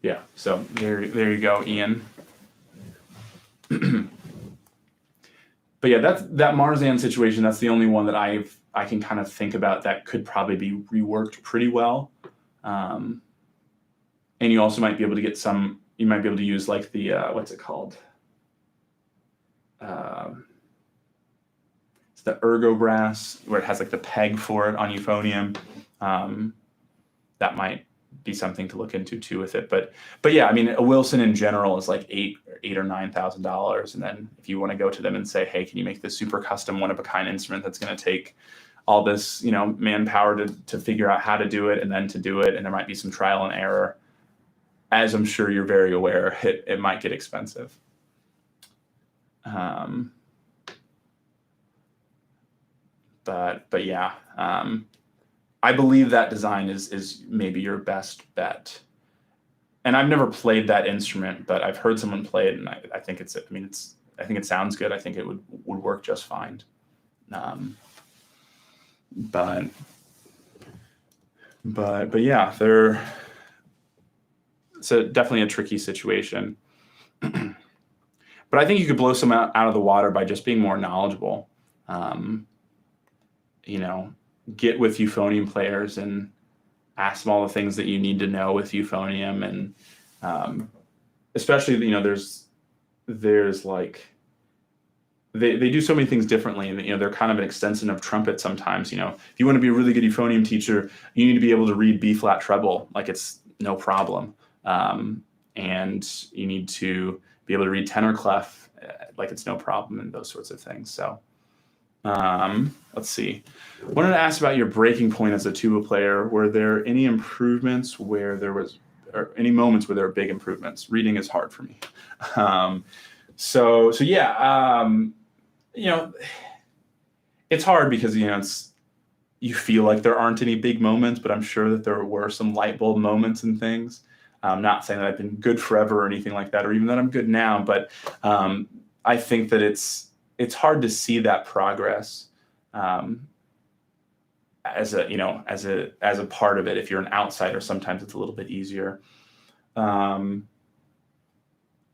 Yeah, so there you go, Ian. But yeah, that Marzan situation, that's the only one that I can kind of think about that could probably be reworked pretty well. And you also might be able to get you might be able to use like the, what's it called? It's the ergo brass, where it has like the peg for it on euphonium. That might be something to look into too with it. But yeah, I mean, a Wilson in general is like $8,000 or $9,000. And then if you want to go to them and say, hey, can you make this super custom one of a kind instrument that's going to take all this, manpower to figure out how to do it and then to do it, and there might be some trial and error, as I'm sure you're very aware, it might get expensive. But yeah, I believe that design is maybe your best bet. And I've never played that instrument, but I've heard someone play it, and I think I think it sounds good. I think it would work just fine. But yeah, it's definitely a tricky situation. But I think you could blow some out of the water by just being more knowledgeable. Get with euphonium players and ask them all the things that you need to know with euphonium, and especially there's like they do so many things differently, and they're kind of an extension of trumpet sometimes. If you want to be a really good euphonium teacher, you need to be able to read B flat treble like it's no problem, and you need to be able to read tenor clef like it's no problem, and those sorts of things. So let's see. I wanted to ask about your breaking point as a tuba player. Were there any improvements or any moments where there were big improvements? Reading is hard for me. So yeah, it's hard because, you feel like there aren't any big moments, but I'm sure that there were some light bulb moments and things. I'm not saying that I've been good forever or anything like that, or even that I'm good now, but I think that it's hard to see that progress as a, as a part of it. If you're an outsider, sometimes it's a little bit easier. Um,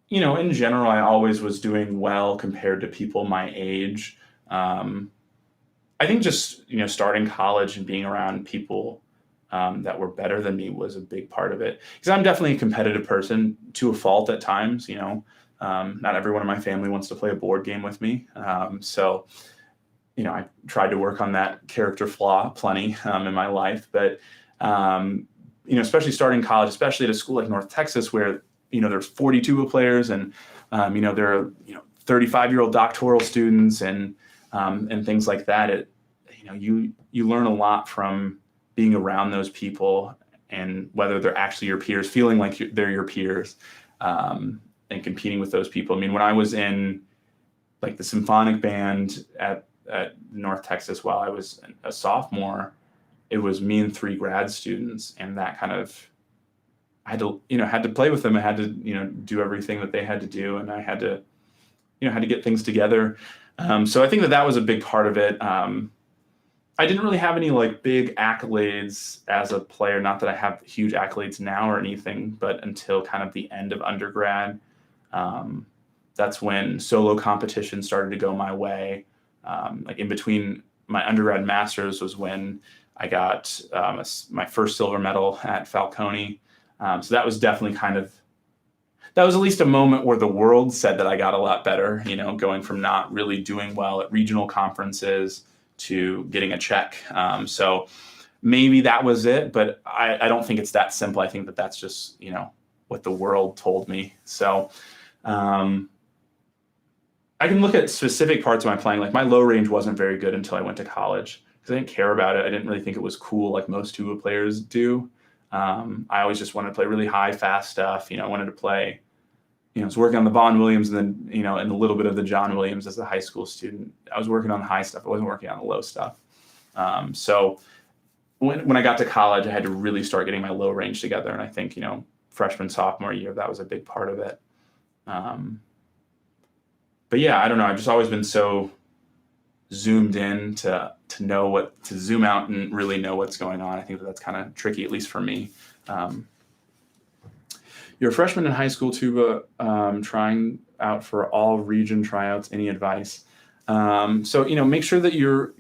in general, I always was doing well compared to people my age. Um, I think just, starting college and being around people that were better than me was a big part of it. Because I'm definitely a competitive person to a fault at times. Not everyone in my family wants to play a board game with me. So, I tried to work on that character flaw plenty in my life. But, especially starting college, especially at a school like North Texas, where, there's 40 tuba players and, there are, 35-year-old doctoral students and things like that. You learn a lot from being around those people, and whether they're actually your peers, feeling like they're your peers, and competing with those people. I mean, when I was in like the symphonic band at North Texas while I was a sophomore, it was me and 3 grad students, and that kind of, I had to play with them. I had to, do everything that they had to do, and I had to, get things together. So I think that was a big part of it. I didn't really have any like big accolades as a player. Not that I have huge accolades now or anything, but until kind of the end of undergrad, that's when solo competition started to go my way. Like in between my undergrad and master's was when I got my first silver medal at Falcone. So that was definitely that was at least a moment where the world said that I got a lot better, going from not really doing well at regional conferences to getting a check. So maybe that was it, but I don't think it's that simple. I think that that's just, what the world told me. So I can look at specific parts of my playing. Like my low range wasn't very good until I went to college because I didn't care about it. I didn't really think it was cool like most tuba players do. I always just wanted to play really high, fast stuff. I wanted to play, I was working on the Vaughan Williams and then, and a little bit of the John Williams as a high school student. I was working on the high stuff. I wasn't working on the low stuff. So when I got to college, I had to really start getting my low range together. And I think, freshman, sophomore year, that was a big part of it. But yeah, I don't know. I've just always been so zoomed in to zoom out and really know what's going on. I think that's kind of tricky, at least for me. You're a freshman in high school tuba, trying out for all region tryouts. Any advice? So make sure that you're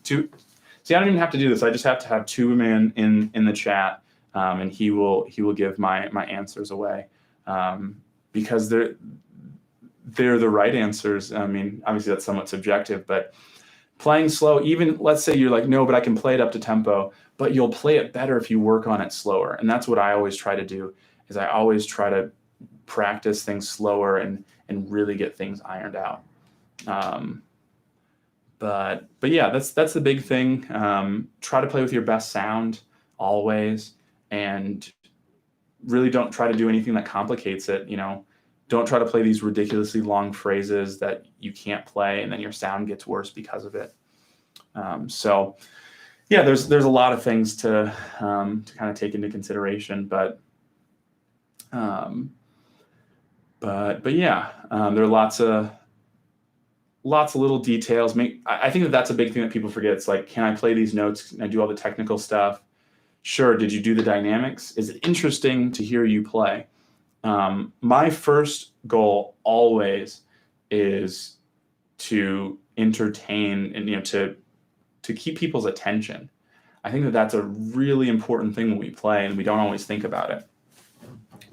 see. I don't even have to do this. I just have to have Tuba Man in the chat, and he will give my answers away, because they're the right answers. I mean, obviously that's somewhat subjective, but playing slow, even let's say you're like, no, but I can play it up to tempo, but you'll play it better if you work on it slower. And that's what I always try to do, is I always try to practice things slower and really get things ironed out. But yeah, that's the big thing. Try to play with your best sound always, and really don't try to do anything that complicates it. Don't try to play these ridiculously long phrases that you can't play, and then your sound gets worse because of it. So yeah, there's a lot of things to kind of take into consideration, but yeah, there are lots of little details. I think that's a big thing that people forget. It's like, can I play these notes? Can I do all the technical stuff? Sure. Did you do the dynamics? Is it interesting to hear you play? My first goal always is to entertain and, to keep people's attention. I think that's a really important thing when we play, and we don't always think about it.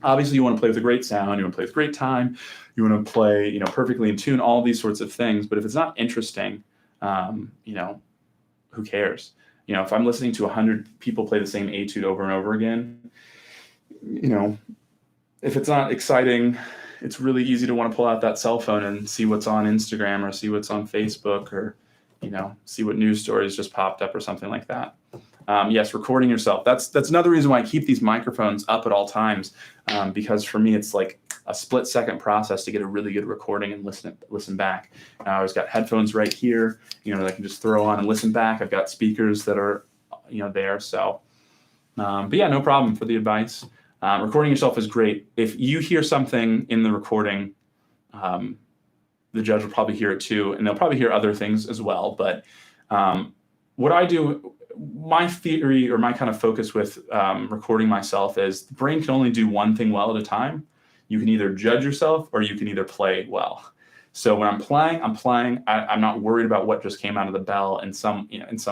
Obviously, you want to play with a great sound, you want to play with great time, you want to play, perfectly in tune, all these sorts of things. But if it's not interesting, who cares? If I'm listening to 100 people play the same etude over and over again, if it's not exciting, it's really easy to want to pull out that cell phone and see what's on Instagram or see what's on Facebook or, see what news stories just popped up or something like that. Yes, recording yourself. That's another reason why I keep these microphones up at all times, because for me, it's like a split-second process to get a really good recording and listen back. I always got headphones right here, that I can just throw on and listen back. I've got speakers that are, there. So, but yeah, no problem for the advice. Recording yourself is great. If you hear something in the recording, the judge will probably hear it too, and they'll probably hear other things as well. But what I do, my theory or my kind of focus with recording myself is the brain can only do one thing well at a time. You can either judge yourself or you can either play well. So when I'm playing, I'm not worried about what just came out of the bell in some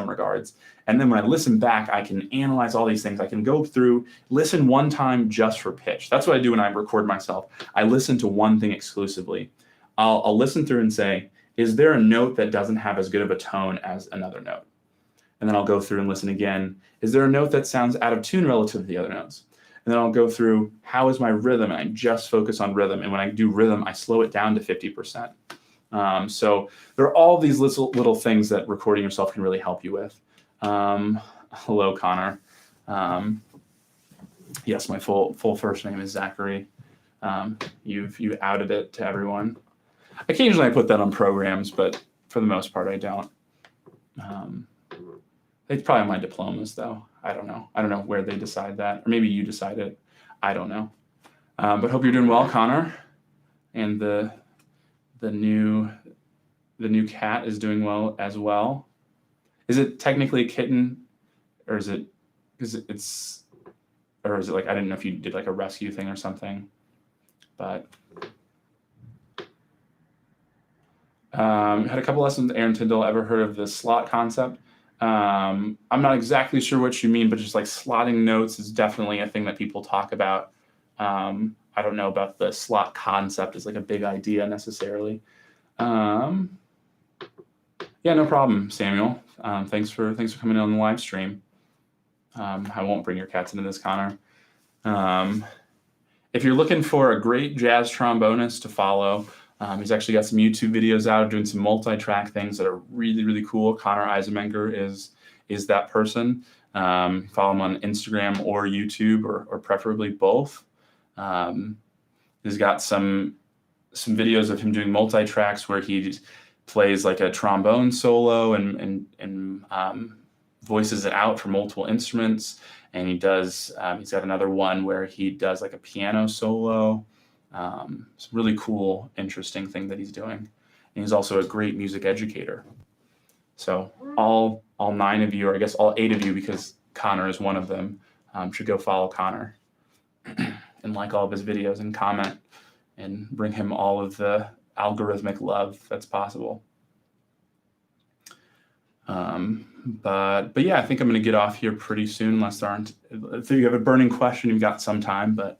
regards. And then when I listen back, I can analyze all these things. I can go through, listen one time just for pitch. That's what I do when I record myself. I listen to one thing exclusively. I'll listen through and say, is there a note that doesn't have as good of a tone as another note? And then I'll go through and listen again. Is there a note that sounds out of tune relative to the other notes? And then I'll go through, how is my rhythm? And I just focus on rhythm. And when I do rhythm, I slow it down to 50%. So there are all these little things that recording yourself can really help you with. Hello, Connor. Yes, my full first name is Zachary. You've outed it to everyone. Occasionally I put that on programs, but for the most part I don't. It's probably on my diplomas though. I don't know where they decide that, or maybe you decide it. I don't know. But hope you're doing well, Connor. And the new cat is doing well as well. Is it technically a kitten, or is it like, I didn't know if you did like a rescue thing or something, but had a couple lessons with Aaron Tyndall. Ever heard of the slot concept? I'm not exactly sure what you mean, but just like slotting notes is definitely a thing that people talk about. I don't know about the slot concept as like a big idea necessarily. Yeah, no problem, Samuel. Thanks for coming in on the live stream. I won't bring your cats into this, Connor. If you're looking for a great jazz trombonist to follow, he's actually got some YouTube videos out doing some multi-track things that are really, really cool. Connor Eisenmenger is that person. Follow him on Instagram or YouTube, or preferably both. He's got some videos of him doing multi-tracks where he plays like a trombone solo and voices it out for multiple instruments. And he's got another one where he does like a piano solo. It's a really cool, interesting thing that he's doing. And he's also a great music educator. So all 9 of you, or I guess all 8 of you, because Connor is one of them, should go follow Connor and like all of his videos and comment and bring him all of the algorithmic love that's possible. But yeah, I think I'm going to get off here pretty soon, unless if you have a burning question, you've got some time, but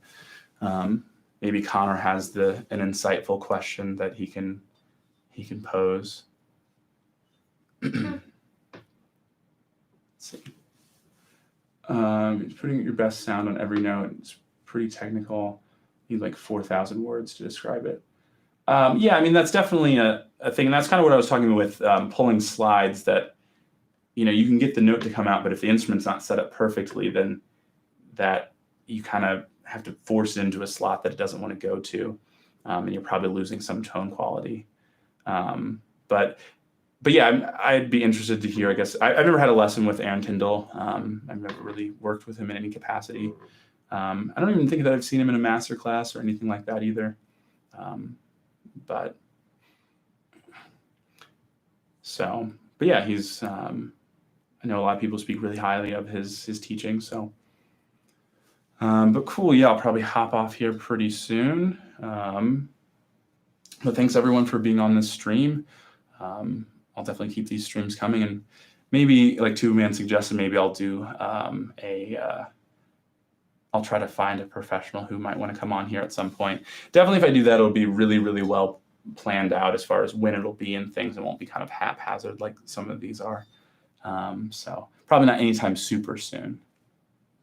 maybe Connor has an insightful question that he can pose. Let's see. Putting your best sound on every note. It's pretty technical. You need like 4,000 words to describe it. Yeah, I mean, that's definitely a thing. And that's kind of what I was talking with pulling slides, that, you can get the note to come out, but if the instrument's not set up perfectly, then that you kind of have to force it into a slot that it doesn't want to go to. And you're probably losing some tone quality. But yeah, I'd be interested to hear, I guess. I've never had a lesson with Aaron Tyndall. I've never really worked with him in any capacity. I don't even think that I've seen him in a master class or anything like that either. But yeah, he's, I know a lot of people speak really highly of his teaching. So, but cool. Yeah, I'll probably hop off here pretty soon. But thanks everyone for being on this stream. I'll definitely keep these streams coming, and maybe, like Two-Man suggested, maybe I'll do I'll try to find a professional who might want to come on here at some point. Definitely, if I do that, it'll be really, really well planned out as far as when it'll be and things. It won't be kind of haphazard like some of these are. So probably not anytime super soon.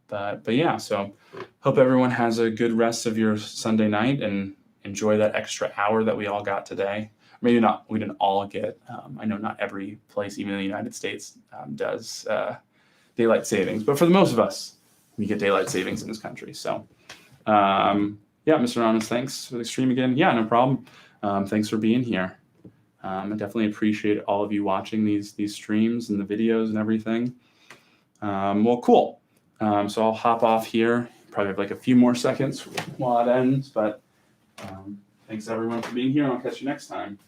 But yeah, so hope everyone has a good rest of your Sunday night and enjoy that extra hour that we all got today. Maybe not, we didn't all get. I know not every place, even in the United States, does daylight savings. But for the most of us, we get daylight savings in this country. So yeah, Mr. Anonymous, thanks for the stream again. Yeah, no problem. Thanks for being here. I definitely appreciate all of you watching these streams and the videos and everything. Well, cool. So I'll hop off here. Probably have like a few more seconds while it ends, but thanks everyone for being here. I'll catch you next time.